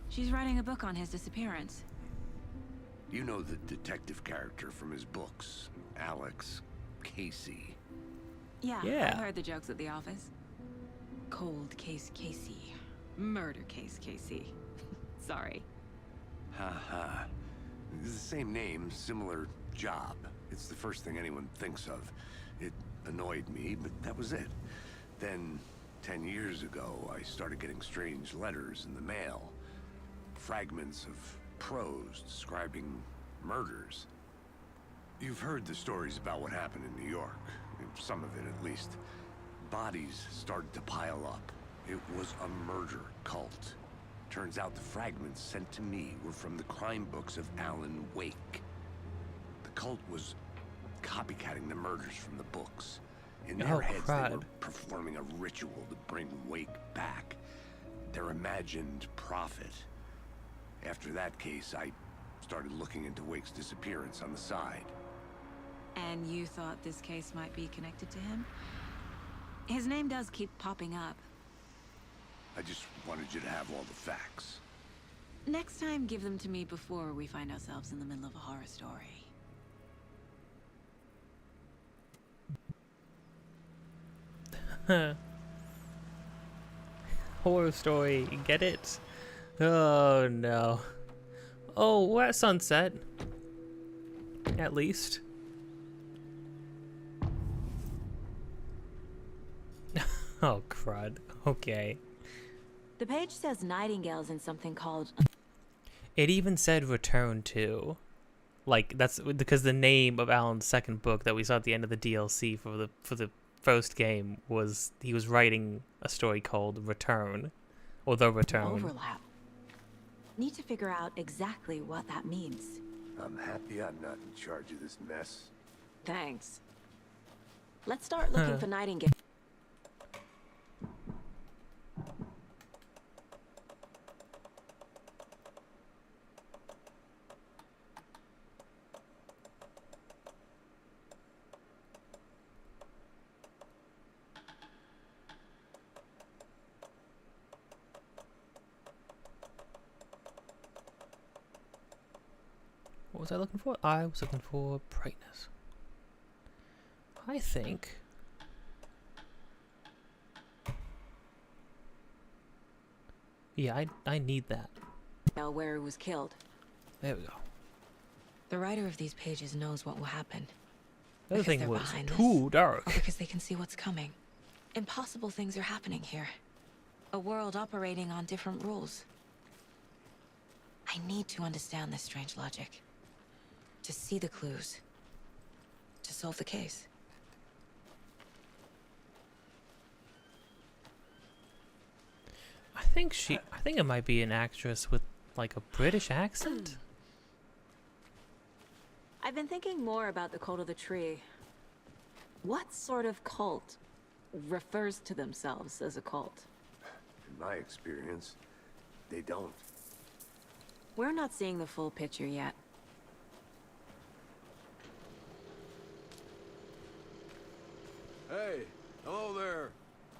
She's writing a book on his disappearance. You know the detective character from his books, Alex Casey. Yeah, Yeah. I heard the jokes at the office. Cold case Casey. Murder case Casey. Sorry. Haha. It's the same name, similar job. It's the first thing anyone thinks of. It annoyed me, but that was it. Then, 10 years ago, I started getting strange letters in the mail. Fragments of prose describing murders. You've heard the stories about what happened in New York. Some of it, at least. Bodies started to pile up. It was a murder cult. Turns out the fragments sent to me were from the crime books of Alan Wake. The cult was copycatting the murders from the books. In their heads, they were performing a ritual to bring Wake back. Their imagined prophet. After that case, I started looking into Wake's disappearance on the side. And you thought this case might be connected to him? His name does keep popping up. I just wanted you to have all the facts. Next time, give them to me before we find ourselves in the middle of a horror story. Horror story, get it? Oh no. Oh, we're at sunset. At least. Oh, crud. Okay. The page says Nightingale's in something called... It even said return to. Like, that's because the name of Alan's second book that we saw at the end of the DLC for the first game was he was writing a story called Return, or The Return. Overlap. Need to figure out exactly what that means. I'm happy I'm not in charge of this mess. Thanks. Let's start looking for Nightingale. What was I looking for? I was looking for brightness. I think... Yeah, I need that. Where he was killed. There we go. The writer of these pages knows what will happen. The other Because thing they're was behind too this, dark. or because they can see what's coming. Impossible things are happening here. A world operating on different rules. I need to understand this strange logic. To see the clues. To solve the case. I think it might be an actress with like a British accent. I've been thinking more about the cult of the tree. What sort of cult refers to themselves as a cult? In my experience, they don't. We're not seeing the full picture yet. Hey, hello there.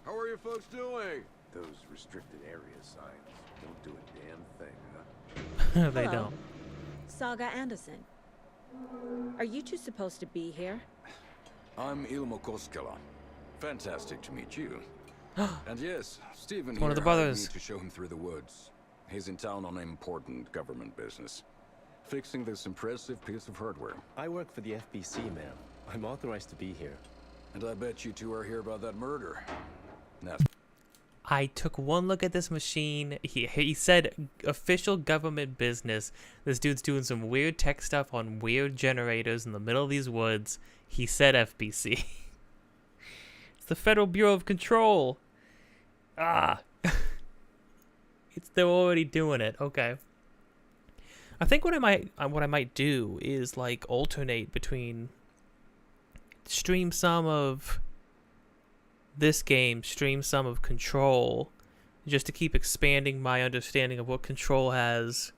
How are you folks doing? Those restricted area signs don't do a damn thing, huh? They Hello. don't. Saga Anderson. Are you two supposed to be here? I'm Ilmo Koskela. Fantastic to meet you. And yes, Stephen One here of the hired brothers. me to show him through the woods. He's in town on important government business. Fixing this impressive piece of hardware. I work for the FBC, ma'am. I'm authorized to be here. And I bet you two are here about that murder. Now, I took one look at this machine. He said official government business. This dude's doing some weird tech stuff on weird generators in the middle of these woods. He said FBC. It's the Federal Bureau of Control. Ah. They're already doing it. Okay. I think what I might do is like alternate between stream some of this game, stream some of Control, just to keep expanding my understanding of what Control has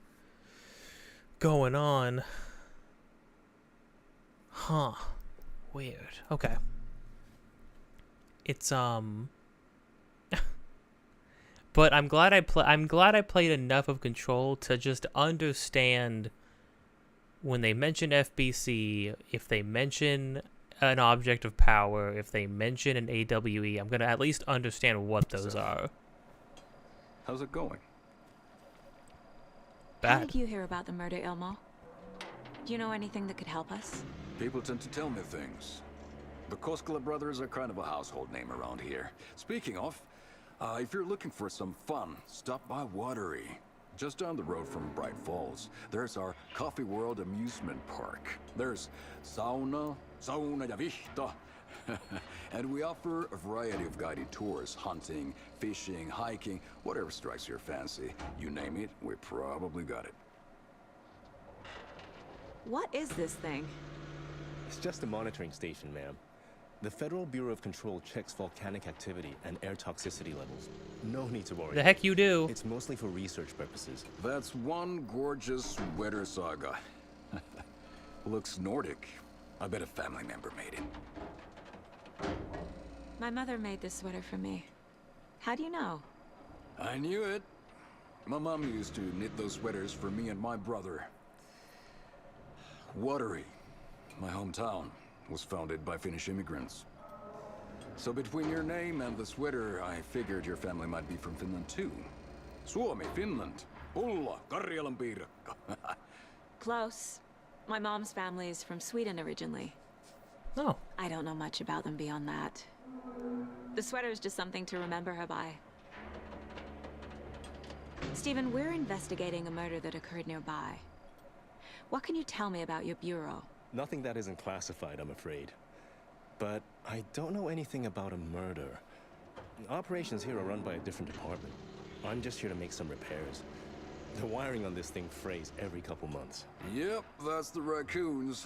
going on. Huh. Weird. Okay. It's but I'm glad I played enough of Control to just understand when they mention FBC, if they mention an object of power, if they mention an AWE, I'm going to at least understand what those are. how's it going? How Bad. did you hear about the murder, Ilmo? Do you know anything that could help us? People tend to tell me things. The Koskela brothers are kind of a household name around here. Speaking of, if you're looking for some fun, stop by Watery. Just down the road from Bright Falls, there's our Coffee World amusement park. There's sauna ja vihta, and we offer a variety of guided tours, hunting, fishing, hiking, whatever strikes your fancy. You name it, we probably got it. What is this thing? It's just a monitoring station, ma'am. The Federal Bureau of Control checks volcanic activity and air toxicity levels. No need to worry. The heck you do. It's mostly for research purposes. That's one gorgeous weather saga. Looks Nordic. I bet a family member made it. My mother made this sweater for me. How do you know? I knew it. My mom used to knit those sweaters for me and my brother. Watery, my hometown, was founded by Finnish immigrants. So between your name and the sweater, I figured your family might be from Finland too. Suomi, Finland. Pulla, Karjalan piirakka. Close. My mom's family is from Sweden originally. Oh. I don't know much about them beyond that. The sweater is just something to remember her by. Stephen, we're investigating a murder that occurred nearby. What can you tell me about your bureau? Nothing that isn't classified, I'm afraid. But I don't know anything about a murder. Operations here are run by a different department. I'm just here to make some repairs. The wiring on this thing frays every couple months. Yep, that's the raccoons.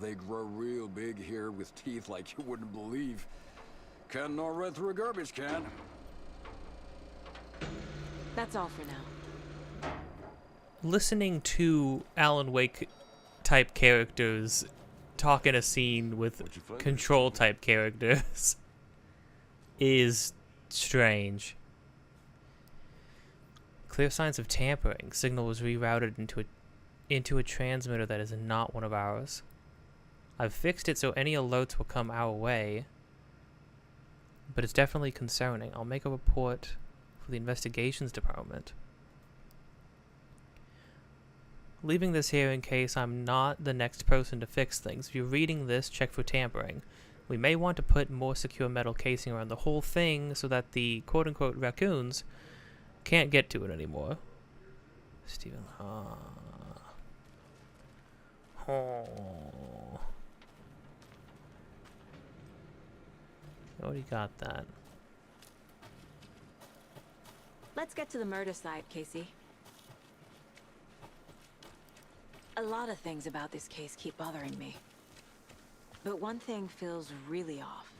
They grow real big here with teeth like you wouldn't believe. Can't gnaw right through a garbage can. That's all for now. Listening to Alan Wake type characters talk in a scene with control type characters is strange. Clear signs of tampering. Signal was rerouted into a transmitter that is not one of ours. I've fixed it so any alerts will come our way, but it's definitely concerning. I'll make a report for the investigations department. Leaving this here in case I'm not the next person to fix things. If you're reading this, check for tampering. We may want to put more secure metal casing around the whole thing so that the quote-unquote raccoons can't get to it anymore. Stephen. Already got that. Let's get to the murder site, Casey. A lot of things about this case keep bothering me. But one thing feels really off.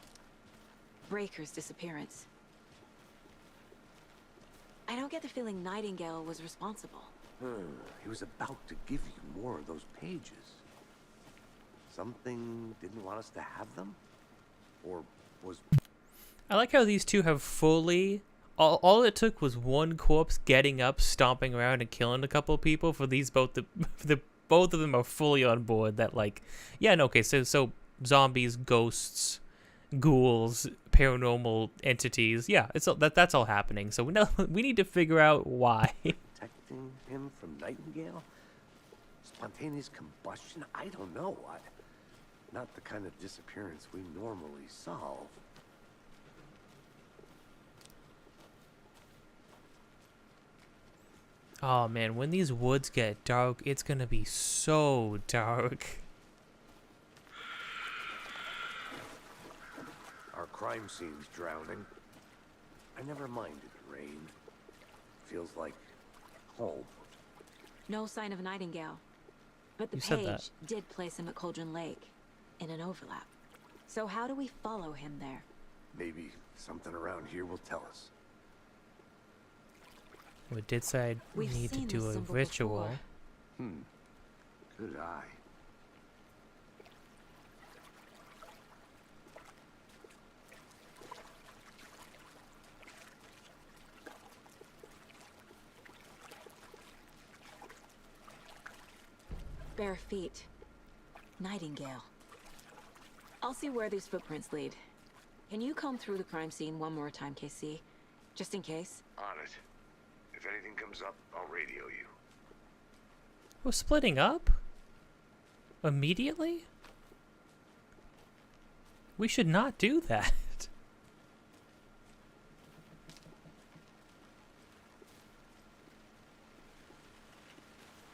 Breaker's disappearance. I don't get the feeling Nightingale was responsible. He was about to give you more of those pages. Something didn't want us to have them? Or was... I like how these two have fully... All it took was one corpse getting up, stomping around, and killing a couple of people for these both both of them are fully on board that, like, yeah, no, okay, so zombies, ghosts, ghouls, paranormal entities, yeah, that's all happening. So we need to figure out why. Protecting him from Nightingale? Spontaneous combustion? I don't know. Not the kind of disappearance we normally solve. Oh man, when these woods get dark, it's gonna be so dark. Our crime scene's drowning. I never minded rain. Feels like home. No sign of Nightingale. But the You said page that. did place him at Cauldron Lake, in an overlap. So how do we follow him there? Maybe something around here will tell us. We did say I We've need to seen do this a symbol ritual. before. Good eye. Bare feet. Nightingale. I'll see where these footprints lead. Can you comb through the crime scene one more time, KC? Just in case? On it. If anything comes up, I'll radio you. We're splitting up? Immediately? We should not do that.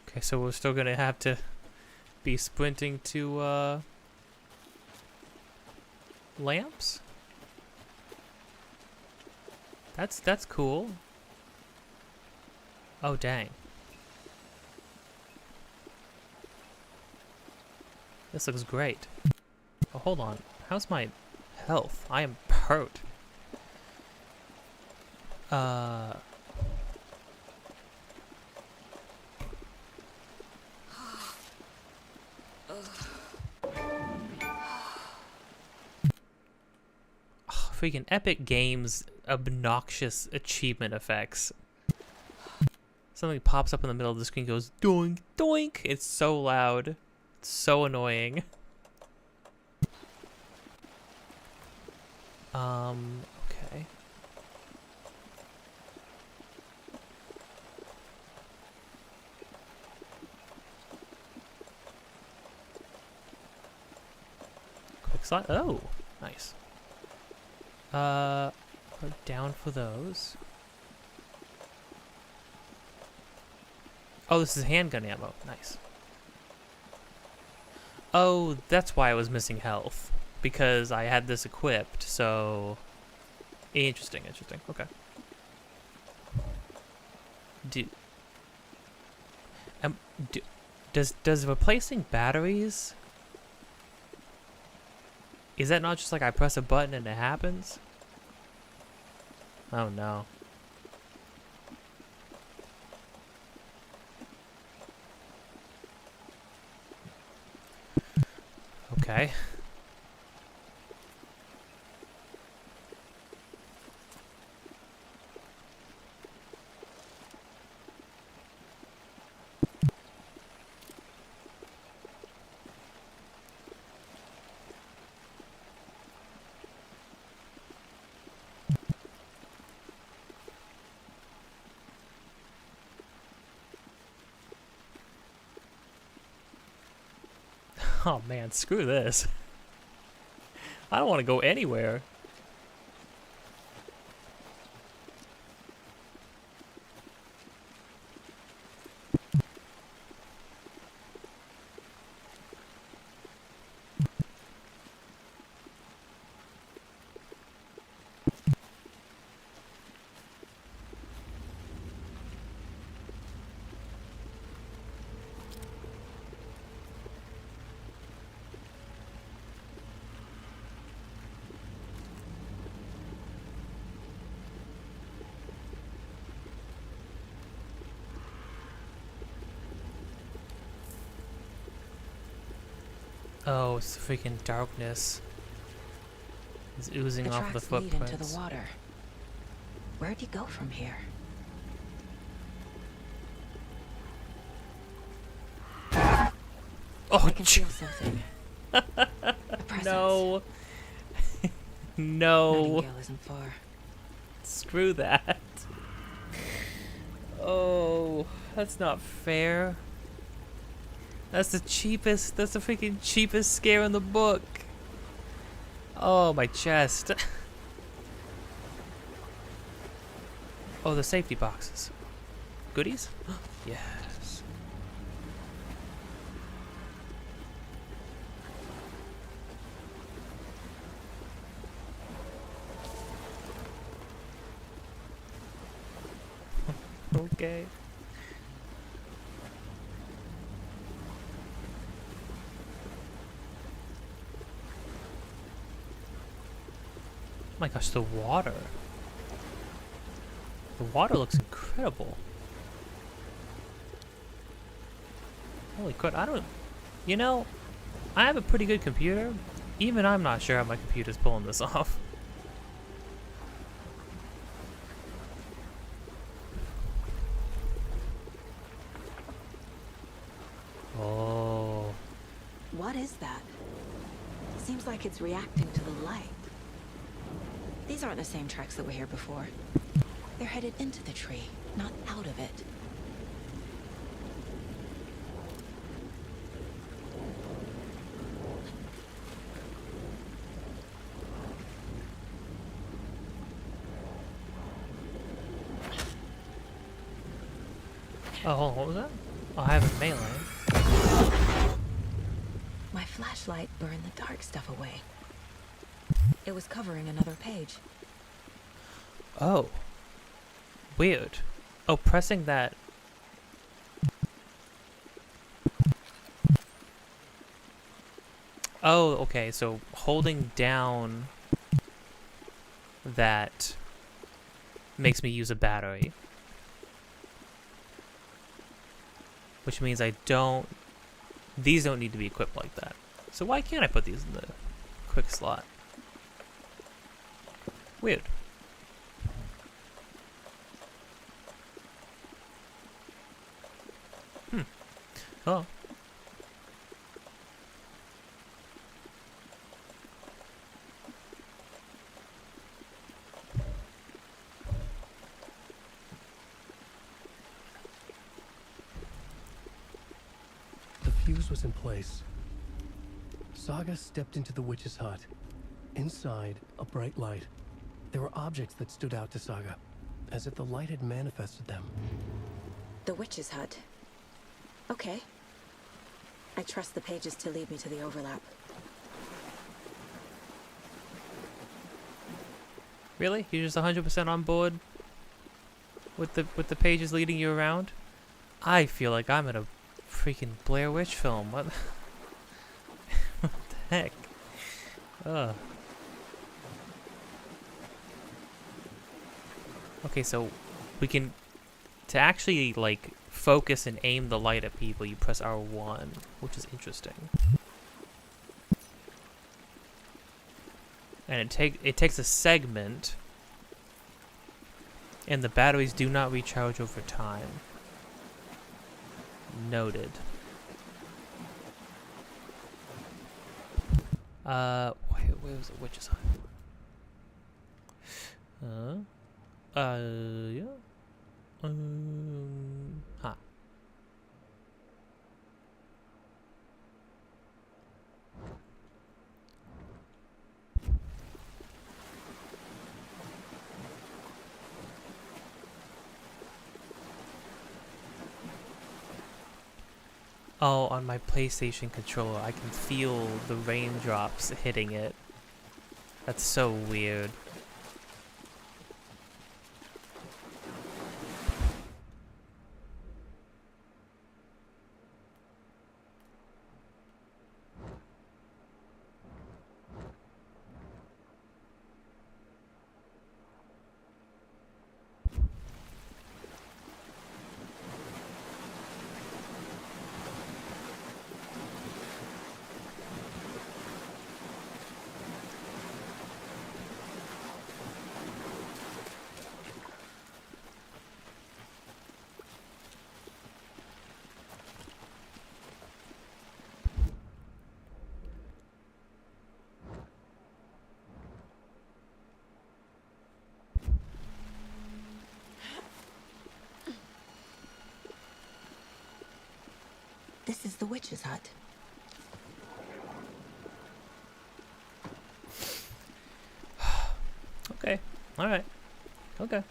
Okay, so we're still gonna have to be sprinting to lamps? That's cool. Oh dang. This looks great. Oh, hold on. How's my health? I am hurt. Freaking Epic Games obnoxious achievement effects. Something pops up in the middle of the screen, goes doink, doink. It's so loud. It's so annoying. Okay. Quick slide. Oh, nice. Put down for those. Oh, this is handgun ammo. Nice. Oh, that's why I was missing health. Because I had this equipped, so... Interesting, interesting. Okay. Does replacing batteries... Is that not just like I press a button and it happens? Oh no. Okay. Oh man, screw this. I don't want to go anywhere. Oh, it's the freaking darkness. It's oozing off the footprints. Lead into the water. Where'd he go from here? Oh, I can feel something. No. No. Nightingale isn't far. Screw that. Oh, that's not fair. That's the cheapest, that's the freaking cheapest scare in the book. Oh, my chest. Oh, the safety boxes. Goodies? Yes. Okay. My gosh, the water. The water looks incredible. Holy crap, I don't... You know, I have a pretty good computer. Even I'm not sure how my computer's pulling this off. Oh. What is that? Seems like it's reacting to the light. These aren't the same tracks that were here before. They're headed into the tree, not out of it. Oh, hold on, what was that? Oh, I have a melee. My flashlight burned the dark stuff away. It was covering another page. Oh. Weird. Oh, pressing that... Oh, okay, so holding down that makes me use a battery. Which means I don't... These don't need to be equipped like that. So why can't I put these in the quick slot? Weird. Oh. The fuse was in place. Saga stepped into the witch's hut. Inside, a bright light. There were objects that stood out to Saga, as if the light had manifested them. The witch's hut. Okay. I trust the pages to lead me to the overlap. Really? You're just 100% on board with the pages leading you around? I feel like I'm in a freaking Blair Witch film. What? What the heck? Ugh. Okay, so we can, to actually like focus and aim the light at people, you press R1, which is interesting. And it takes a segment, and the batteries do not recharge over time. Noted. Where was the witch's hut? Yeah. Huh. Oh, on my PlayStation controller, I can feel the raindrops hitting it. That's so weird. This is the witch's hut. Okay. Alright. Okay.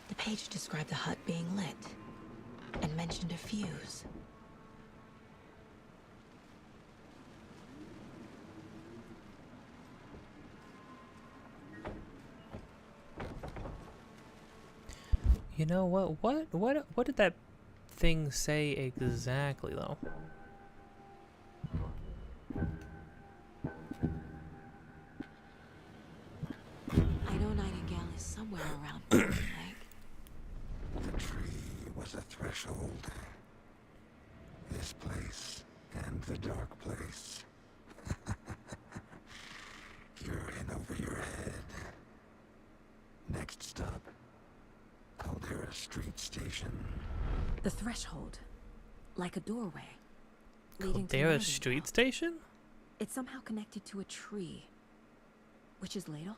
The page described the hut being lit and mentioned a fuse. You know what did that thing say exactly though? I know Nightingale is somewhere around here, like. The tree was a threshold. This place and the dark place. You're in over your head. Next stop, Caldera Street Station. The threshold, like a doorway. Leading to Caldera Nightingale. Street Station? It's somehow connected to a tree. Witch's ladle?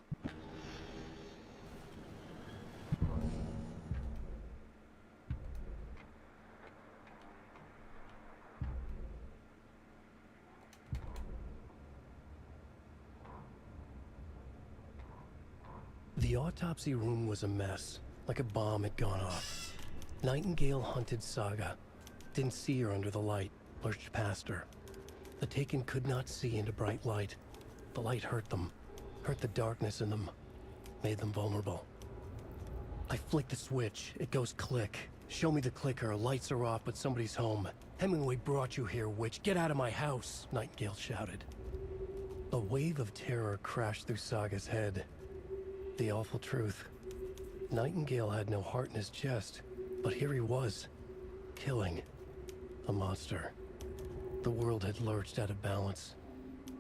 The autopsy room was a mess, like a bomb had gone off. Nightingale hunted Saga. Didn't see her under the light, lurched past her. The Taken could not see into bright light. The light hurt them, hurt the darkness in them, made them vulnerable. I flick the switch, it goes click. Show me the clicker, lights are off, but somebody's home. Hemingway brought you here, witch. Get out of my house, Nightingale shouted. A wave of terror crashed through Saga's head. The awful truth. Nightingale had no heart in his chest, but here he was, killing a monster. The world had lurched out of balance.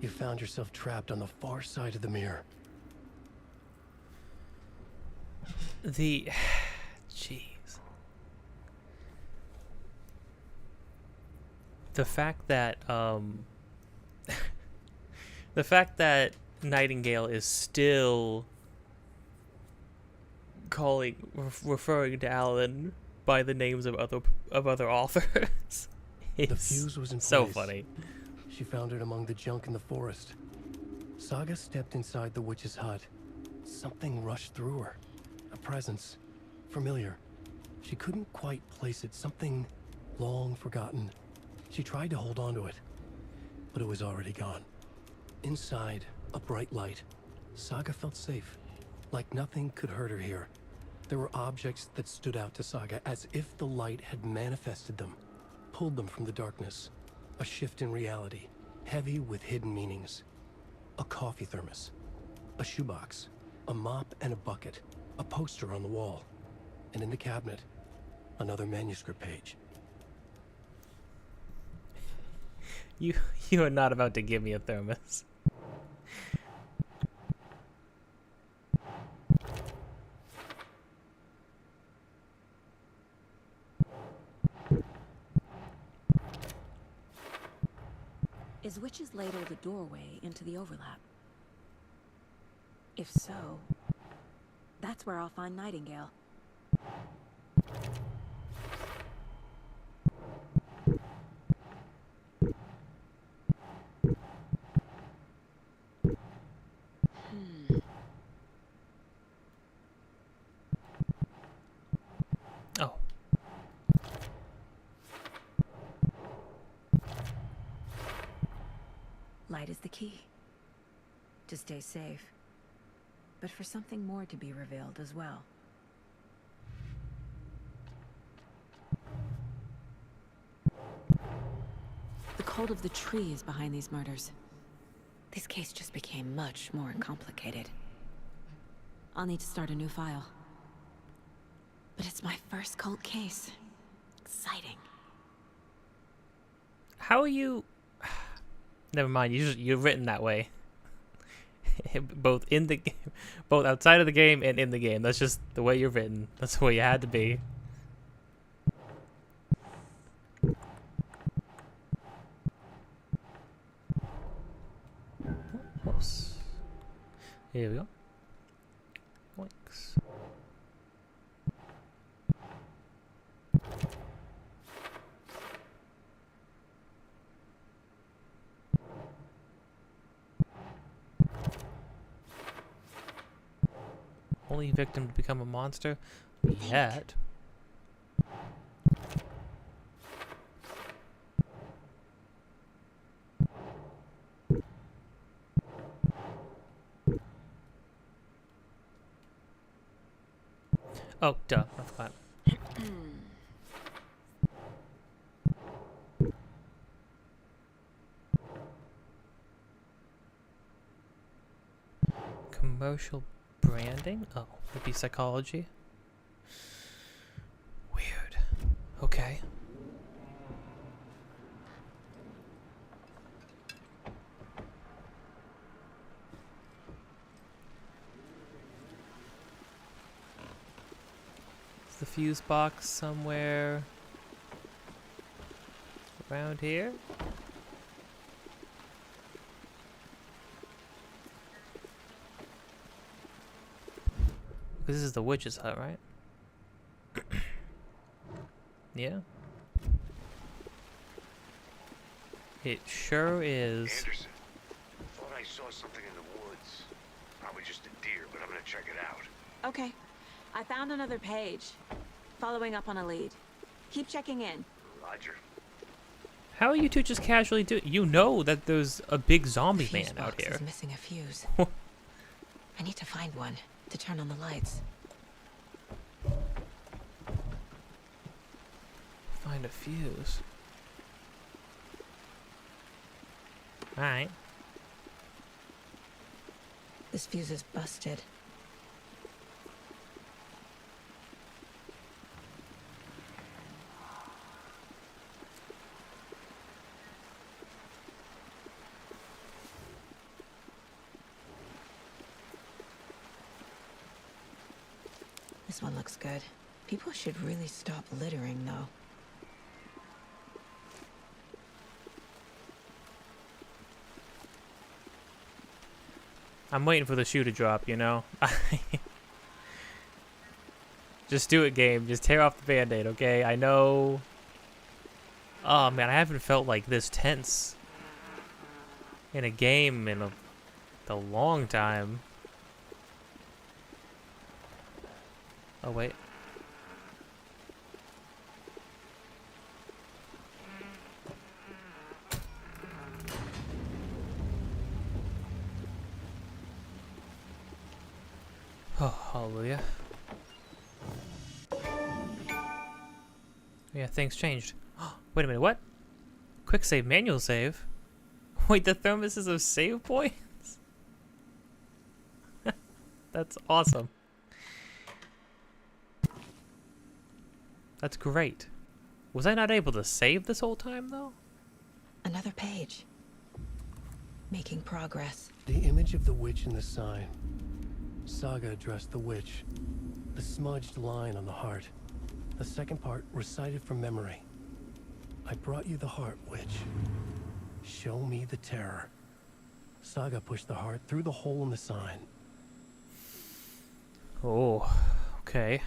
You found yourself trapped on the far side of the mirror. Jeez. The fact that the fact that Nightingale is still referring to Alan by the names of other authors. The fuse was in so place. funny. She found it among the junk in the forest. Saga stepped inside the witch's hut. Something rushed through her. A presence. Familiar. She couldn't quite place it. Something long forgotten. She tried to hold on to it, but it was already gone. Inside, a bright light. Saga felt safe. Like nothing could hurt her here. There were objects that stood out to Saga as if the light had manifested them. Pulled them from the darkness. A shift in reality, heavy with hidden meanings. A coffee thermos, a shoebox, a mop and a bucket, a poster on the wall, and in the cabinet, another manuscript page. You are not about to give me a thermos. Is Witch's Ladle the doorway into the overlap? If so, that's where I'll find Nightingale. Oh. Light is the key. To stay safe. But for something more to be revealed as well. The cult of the tree is behind these murders. This case just became much more complicated. I'll need to start a new file. But it's my first cult case. Exciting. How are you? Never mind. You're written that way. Both in the game, both outside of the game and in the game. That's just the way you're written. That's the way you had to be. Here we go. Links. Only victim to become a monster? Yet. Oh, duh. I forgot. Commercial branding? Oh, would be psychology. Weird. Okay. Is the fuse box somewhere around here? This is the witch's hut, right? Yeah. It sure is. Anderson, thought I saw something in the woods. Probably just a deer, but I'm gonna check it out. Okay. I found another page. Following up on a lead. Keep checking in. Roger. How are you two just casually doing? You know that there's a big zombie man out here. Is missing a fuse. I need to find one to turn on the lights. Find a fuse. Alright. This fuse is busted. This one looks good. People should really stop littering, though. I'm waiting for the shoe to drop, you know? Just do it, game. Just tear off the band-aid, okay? I know... Oh, man, I haven't felt like this tense in a game in a long time. Oh, wait. Oh, hallelujah. Yeah, things changed. Wait a minute, what? Quick save, manual save? Wait, the thermos is of save points? That's awesome. That's great. Was I not able to save this whole time, though? Another page. Making progress. The image of the witch in the sign. Saga addressed the witch. The smudged line on the heart. The second part recited from memory. I brought you the heart, witch. Show me the terror. Saga pushed the heart through the hole in the sign. Oh, okay.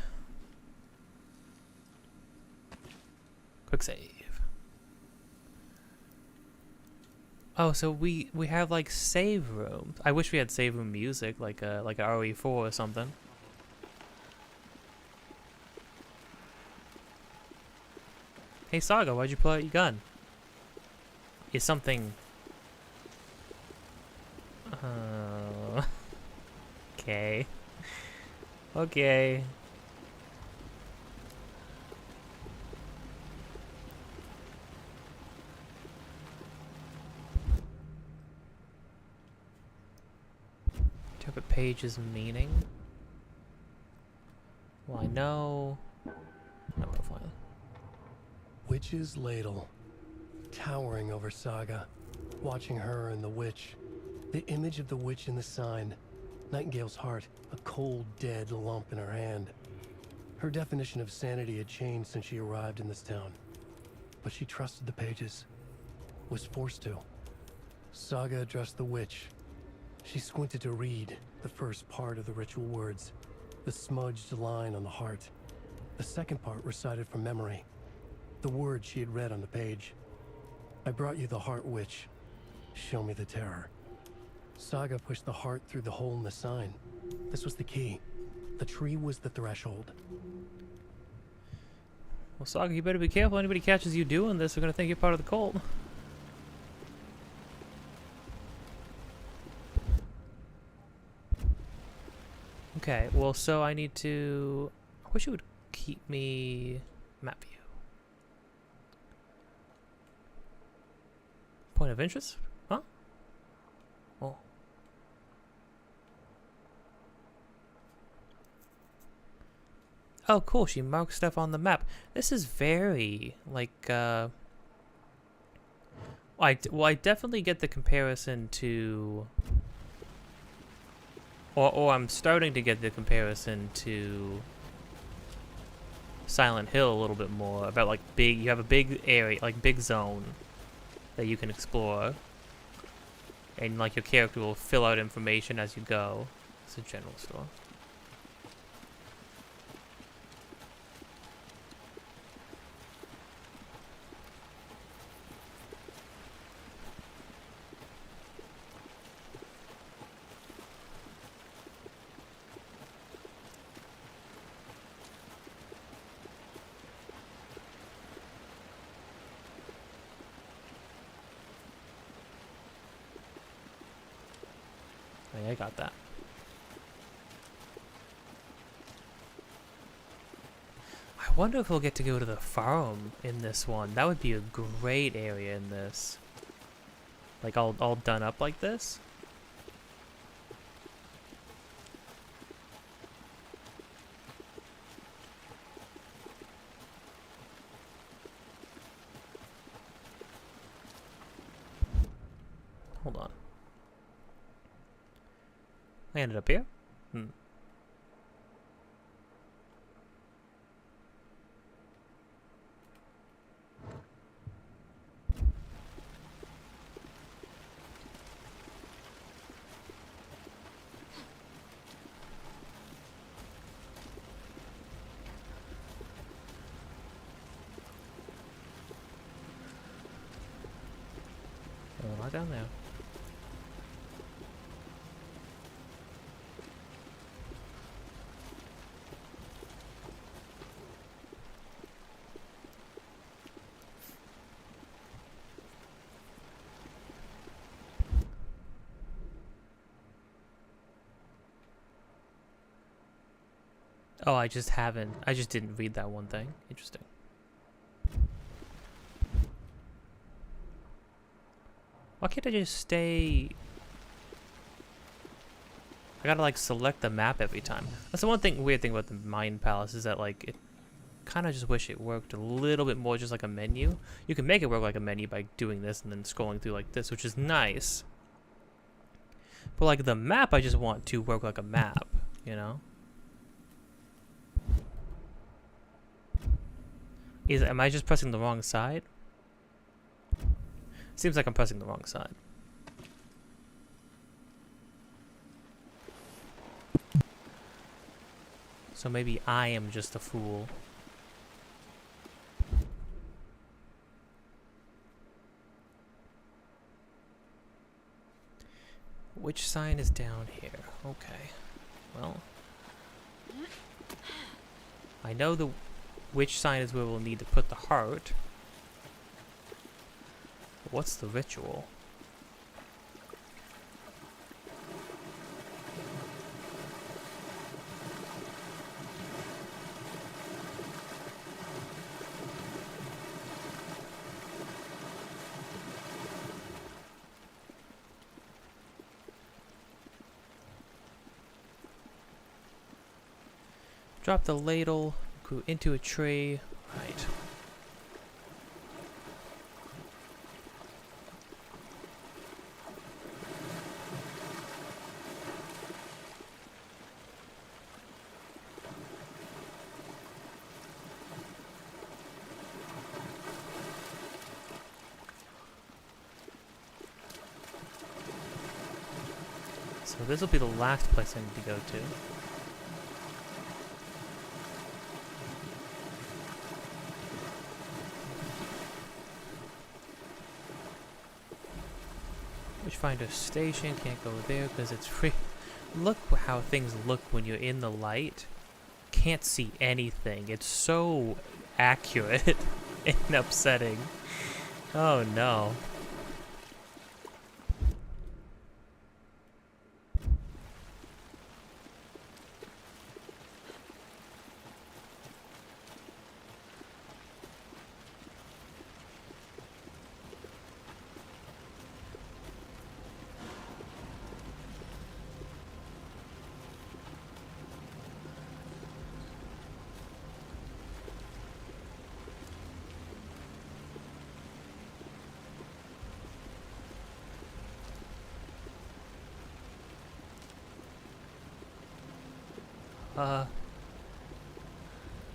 Quick save. Oh, so we have like save rooms. I wish we had save room music, like a RE4 or something. Hey Saga, why'd you pull out your gun? Is something... Okay. Okay. Interpret page's meaning. Well, I know... No profile. Witch's ladle. Towering over Saga. Watching her and the witch. The image of the witch in the sign. Nightingale's heart. A cold, dead lump in her hand. Her definition of sanity had changed since she arrived in this town. But she trusted the pages. Was forced to. Saga addressed the witch. She squinted to read the first part of the ritual words. The smudged line on the heart. The second part recited from memory. The words she had read on the page. I brought you the heart, witch. Show me the terror. Saga pushed the heart through the hole in the sign. This was the key. The tree was the threshold. Well, Saga, you better be careful. Anybody catches you doing this, they're gonna think you're part of the cult. Okay, well, so I need to... I wish it would keep me... Map view. Point of interest? Huh? Oh. Oh, cool. She marks stuff on the map. This is very, like, well, I definitely get the comparison to... Or I'm starting to get the comparison to Silent Hill a little bit more. About, like, you have a big area, like, big zone that you can explore. And, like, your character will fill out information as you go. It's a general store. I got that. I wonder if we'll get to go to the farm in this one. That would be a great area in this. Like all done up like this. Hold on. I ended up here? Hmm. down there. Oh, I just didn't read that one thing. Interesting. Why can't I just stay? I gotta like select the map every time. That's the weird thing about the Mind Palace is that like it kind of just wish it worked a little bit more just like a menu. You can make it work like a menu by doing this and then scrolling through like this, which is nice. But like the map, I just want to work like a map, you know? Am I just pressing the wrong side? Seems like I'm pressing the wrong side. So maybe I am just a fool. Which sign is down here? Okay. Well, I know which sign is where we'll need to put the heart. What's the ritual? Drop the ladle, grew into a tree. Right. So this will be the last place I need to go to. Find a station, can't go there because it's free. Look how things look when you're in the light. Can't see anything. It's so accurate and upsetting. Oh no.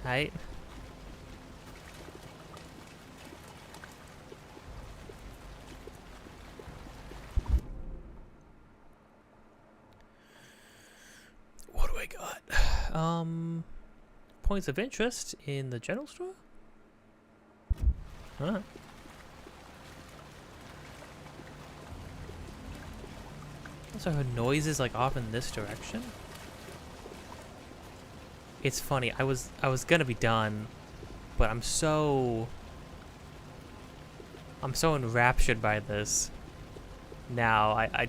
Right. What do I got? Points of interest in the general store? Huh. Also heard noises like off in this direction. It's funny, I was gonna be done, but I'm so enraptured by this now. I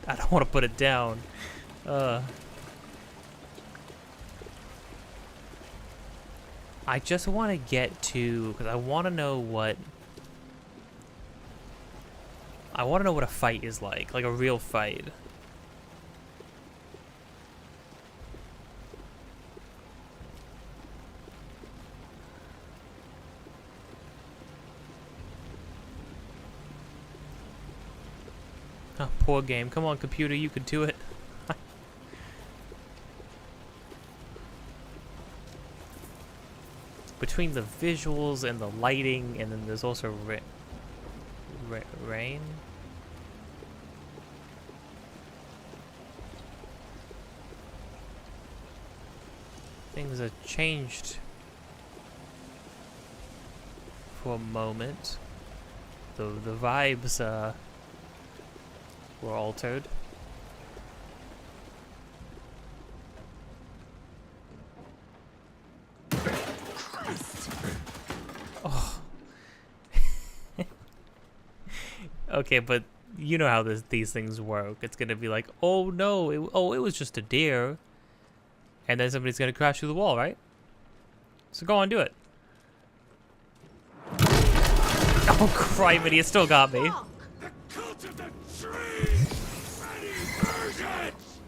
don't want to put it down. I just want to get to, because I want to know what a fight is like a real fight. Oh, poor game. Come on, computer, you could do it. Between the visuals and the lighting, and then there's also rain. Things have changed for a moment. The vibes, were altered. Oh. Okay, but you know how these things work. It's gonna be like, oh no, it was just a deer, and then somebody's gonna crash through the wall, right? So go on, do it. Oh, criminy, it still got me. The cult of the tree! Ready versions!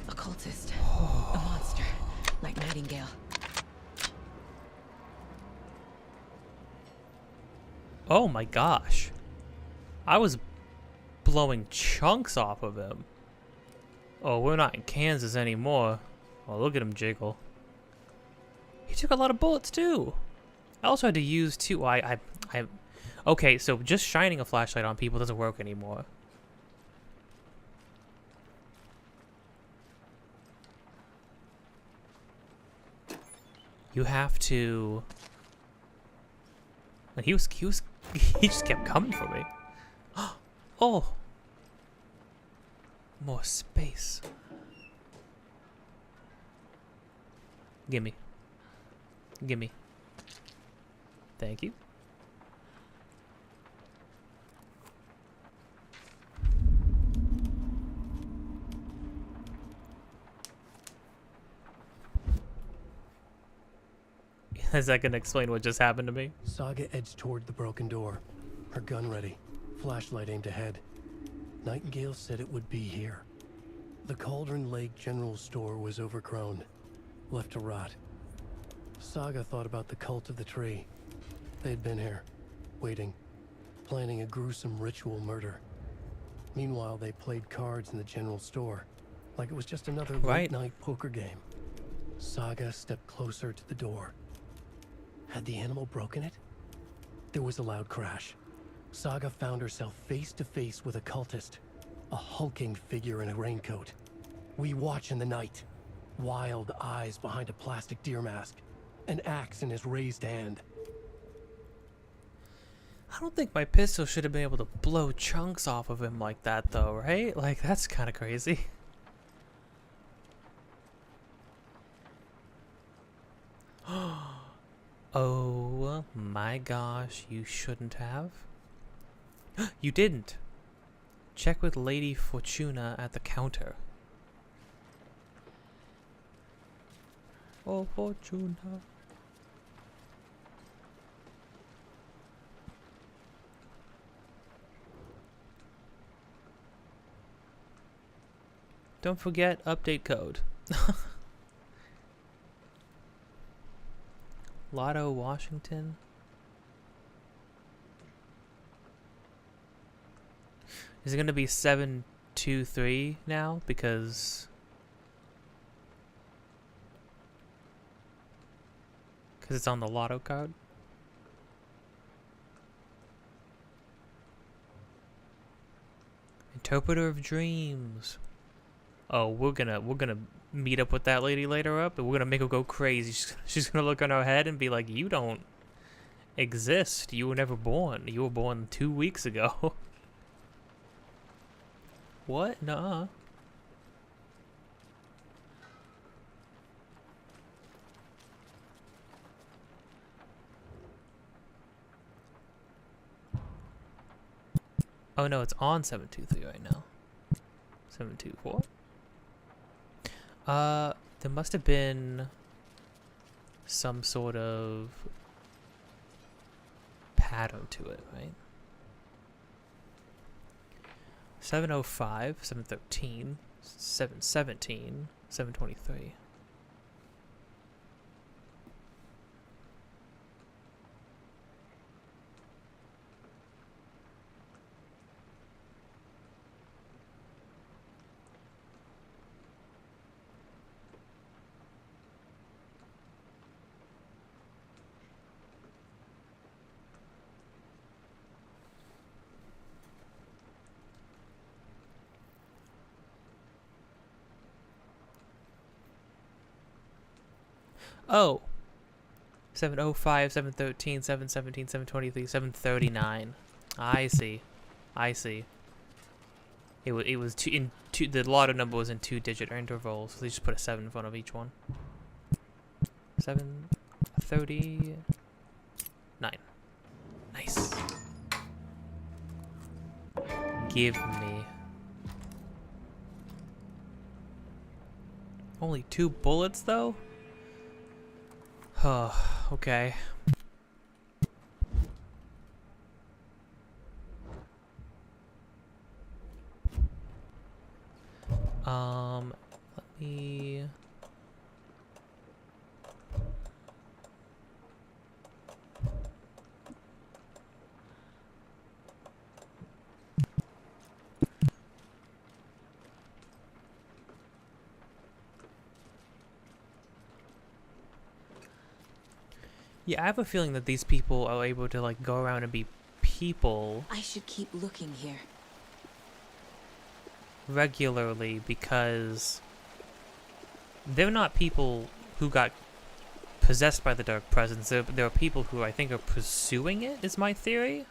A cultist. A monster. Like Nightingale. Oh my gosh. I was blowing chunks off of him. Oh, we're not in Kansas anymore. Oh, look at him jiggle. He took a lot of bullets too. I also had to use two. Okay, so just shining a flashlight on people doesn't work anymore. You have to. And he just kept coming for me. Oh, more space. Gimme. Gimme. Thank you. Is that gonna explain what just happened to me? Saga edged toward the broken door, her gun ready, flashlight aimed ahead. Nightingale said it would be here. The Cauldron Lake General Store was overgrown, left to rot. Saga thought about the cult of the tree. They had been here, waiting, planning a gruesome ritual murder. Meanwhile, they played cards in the general store, like it was just another late-night poker game. Saga stepped closer to the door. Had the animal broken it? There was a loud crash. Saga found herself face to face with a cultist, a hulking figure in a raincoat. We watch in the night, wild eyes behind a plastic deer mask, an axe in his raised hand. I don't think my pistol should have been able to blow chunks off of him like that though, right? Like, that's kind of crazy. Oh my gosh, you shouldn't have. You didn't. Check with Lady Fortuna at the counter. Oh, Fortuna. Don't forget update code. Lotto, Washington. Is it going to be 723 now? Because it's on the Lotto card. Interpreter of Dreams. Oh, we're gonna meet up with that lady later up, and we're gonna make her go crazy. She's gonna look on her head and be like, "You don't exist. You were never born. You were born 2 weeks ago." What? Nuh-uh. Oh no, it's on 723 right now. 724. There must have been some sort of pattern to it, right? 705, 713, 717, 723. Oh. 705, 713, 717, 723, 739. I see. I see. It was the lotto number was in 2-digit intervals, so they just put a 7 in front of each one. 739. Nice. Give me. Only 2 bullets though? Oh, okay. Let me... Yeah, I have a feeling that these people are able to like go around and be people I should keep looking here. regularly because they're not people who got possessed by the dark presence. There are people who I think are pursuing it, is my theory.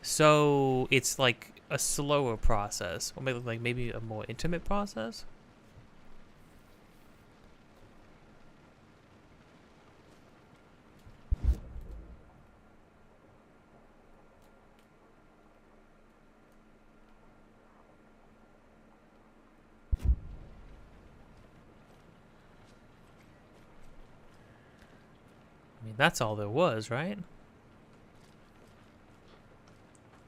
So it's like a slower process, or maybe a more intimate process. I mean, that's all there was, right?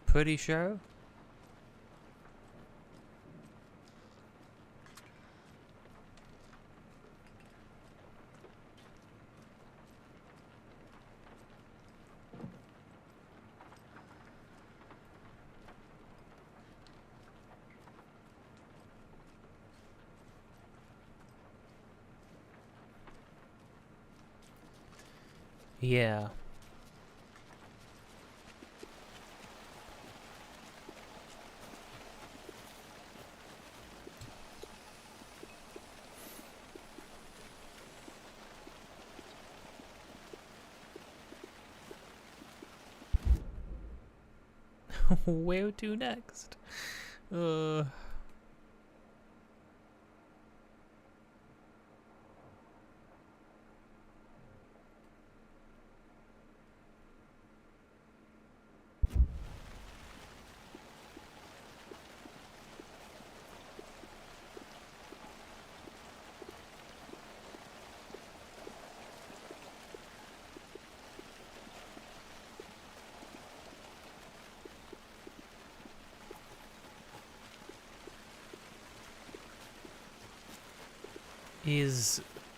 Pretty sure. Yeah. Where to next?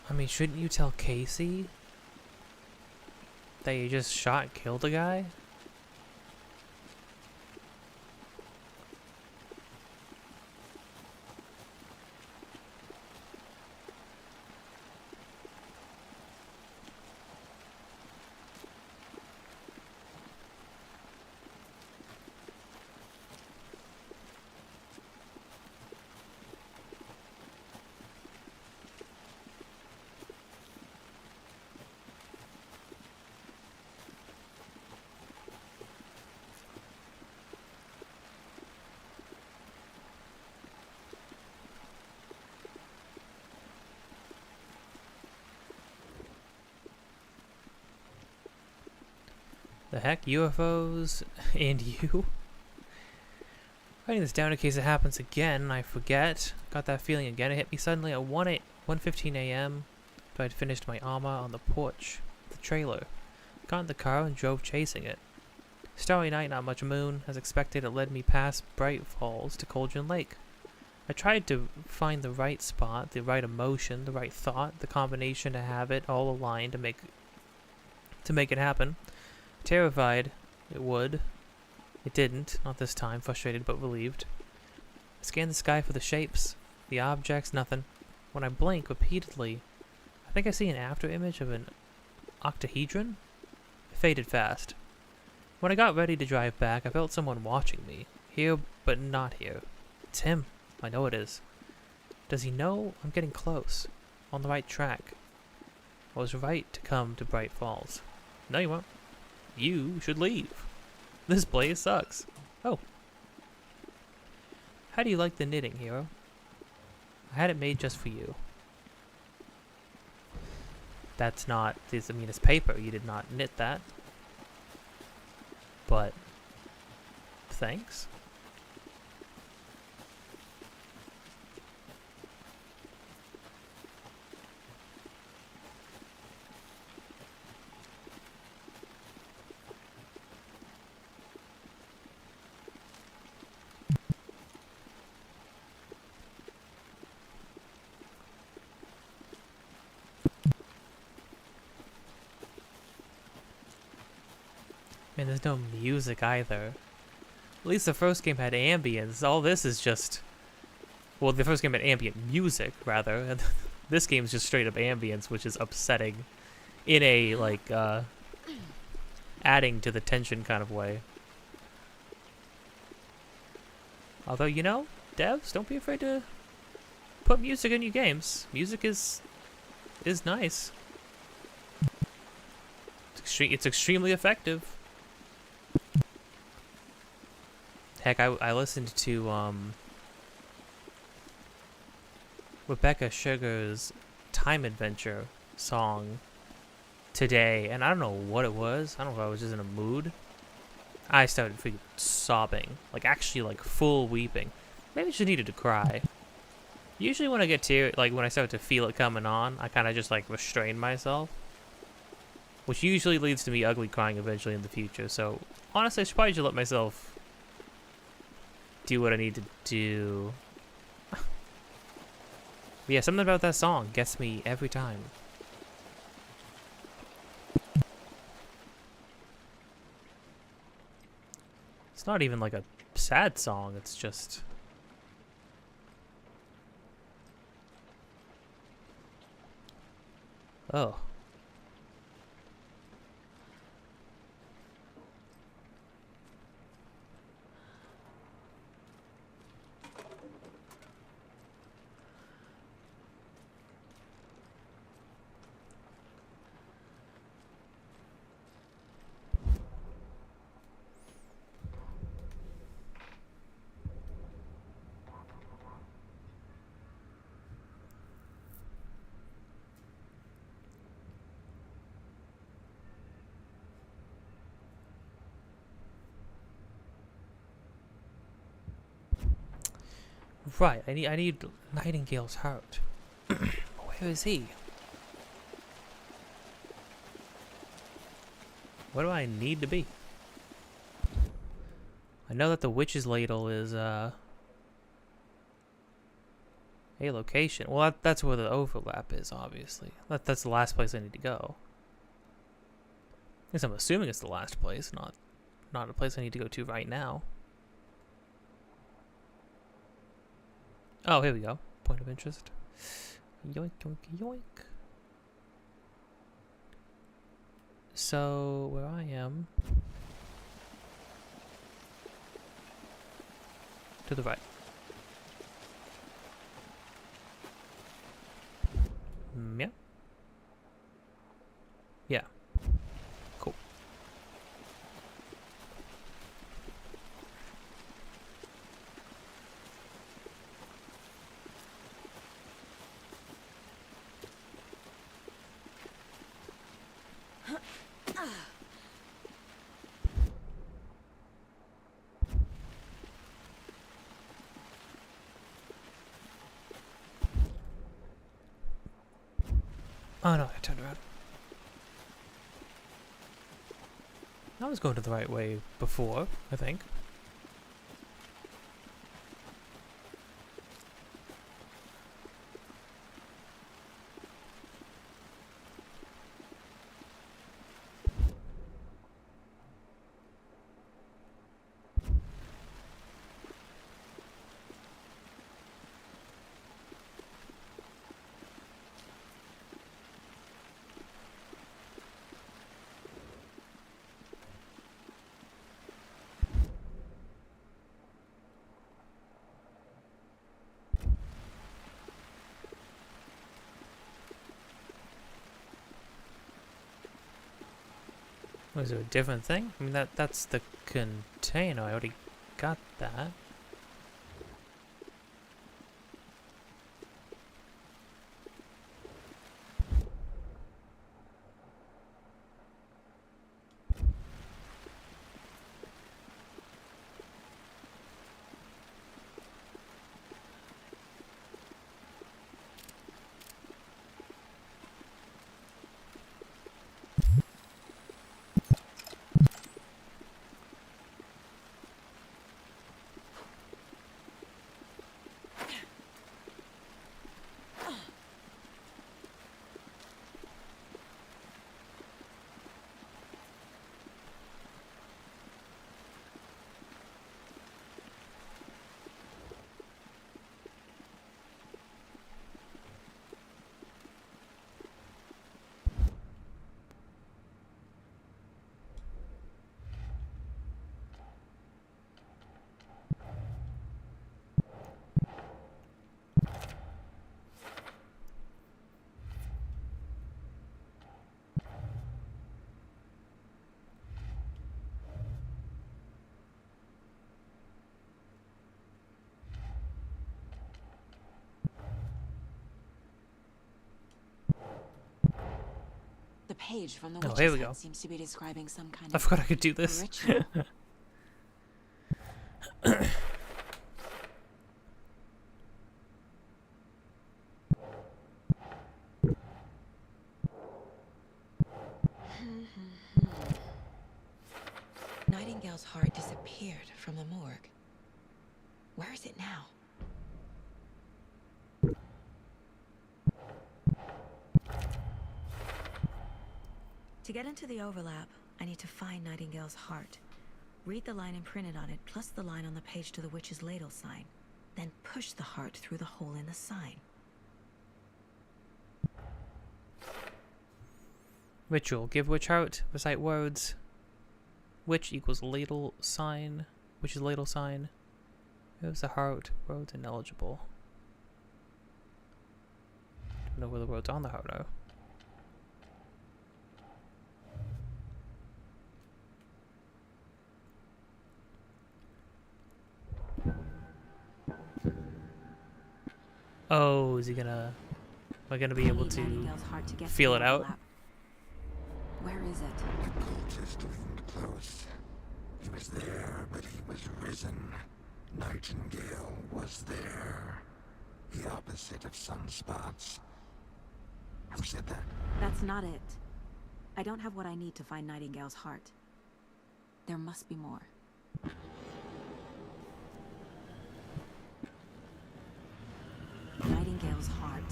I mean, shouldn't you tell Casey that you just shot and killed a guy? The heck? UFOs and you? Writing this down in case it happens again. I forget. Got that feeling again. It hit me suddenly at 1:15 a.m. But I'd finished my armor on the porch of the trailer. Got in the car and drove chasing it. Starry night, not much moon. As expected, it led me past Bright Falls to Cauldron Lake. I tried to find the right spot, the right emotion, the right thought, the combination to have it all aligned to make it happen. Terrified it would. It didn't, not this time, frustrated but relieved. I scanned the sky for the shapes, the objects, nothing. When I blink repeatedly, I think I see an after image of an octahedron. It faded fast. When I got ready to drive back, I felt someone watching me. Here, but not here. It's him. I know it is. Does he know I'm getting close? On the right track? was right to come to Bright Falls. No, you won't. You should leave. This place sucks. Oh. How do you like the knitting, hero? I had it made just for you. That's not... I mean, it's paper. You did not knit that. But... thanks. Man, there's no music either. At least the first game had ambience. All this is just... well, the first game had ambient music, rather. And this game's just straight up ambience, which is upsetting. In a, like, adding to the tension kind of way. Although, you know, devs, don't be afraid to put music in your games. Music is nice. It's extremely effective. Heck, I listened to Rebecca Sugar's Time Adventure song today, and I don't know what it was. I don't know if I was just in a mood. I started freaking sobbing, like actually like full weeping. Maybe I just needed to cry. Usually when I get like when I start to feel it coming on, I kind of just like restrain myself, which usually leads to me ugly crying eventually in the future. So honestly, I should probably just let myself do what I need to do. But yeah, something about that song gets me every time. It's not even like a sad song, it's just... oh. Right, I need Nightingale's heart. Where is he? Where do I need to be? I know that the witch's ladle is a location. Well, that's where the overlap is, obviously. That's the last place I need to go. At least I'm assuming it's the last place, not a place I need to go to right now. Oh, here we go. Point of interest. Yoink, yoink, yoink. So, where I am... to the right. Yeah. Yeah. Cool. Oh no, I turned around. I was going to the right way before, I think. Was it a different thing? I mean, that's the container. I already got that. The page from the Oh, witch's here we head go. seems to be describing some kind I of forgot I could do this. ritual. Nightingale's heart disappeared from the morgue. Where is it now? To get into the overlap, I need to find Nightingale's heart. Read the line imprinted on it, plus the line on the page to the witch's ladle sign. Then push the heart through the hole in the sign. Ritual. Give witch heart. Recite words. Witch equals ladle sign. Witch's ladle sign. Here's the heart. Words ineligible. Don't know where the words on the heart are. Oh, is he gonna... Am I gonna be able to feel it out? Where is it? The cultist isn't close. He was there, but he was risen. Nightingale was there. The opposite of sunspots. Who said that? That's not it. I don't have what I need to find Nightingale's heart. There must be more. Nightingale's heart.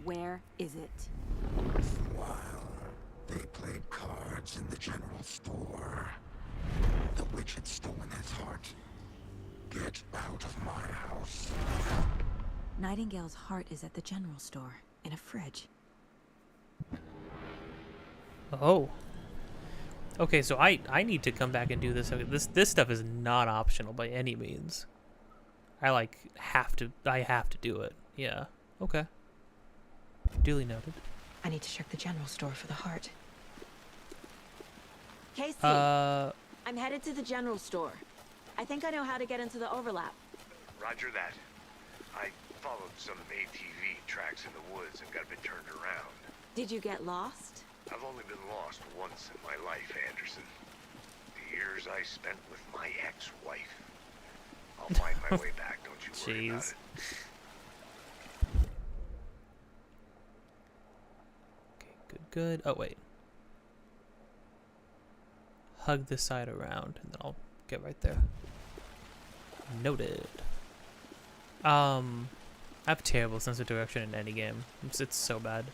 Where is it? While they played cards in the general store, the witch had stolen his heart. Get out of my house. Nightingale's heart is at the general store, in a fridge. Oh. Okay, so I need to come back and do this. This stuff is not optional by any means. I have to do it. Yeah. Okay. Duly noted. I need to check the general store for the heart. Casey, Uh, I'm headed to the general store. I think I know how to get into the overlap. Roger that. I followed some ATV tracks in the woods and got a bit turned around. Did you get lost? I've only been lost once in my life, Anderson. The years I spent with my ex-wife. I'll find my way back, don't you worry about it. Okay, good. Oh, wait. Hug this side around, and then I'll get right there. Noted. I have terrible sense of direction in any game. It's so bad.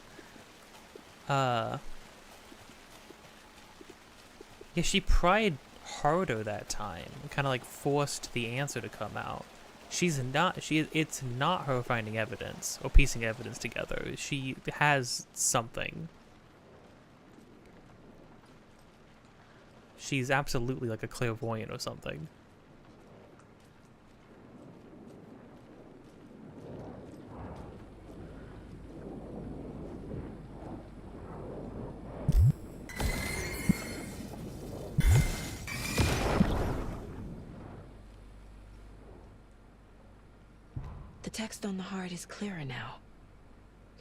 Yeah, she pried harder that time. Kind of forced the answer to come out. It's not her finding evidence or piecing evidence together. She has something. She's absolutely like a clairvoyant or something. The text on the heart is clearer now.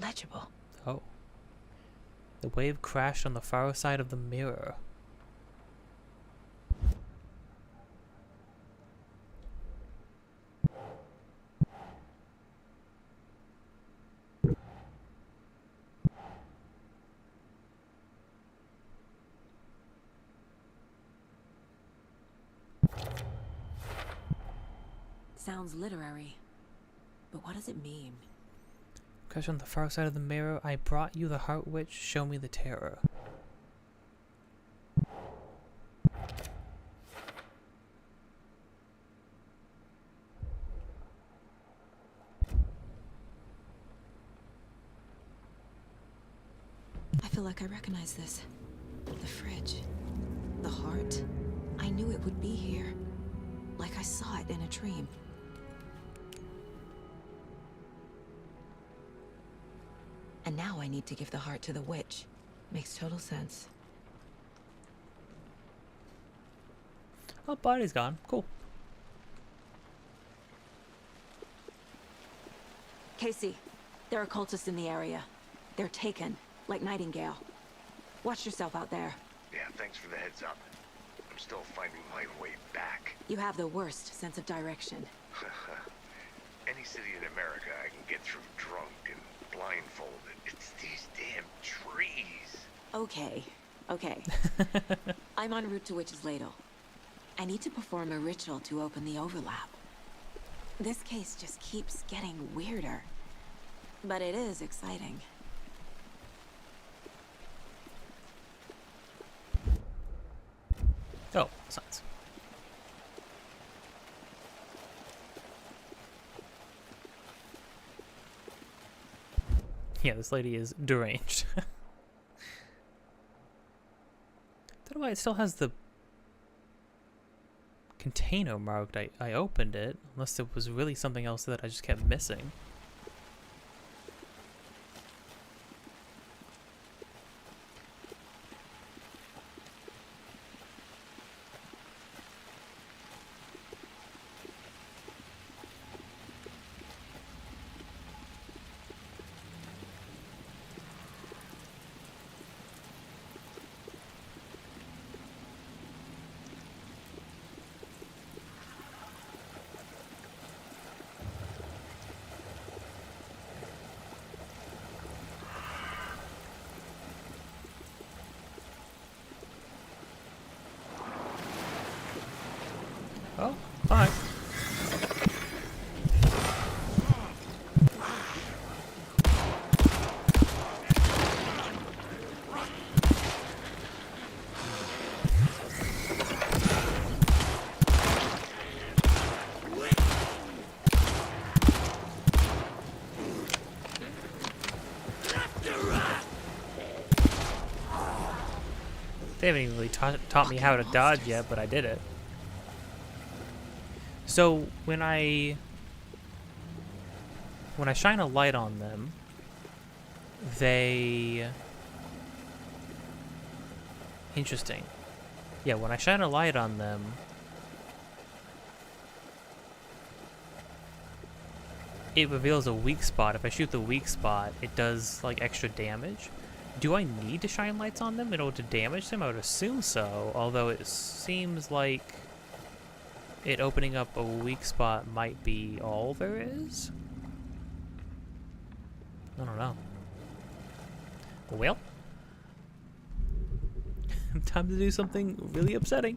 Legible. Oh. The wave crashed on the far side of the mirror. Sounds literary. But what does it mean? Crash on the far side of the mirror. I brought you the heart witch. Show me the terror. I feel like I recognize this. The fridge. The heart. I knew it would be here. Like I saw it in a dream. And now I need to give the heart to the witch. Makes total sense. Oh, body's gone. Cool. Casey, there are cultists in the area. They're taken, like Nightingale. Watch yourself out there. Yeah, thanks for the heads up. I'm still finding my way back. You have the worst sense of direction. Any city in America I can get through drunk and blindfolded. It's these damn trees. Okay, okay. I'm en route to Witch's Ladle. I need to perform a ritual to open the overlap. This case just keeps getting weirder. But it is exciting. Oh, science. Yeah, this lady is deranged. Don't know why it still has the container marked. I opened it, unless it was really something else that I just kept missing. Oh, bye. They haven't even really taught me how to dodge yet, but I did it. So when I shine a light on them, they... Interesting. Yeah, when I shine a light on them, it reveals a weak spot. If I shoot the weak spot, it does like extra damage. Do I need to shine lights on them in order to damage them? I would assume so, although it seems like it opening up a weak spot might be all there is? I don't know. Well, time to do something really upsetting.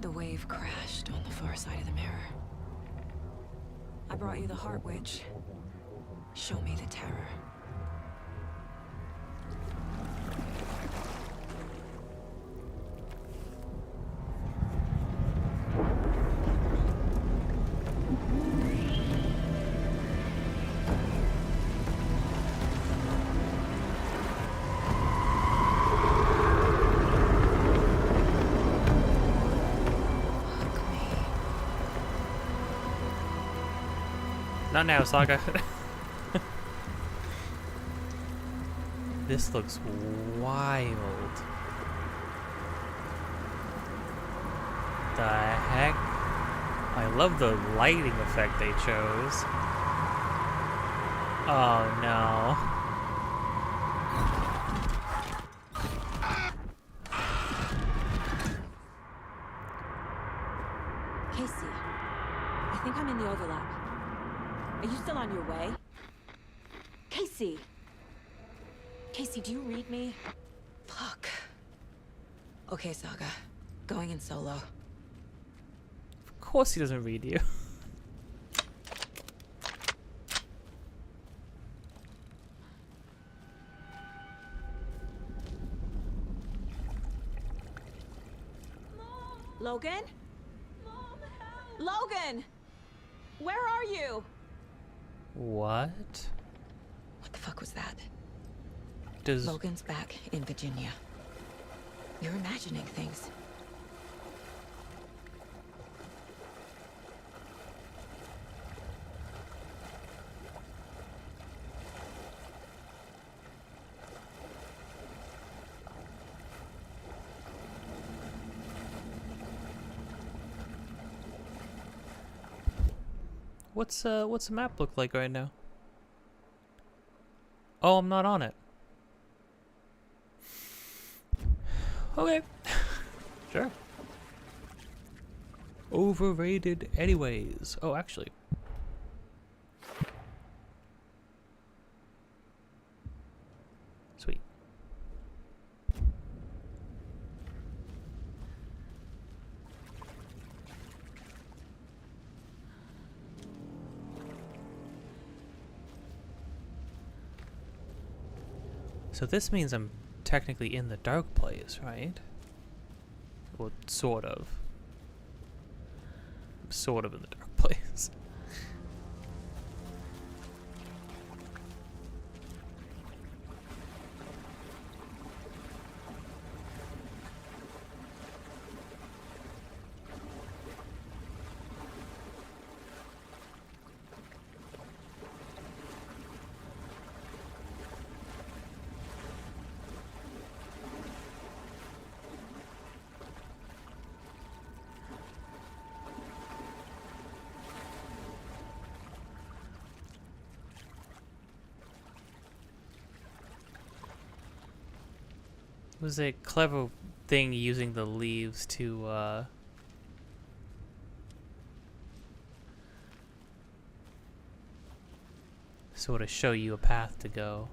The wave crashed on the far side of the mirror. I brought you the heart witch. Show me the terror. Not now, Saga. This looks wild. The heck? I love the lighting effect they chose. Oh no. Casey, I think I'm in the overlap. Are you still on your way? Casey! Casey, do you read me? Fuck. Okay, Saga. Going in solo. Of course he doesn't read you. Logan? Logan! Where are you? What? What the fuck was that? Does... Logan's back in Virginia. You're imagining things. What's the map look like right now? Oh, I'm not on it. Okay. Sure. Overrated anyways. Oh, actually. Sweet. So this means I'm technically in the dark place, right? Well, sort of. I'm sort of in the dark place. It was a clever thing using the leaves to sort of show you a path to go.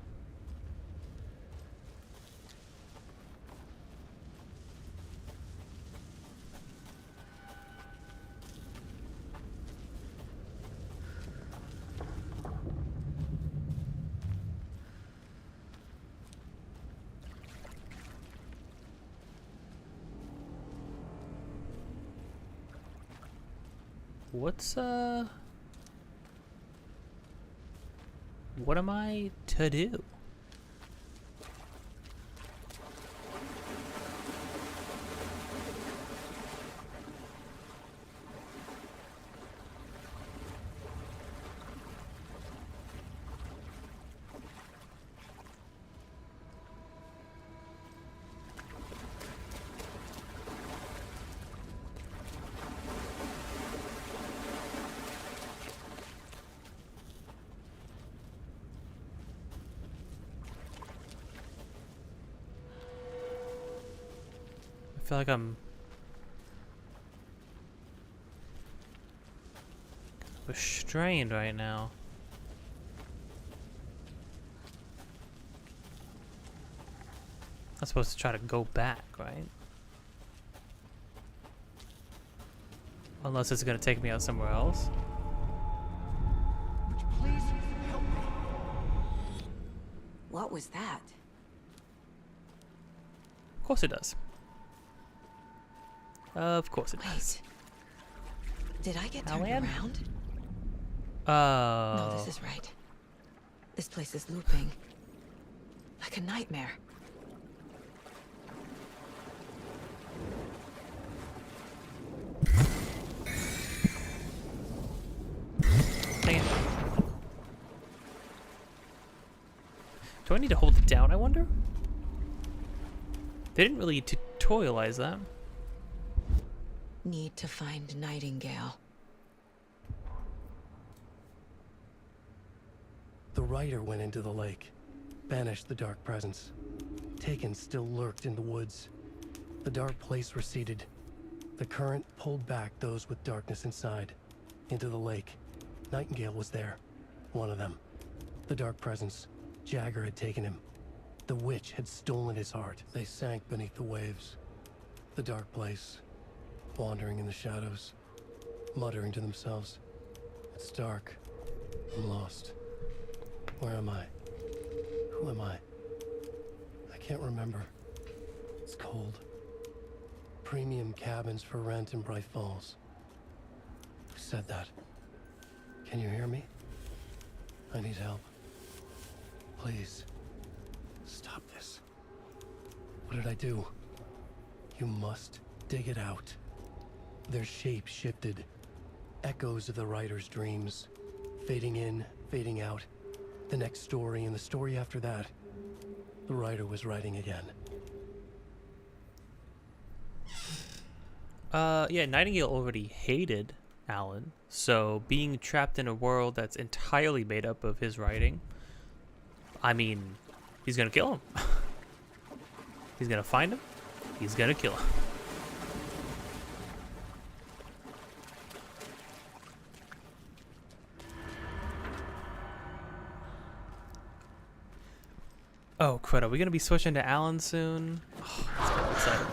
What am I to do? I feel like I'm restrained right now. I'm supposed to try to go back, right? Unless it's gonna take me out somewhere else. Please help me. What was that? Of course it does. Of course it does. Did I get turned Alan? around? Oh. No, this is right. This place is looping. Like a nightmare. Dang it. Do I need to hold it down, I wonder? They didn't really tutorialize that. Need to find Nightingale. The rider went into the lake, banished the dark presence. Taken still lurked in the woods. The dark place receded. The current pulled back those with darkness inside, into the lake. Nightingale was there, one of them. The dark presence, Jagger had taken him. The witch had stolen his heart. They sank beneath the waves. The dark place, wandering in the shadows, muttering to themselves. It's dark. I'm lost. Where am I? Who am I? I can't remember. It's cold. Premium cabins for rent in Bright Falls. Who said that? Can you hear me? I need help. Please. Stop this. What did I do? You must dig it out. Their shape shifted. Echoes of the writer's dreams. Fading in, fading out. The next story and the story after that. The writer was writing again. Yeah, Nightingale already hated Alan, so being trapped in a world that's entirely made up of his writing, I mean, he's gonna kill him. He's gonna find him, he's gonna kill him. Oh, crud, are we gonna be switching to Alan soon? Oh, that's kind of exciting.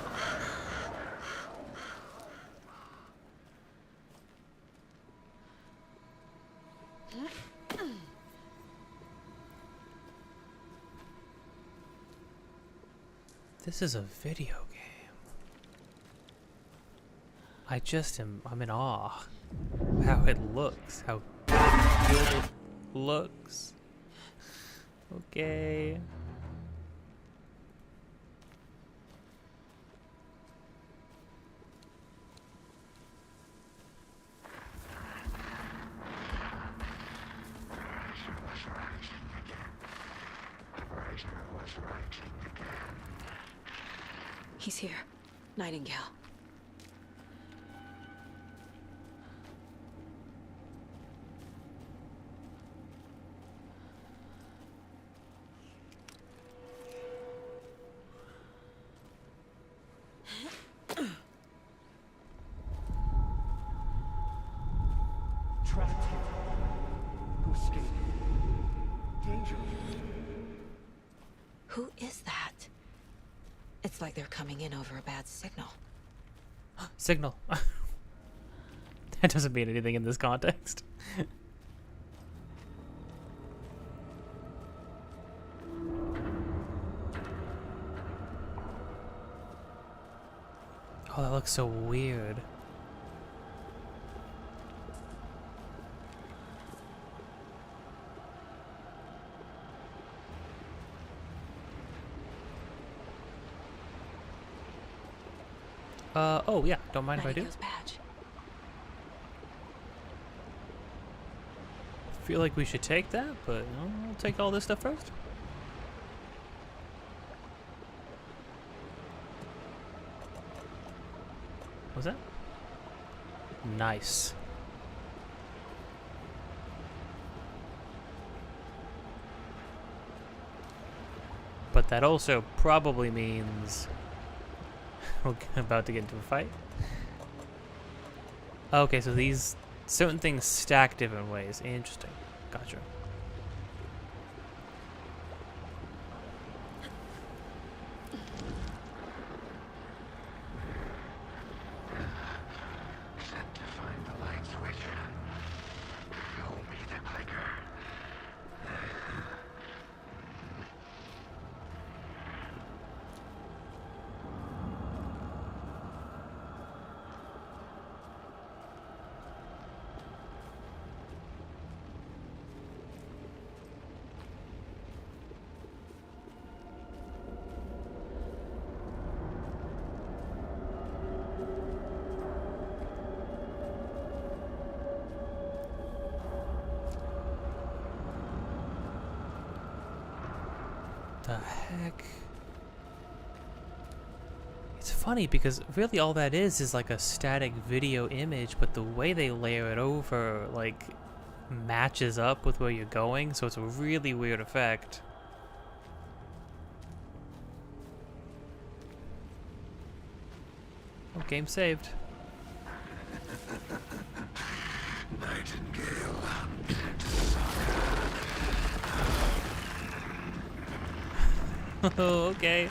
This is a video game. I'm in awe. How it looks, how good it looks. Okay. He's here. Nightingale. Trapped here. Who escaped? Danger. Who is that? It's like they're coming in over a bad signal. Signal. That doesn't mean anything in this context. Oh, that looks so weird. Oh yeah, don't mind if I do. Badge. Feel like we should take that, but I'll take all this stuff first. What's that? Nice. But that also probably means we're about to get into a fight. Okay, so these certain things stack different ways. Interesting. Gotcha. Set to find the light switch. Show me the clicker. The heck? It's funny because really all that is like a static video image, but the way they layer it over like matches up with where you're going, so it's a really weird effect. Oh, game saved. Nightingale. Oh, okay.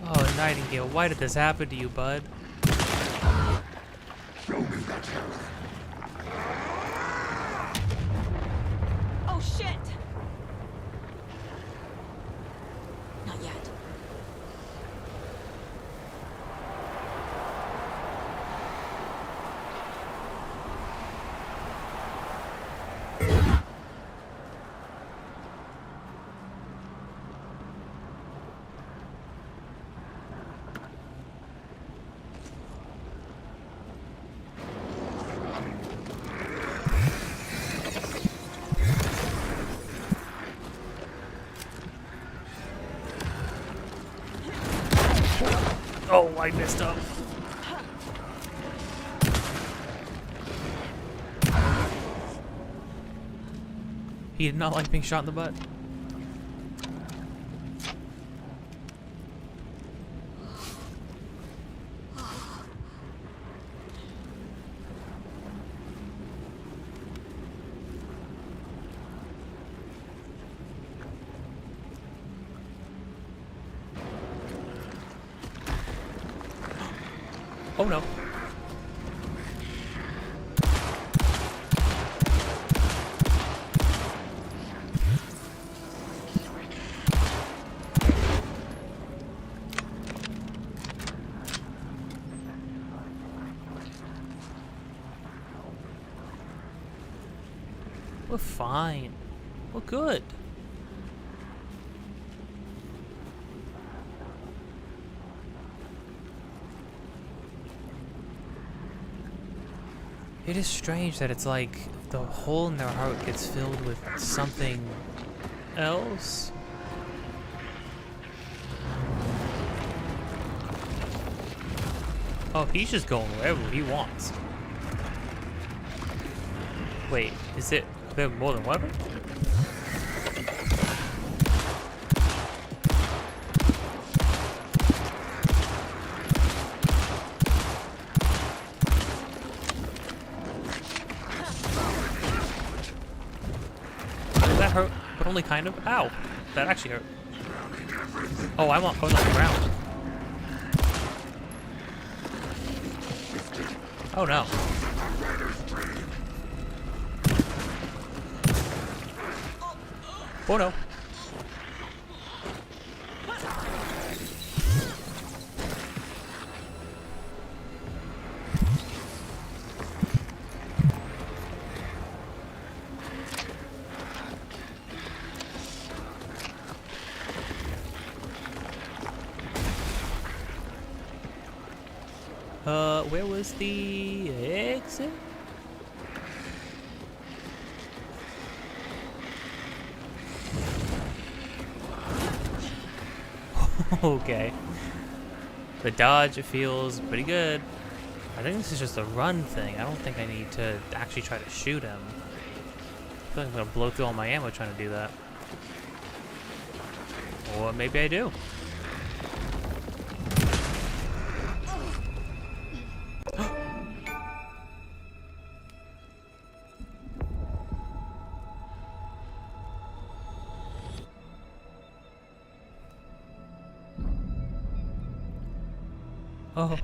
Oh, Nightingale, why did this happen to you, bud? Show me that health. Oh shit! Not yet. Oh, I messed up. He did not like being shot in the butt. Oh no. We're fine. We're good. It is strange that it's like the hole in their heart gets filled with something else. Oh, he's just going wherever he wants. Wait, is it there more than one? That hurt, but only kind of. Ow, that actually hurt. Oh, I was on the ground. Oh no. Oh no. Where was the exit? Okay. The dodge feels pretty good. I think this is just a run thing. I don't think I need to actually try to shoot him. I feel like I'm gonna blow through all my ammo trying to do that. Or maybe I do. Oh.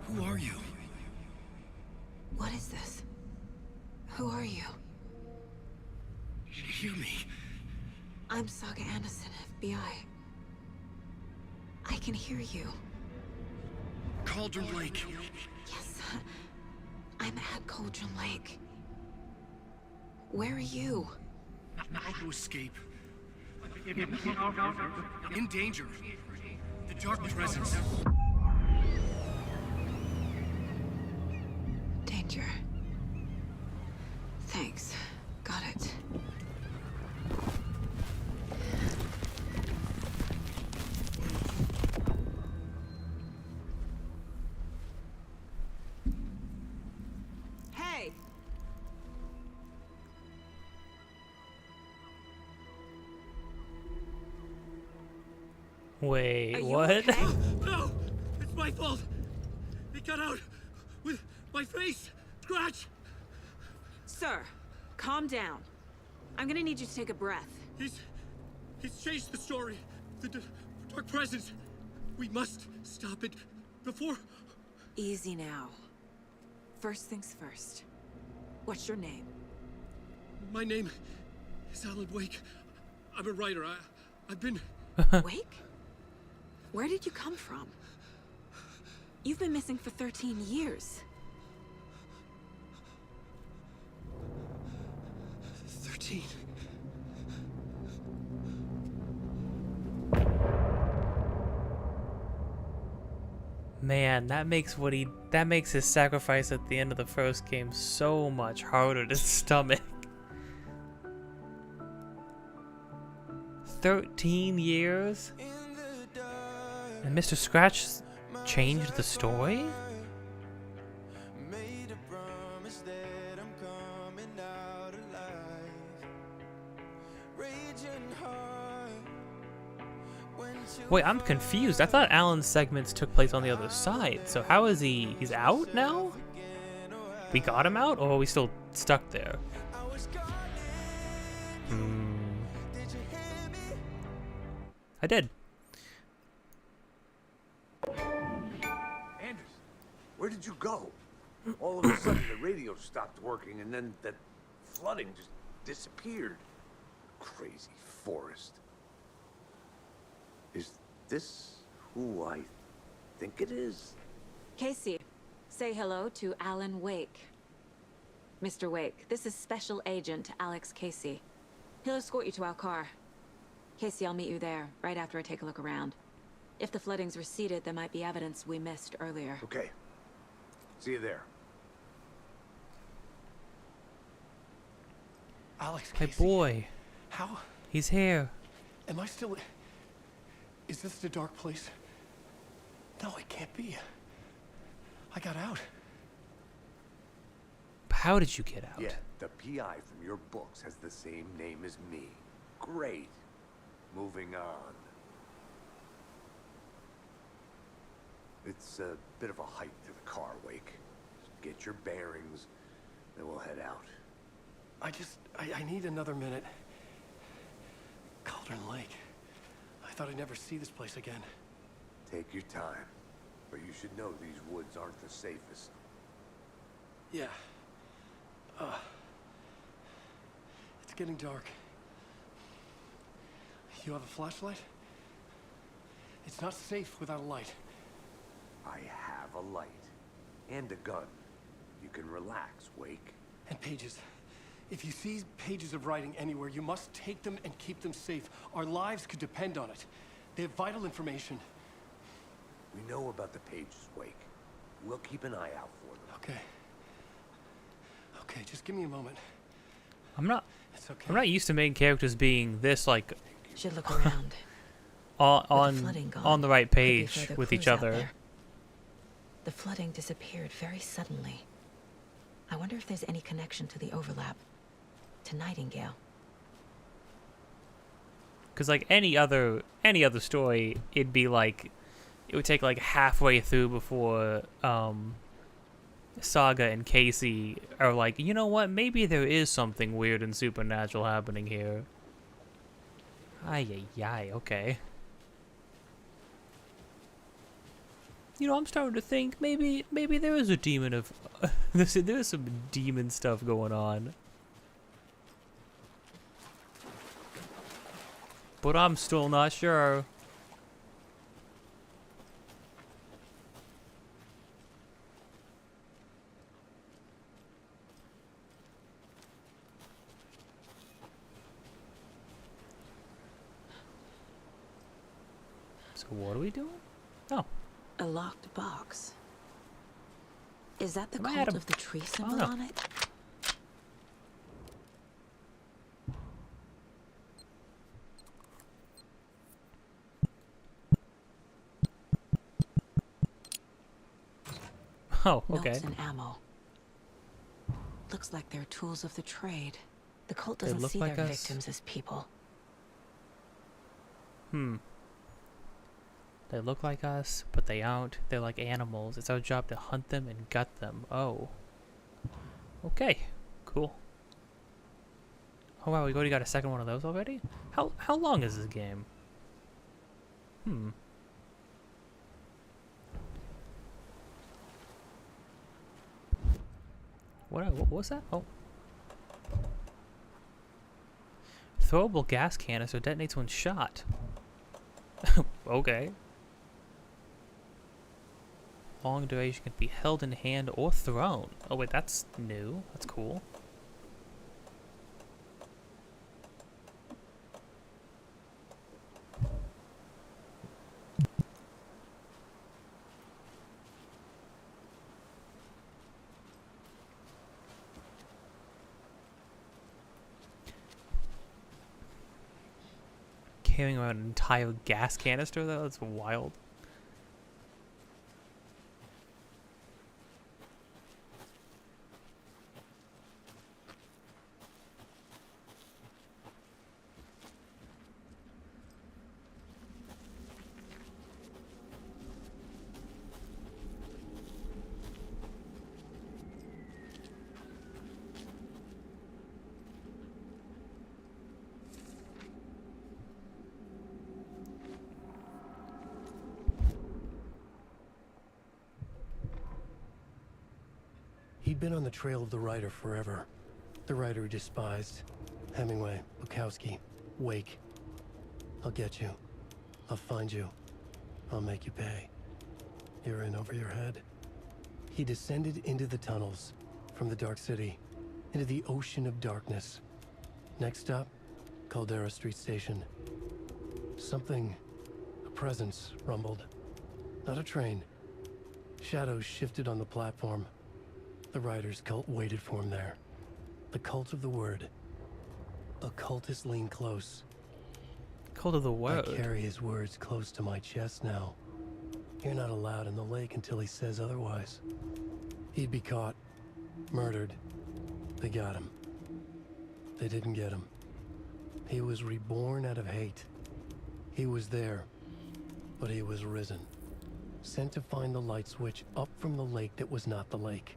Who are you? What is this? Who are you? Hear me. I'm Saga Anderson, FBI. I can hear you. Cauldron Lake. Yes. I'm at Cauldron Lake. Where are you? How to escape. In danger. The dark presence. Danger. Thanks. Got it. Hey! Wait, what? Okay? No! It's my fault! It got out with my face! Scratch! Sir, calm down. I'm gonna need you to take a breath. He's changed the story. The dark presence. We must stop it before... Easy now. First things first. What's your name? My name is Alan Wake. I'm a writer. I've been... Wake? Where did you come from? You've been missing for 13 years. 13. Man, that makes his sacrifice at the end of the first game so much harder to stomach. 13 years? And Mr. Scratch changed the story? Wait, I'm confused. I thought Alan's segments took place on the other side. So how is he? He's out now? We got him out, or are we still stuck there? I did. Anderson, where did you go? All of a sudden the radio stopped working and then that flooding just disappeared. Crazy forest. Is this who I think it is? Casey, say hello to Alan Wake. Mr. Wake, this is Special Agent Alex Casey. He'll escort you to our car. Casey, I'll meet you there, right after I take a look around. If the flooding's receded, there might be evidence we missed earlier. Okay. See you there. Alex My Casey. boy. How? He's here. Am I still... Is this the dark place? No, it can't be. I got out. How did you get out? Yeah, the PI from your books has the same name as me. Great. Moving on. It's a bit of a hike to the car, Wake. Just get your bearings, then we'll head out. I need another minute. Cauldron Lake. I thought I'd never see this place again. Take your time. But you should know these woods aren't the safest. Yeah. It's getting dark. You have a flashlight? It's not safe without a light. I have a light. And a gun. You can relax, Wake. And pages. If you see pages of writing anywhere, you must take them and keep them safe. Our lives could depend on it. They have vital information. We know about the pages, Wake. We'll keep an eye out for them. Okay. Okay, just give me a moment. I'm not It's okay. I'm not used to main characters being this like Should look around. on the right page further with each clues out other. there. The flooding disappeared very suddenly. I wonder if there's any connection to the overlap. To Nightingale. Because like any other story, it'd be like it would take like halfway through before Saga and Casey are like, you know what, maybe there is something weird and supernatural happening here. Ay, okay. You know, I'm starting to think maybe there is a demon of there's some demon stuff going on. But I'm still not sure. So what are we doing? Oh. A locked box. Is that the Am I cult at a- of the tree symbol no. on it? Oh, okay. Notes and ammo. Looks like they're tools of the trade. The cult They doesn't look see like their us. victims as people. They look like us, but they aren't. They're like animals. It's our job to hunt them and gut them. Oh. Okay. Cool. Oh wow, we already got a second one of those already? How long is this game? What was that? Oh. Throwable gas canister detonates when shot. Okay. Long duration can be held in hand or thrown. Oh wait, that's new. That's cool. Carrying around an entire gas canister though? That's wild. He'd been on the trail of the writer forever. The writer he despised. Hemingway, Bukowski, Wake. I'll get you. I'll find you. I'll make you pay. You're in over your head. He descended into the tunnels, from the Dark City, into the ocean of darkness. Next stop, Caldera Street Station. Something, a presence, rumbled. Not a train. Shadows shifted on the platform. The writer's cult waited for him there. The cult of the word. Occultists lean close. Cult of the word? I carry his words close to my chest now. You're not allowed in the lake until he says otherwise. He'd be caught. Murdered. They got him. They didn't get him. He was reborn out of hate. He was there, but he was risen. Sent to find the light switch up from the lake that was not the lake.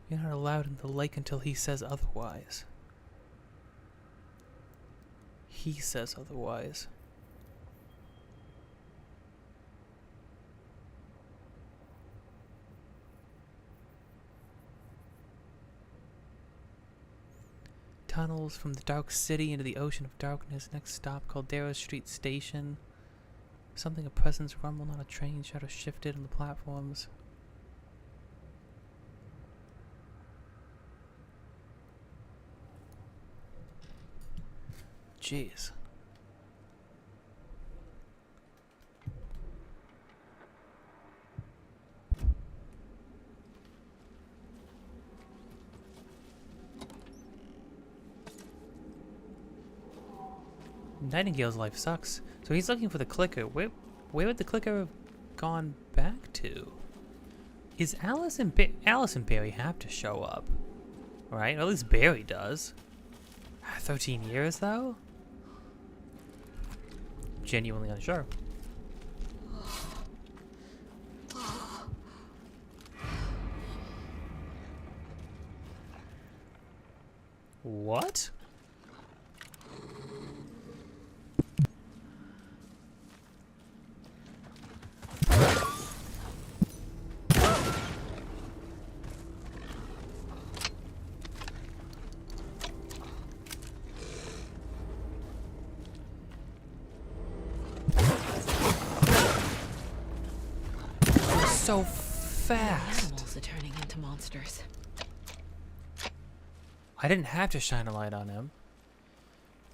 You're not allowed in the lake until he says otherwise. He says otherwise. Tunnels from the Dark City into the ocean of darkness. Next stop, Caldera Street Station. Something, a presence, rumble, not a train. Shadows shifted on the platforms. Jeez. Nightingale's life sucks. So he's looking for the clicker. Where would the clicker have gone back to? Is Alice and Barry have to show up? Right? Or at least Barry does. 13 years though? Genuinely unsure. What? So fast. Animals are turning into monsters. I didn't have to shine a light on him.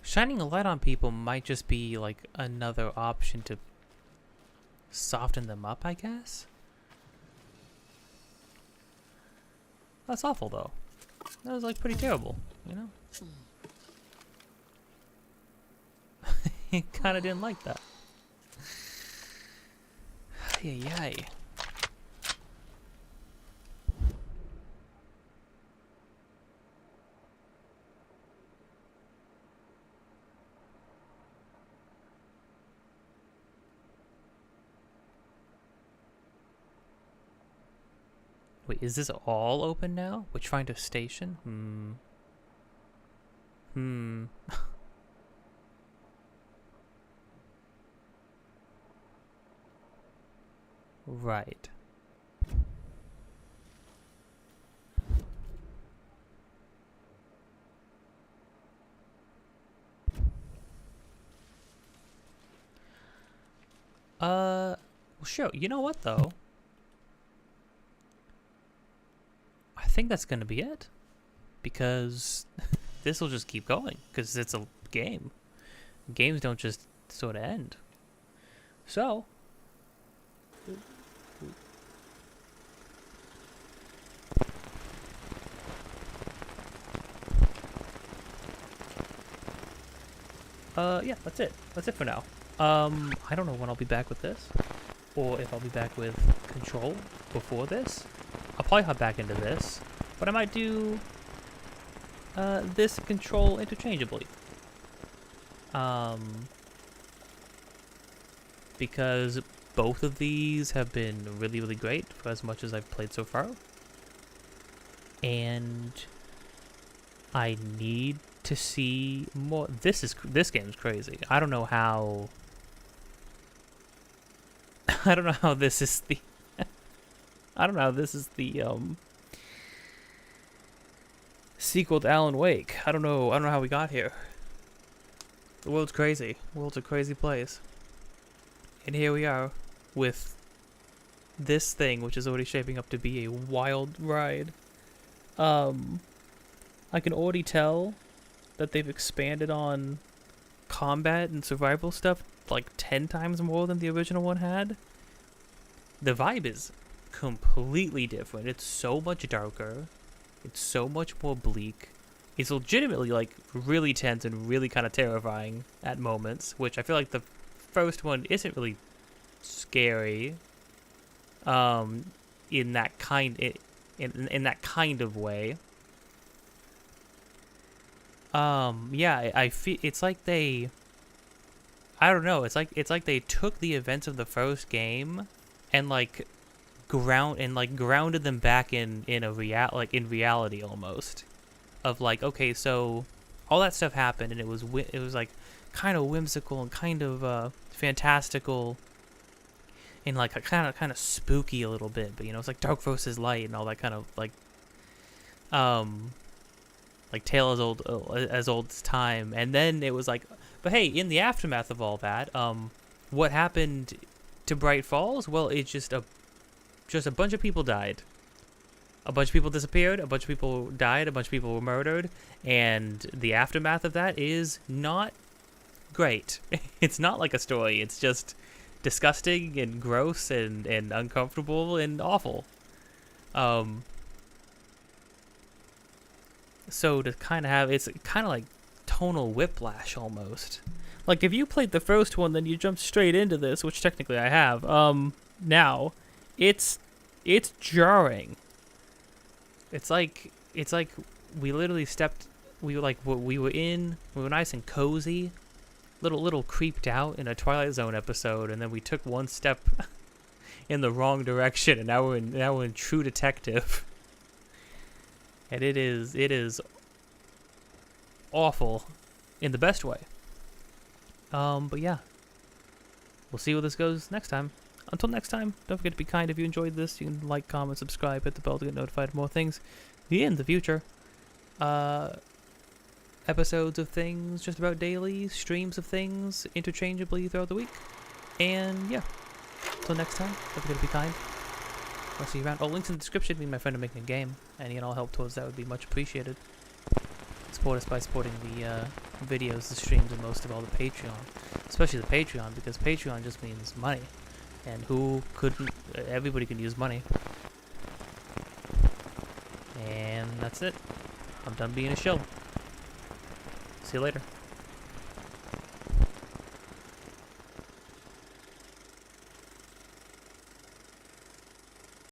Shining a light on people might just be like another option to soften them up, I guess. That's awful though. That was like pretty terrible, you know? He kinda didn't like that. Yay. Wait, is this all open now? Which find a station? Right. Well, sure. You know what, though? I think that's gonna be it. Because this will just keep going. Because it's a game. Games don't just sort of end. So... yeah, that's it. That's it for now. I don't know when I'll be back with this. Or if I'll be back with Control before this. I'll probably hop back into this. But I might do... this Control interchangeably. Because both of these have been really, really great for as much as I've played so far. And... I need to see more. This game's crazy. I don't know how. I don't know how this is the. I don't know how this is the sequel to Alan Wake. I don't know how we got here. The world's crazy. The world's a crazy place. And here we are with this thing, which is already shaping up to be a wild ride. I can already tell that they've expanded on combat and survival stuff like 10 times more than the original one had. The vibe is completely different. It's so much darker. It's so much more bleak. It's legitimately like really tense and really kind of terrifying at moments, which I feel like the first one isn't really scary in that kind that kind of way. Yeah, I feel it's like they, I don't know, it's like they took the events of the first game and like grounded them back in reality almost, of like, okay, so all that stuff happened and it was like kind of whimsical and kind of fantastical and like kind of spooky a little bit, but you know, it's like dark versus light and all that kind of like tale as old as time. And then it was like, but hey, in the aftermath of all that, what happened to Bright Falls? Well, it's just a bunch of people died. A bunch of people disappeared, a bunch of people died, a bunch of people were murdered, and the aftermath of that is not great. It's not like a story, it's just disgusting and gross and uncomfortable and awful. So to kind of have, it's kind of like tonal whiplash almost. Like if you played the first one, then you jump straight into this, which technically I have. Now, it's jarring. It's like we literally we were nice and cozy, little creeped out in a Twilight Zone episode, and then we took one step in the wrong direction, and now we're in True Detective. And it is awful in the best way. But yeah. We'll see where this goes next time. Until next time, don't forget to be kind. If you enjoyed this, you can like, comment, subscribe, hit the bell to get notified of more things in the future. Episodes of things just about daily, streams of things interchangeably throughout the week. And yeah. Until next time, don't forget to be kind. I'll see you around. Oh, links in the description. Me and my friend are making a game. Any and all help towards that would be much appreciated. Support us by supporting the videos, the streams, and most of all the Patreon. Especially the Patreon, because Patreon just means money. And who couldn't... everybody can use money. And that's it. I'm done being a shill. See you later.